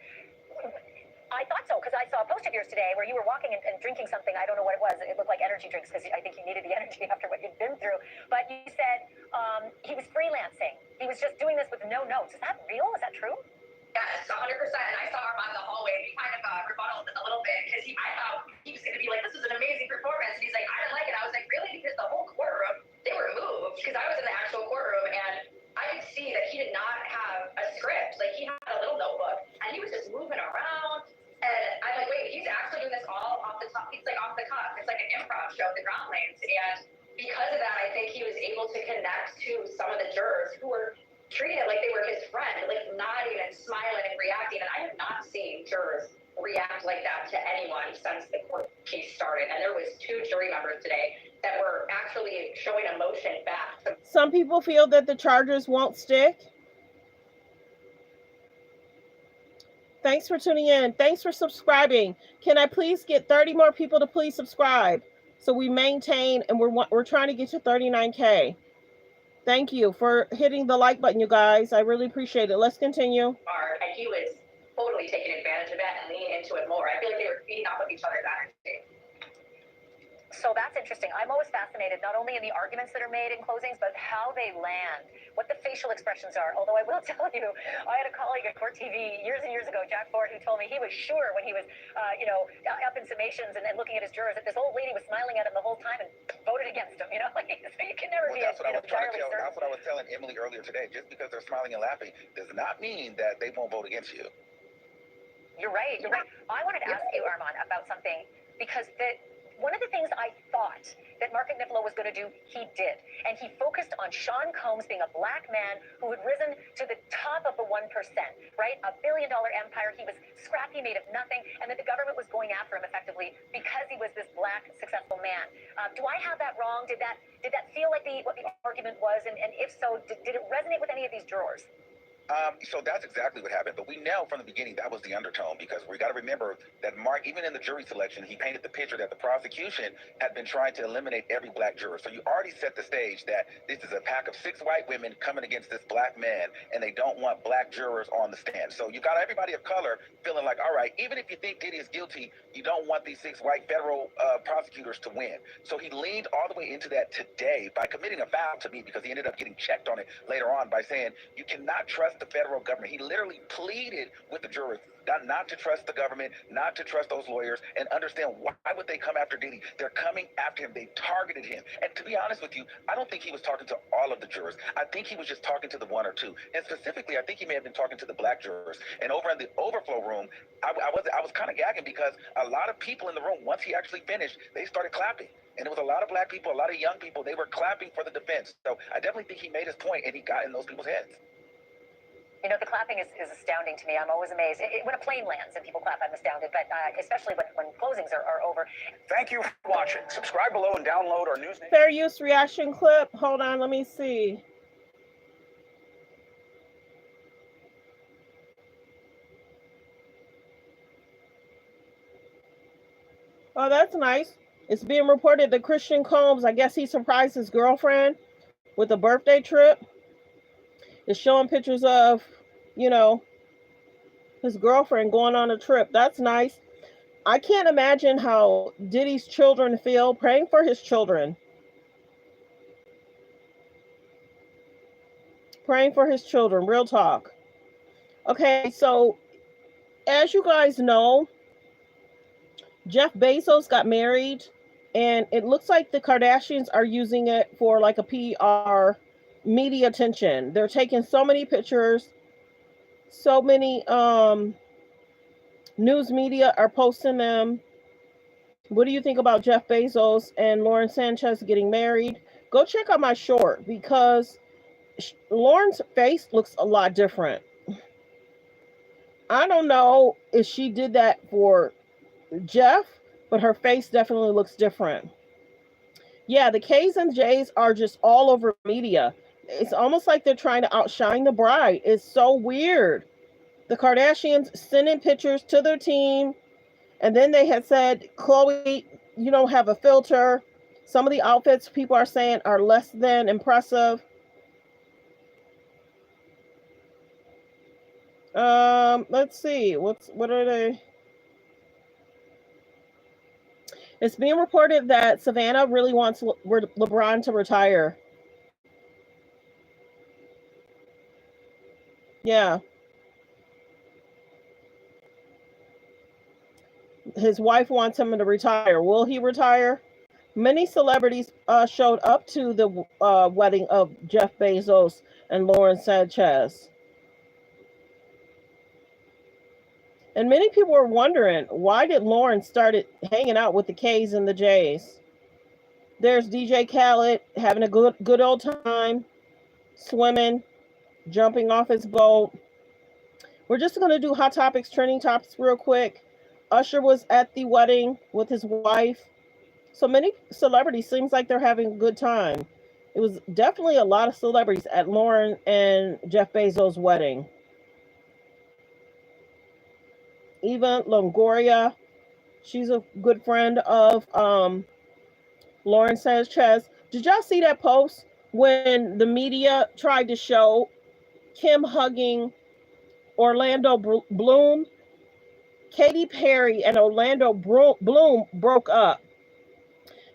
I thought so, because I saw a post of yours today where you were walking and drinking something. I don't know what it was. It looked like energy drinks because I think you needed the energy after what you'd been through. But you said he was freelancing. He was just doing this with no notes. Is that real? Is that true? Yes, 100%. And I saw him on the hallway. We kind of rebutted a little bit because I thought he was going to be like, this is an amazing performance. And he's like, I didn't like it. I was like, really? Because the whole courtroom, they were moved because I was in the actual treating it like they were his friend, like nodding and smiling and reacting. And I have not seen jurors react like that to anyone since the court case started. And there was 2 jury members today that were actually showing emotion back. Some people feel that the charges won't stick. Thanks for tuning in. Thanks for subscribing. Can I please get 30 more people to please subscribe so we maintain, and we're trying to get to 39K. Thank you for hitting the like button, you guys. I really appreciate it. Let's continue. And he was totally taking advantage of that and leaning into it more. I feel like they were feeding off of each other's energy. So that's interesting. I'm always fascinated, not only in the arguments that are made in closings, but how they land, what the facial expressions are. Although I will tell you, I had a colleague at Court TV years and years ago, Jack Ford, who told me he was sure when he was, up in summations and looking at his jurors that this old lady was smiling at him the whole time and voted against him, So you can never be entirely certain. That's what I was telling Emily earlier today. Just because they're smiling and laughing does not mean that they won't vote against you. You're right. I wanted to ask you, Armand, about something, because one of the things I thought that Mark Agnifilo was going to do, he did. And he focused on Sean Combs being a black man who had risen to the top of the 1%, right? $1 billion empire. He was scrappy, made of nothing, and that the government was going after him effectively because he was this black, successful man. Do I have that wrong? Did that feel like what the argument was? And if so, did it resonate with any of these jurors? So that's exactly what happened. But we know from the beginning that was the undertone, because we got to remember that Mark, even in the jury selection, he painted the picture that the prosecution had been trying to eliminate every black juror. So you already set the stage that this is a pack of 6 white women coming against this black man, and they don't want black jurors on the stand. So you got everybody of color feeling like, all right, even if you think Diddy is guilty, you don't want these 6 white federal prosecutors to win. So he leaned all the way into that today by committing a foul to me, because he ended up getting checked on it later on by saying you cannot trust the federal government. He literally pleaded with the jurors not to trust the government, not to trust those lawyers, and understand why would they come after Diddy. They're coming after him. They targeted him. And to be honest with you, I don't think he was talking to all of the jurors. I think he was just talking to the 1 or 2. And specifically, I think he may have been talking to the black jurors. And over in the overflow room, I was kind of gagging, because a lot of people in the room, once he actually finished, they started clapping. And it was a lot of black people, a lot of young people. They were clapping for the defense. So I definitely think he made his point, and he got in those people's heads. The clapping is astounding to me. I'm always amazed. When a plane lands and people clap, I'm astounded, but especially when closings are over. Thank you for watching. Subscribe below and download our news. Fair use reaction clip. Hold on, let me see. Oh, that's nice. It's being reported that Christian Combs, I guess he surprised his girlfriend with a birthday trip. It's showing pictures of, his girlfriend going on a trip. That's nice. I can't imagine how Diddy's children feel. Praying for his children. Praying for his children. Real talk. Okay, so as you guys know, Jeff Bezos got married, and it looks like the Kardashians are using it for like a PR media attention. They're taking so many pictures. So many news media are posting them. What do you think about Jeff Bezos and Lauren Sanchez getting married? Go check out my short, because Lauren's face looks a lot different. I don't know if she did that for Jeff, but her face definitely looks different. Yeah, the K's and J's are just all over media. It's almost like they're trying to outshine the bride. It's so weird. The Kardashians sending pictures to their team, and then they had said, Khloe, you don't have a filter. Some of the outfits people are saying are less than impressive. Let's see. What are they? It's being reported that Savannah really wants LeBron to retire. Yeah. His wife wants him to retire. Will he retire? Many celebrities showed up to the wedding of Jeff Bezos and Lauren Sanchez. And many people were wondering, why did Lauren started hanging out with the K's and the J's? There's DJ Khaled having a good old time, swimming. jumping off his boat. We're just going to do hot topics, trending topics real quick. Usher was at the wedding with his wife. So many celebrities, seems like they're having a good time. It was definitely a lot of celebrities at Lauren and Jeff Bezos' wedding. Eva Longoria, she's a good friend of Lauren Sanchez. Did y'all see that post when the media tried to show Kim hugging Orlando Bloom? Katy Perry and Orlando Bloom broke up.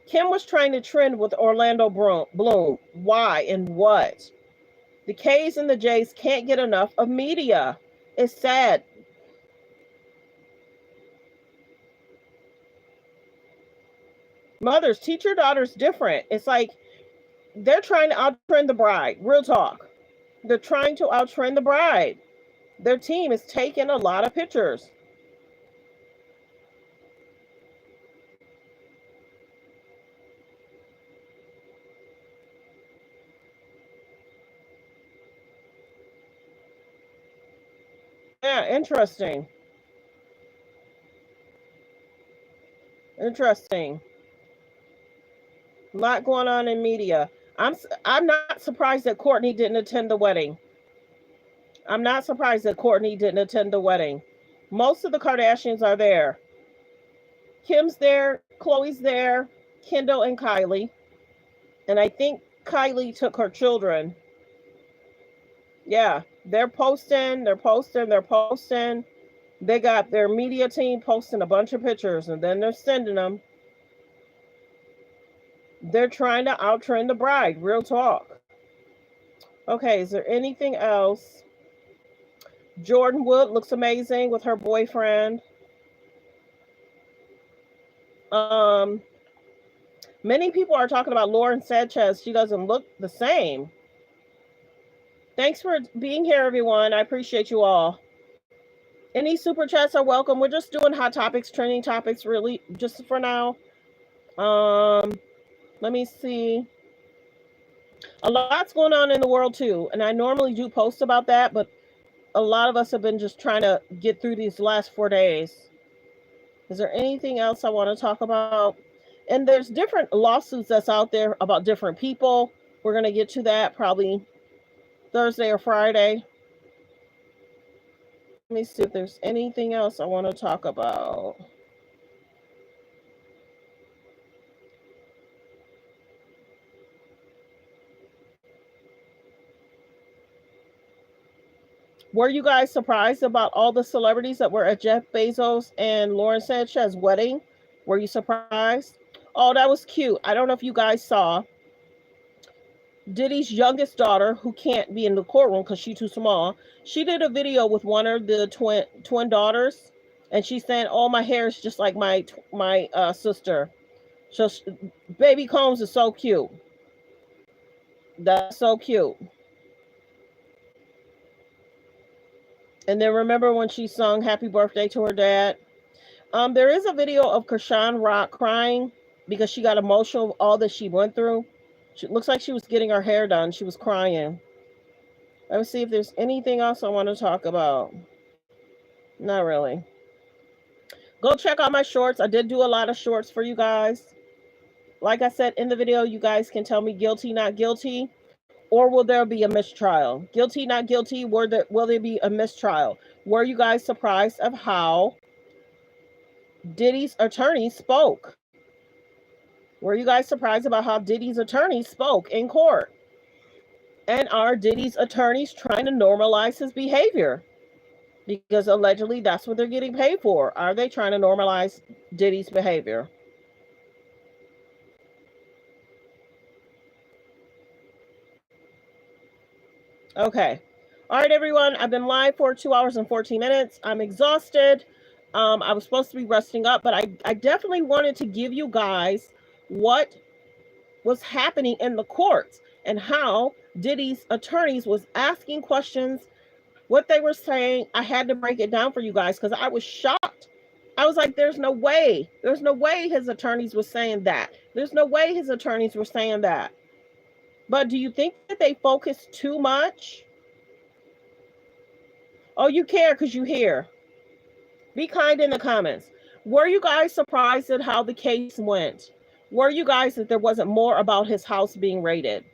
Kim was trying to trend with Orlando Bloom. Why and what? The K's and the J's can't get enough of media. It's sad. Mothers, teach your daughters different. It's like they're trying to outtrend the bride. Real talk. They're trying to outtrend the bride. Their team is taking a lot of pictures. Yeah, interesting. Interesting. A lot going on in media. I'm not surprised that Courtney didn't attend the wedding. I'm not surprised that Courtney didn't attend the wedding. Most of the Kardashians are there. Kim's there, Khloe's there, Kendall and Kylie. And I think Kylie took her children. Yeah, they're posting. They got their media team posting a bunch of pictures and then they're sending them. They're trying to outtrend the bride. Real talk. Okay, is there anything else? Jordan Wood looks amazing with her boyfriend. Many people are talking about Lauren Sanchez. She doesn't look the same. Thanks for being here, everyone. I appreciate you all. Any super chats are welcome. We're just doing hot topics, trending topics, really, just for now. Let me see. A lot's going on in the world too, and I normally do post about that, but a lot of us have been just trying to get through these last 4 days. Is there anything else I want to talk about? And there's different lawsuits that's out there about different people. We're going to get to that probably Thursday or Friday. Let me see if there's anything else I want to talk about. Were you guys surprised about all the celebrities that were at Jeff Bezos and Lauren Sanchez's wedding? Were you surprised? Oh, that was cute. I don't know if you guys saw. Diddy's youngest daughter, who can't be in the courtroom because she's too small, she did a video with one of the twin daughters, and she's saying, "Oh, my hair is just like my sister." So, baby Combs is so cute. That's so cute. And then remember when she sung "Happy Birthday" to her dad? There is a video of Krishan Rock crying because she got emotional with all that she went through. She looks like she was getting her hair done. She was crying. Let me see if there's anything else I want to talk about. Not really. Go check out my shorts. I did do a lot of shorts for you guys. Like I said in the video, you guys can tell me guilty, not guilty, or will there be a mistrial? Guilty, not guilty, will there be a mistrial? Were you guys surprised of how Diddy's attorney spoke? Were you guys surprised about how Diddy's attorney spoke in court? And are Diddy's attorneys trying to normalize his behavior? Because allegedly that's what they're getting paid for. Are they trying to normalize Diddy's behavior? Okay. All right, everyone. I've been live for 2 hours and 14 minutes. I'm exhausted. I was supposed to be resting up, but I definitely wanted to give you guys what was happening in the courts and how Diddy's attorneys was asking questions, what they were saying. I had to break it down for you guys because I was shocked. I was like, there's no way. There's no way his attorneys were saying that. There's no way his attorneys were saying that. But do you think that they focused too much Oh, you care because you hear. Be kind in the comments. Were you guys surprised at how the case went? Were you guys that there wasn't more about his house being raided?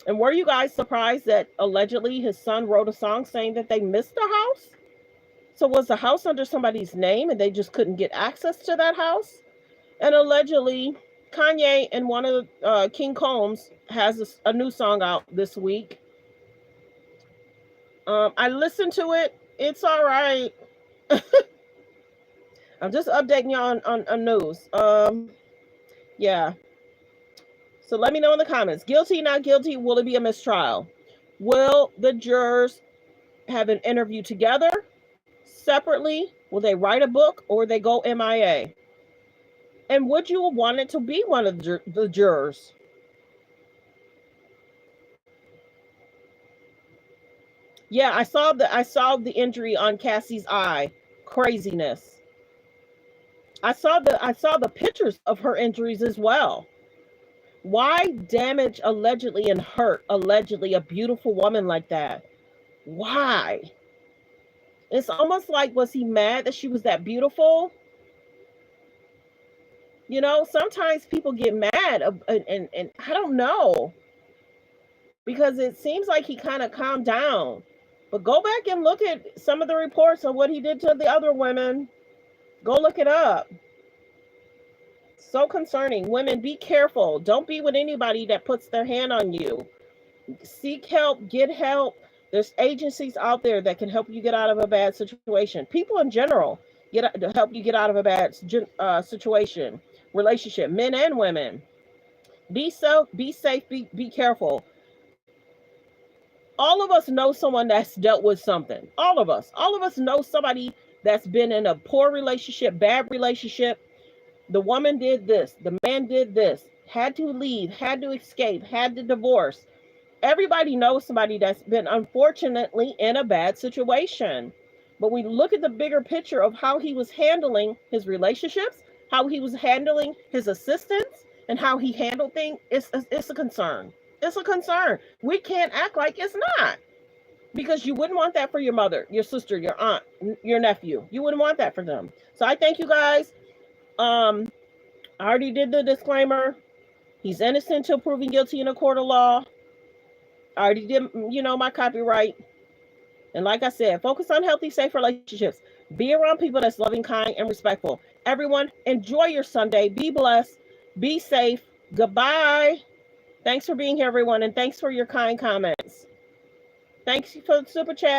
And were you guys surprised that allegedly his son wrote a song saying that they missed the house? So was the house under somebody's name and they just couldn't get access to that house? And allegedly, Kanye and one of King Combs has a new song out this week. I listened to it. It's all right. I'm just updating y'all on news. Yeah. So let me know in the comments. Guilty, not guilty. Will it be a mistrial? Will the jurors have an interview together, separately? Will they write a book or they go MIA? And would you want it to be one of the jurors? Yeah, I saw the injury on Cassie's eye. Craziness. I saw the pictures of her injuries as well. Why damage allegedly and hurt allegedly a beautiful woman like that? Why? It's almost like, was he mad that she was that beautiful? You know, sometimes people get mad and I don't know, because it seems like he kind of calmed down. But go back and look at some of the reports of what he did to the other women. Go look it up. So concerning. Women, be careful. Don't be with anybody that puts their hand on you. Seek help, get help. There's agencies out there that can help you get out of a bad situation. People in general to help you get out of a bad situation, relationship, men and women. Be safe, be careful. All of us know someone that's dealt with something. All of us know somebody that's been in a poor relationship, bad relationship. The woman did this, the man did this, had to leave, had to escape, had to divorce. Everybody knows somebody that's been unfortunately in a bad situation. But we look at the bigger picture of how he was handling his relationships, how he was handling his assistants, and how he handled things. It's a concern. It's a concern. We can't act like it's not. Because you wouldn't want that for your mother, your sister, your aunt, your nephew. You wouldn't want that for them. So I thank you guys. I already did the disclaimer. He's innocent until proven guilty in a court of law. I already did, my copyright. And like I said, focus on healthy, safe relationships. Be around people that's loving, kind, and respectful. Everyone, enjoy your Sunday. Be blessed. Be safe. Goodbye. Thanks for being here, everyone. And thanks for your kind comments. Thanks for the super chat.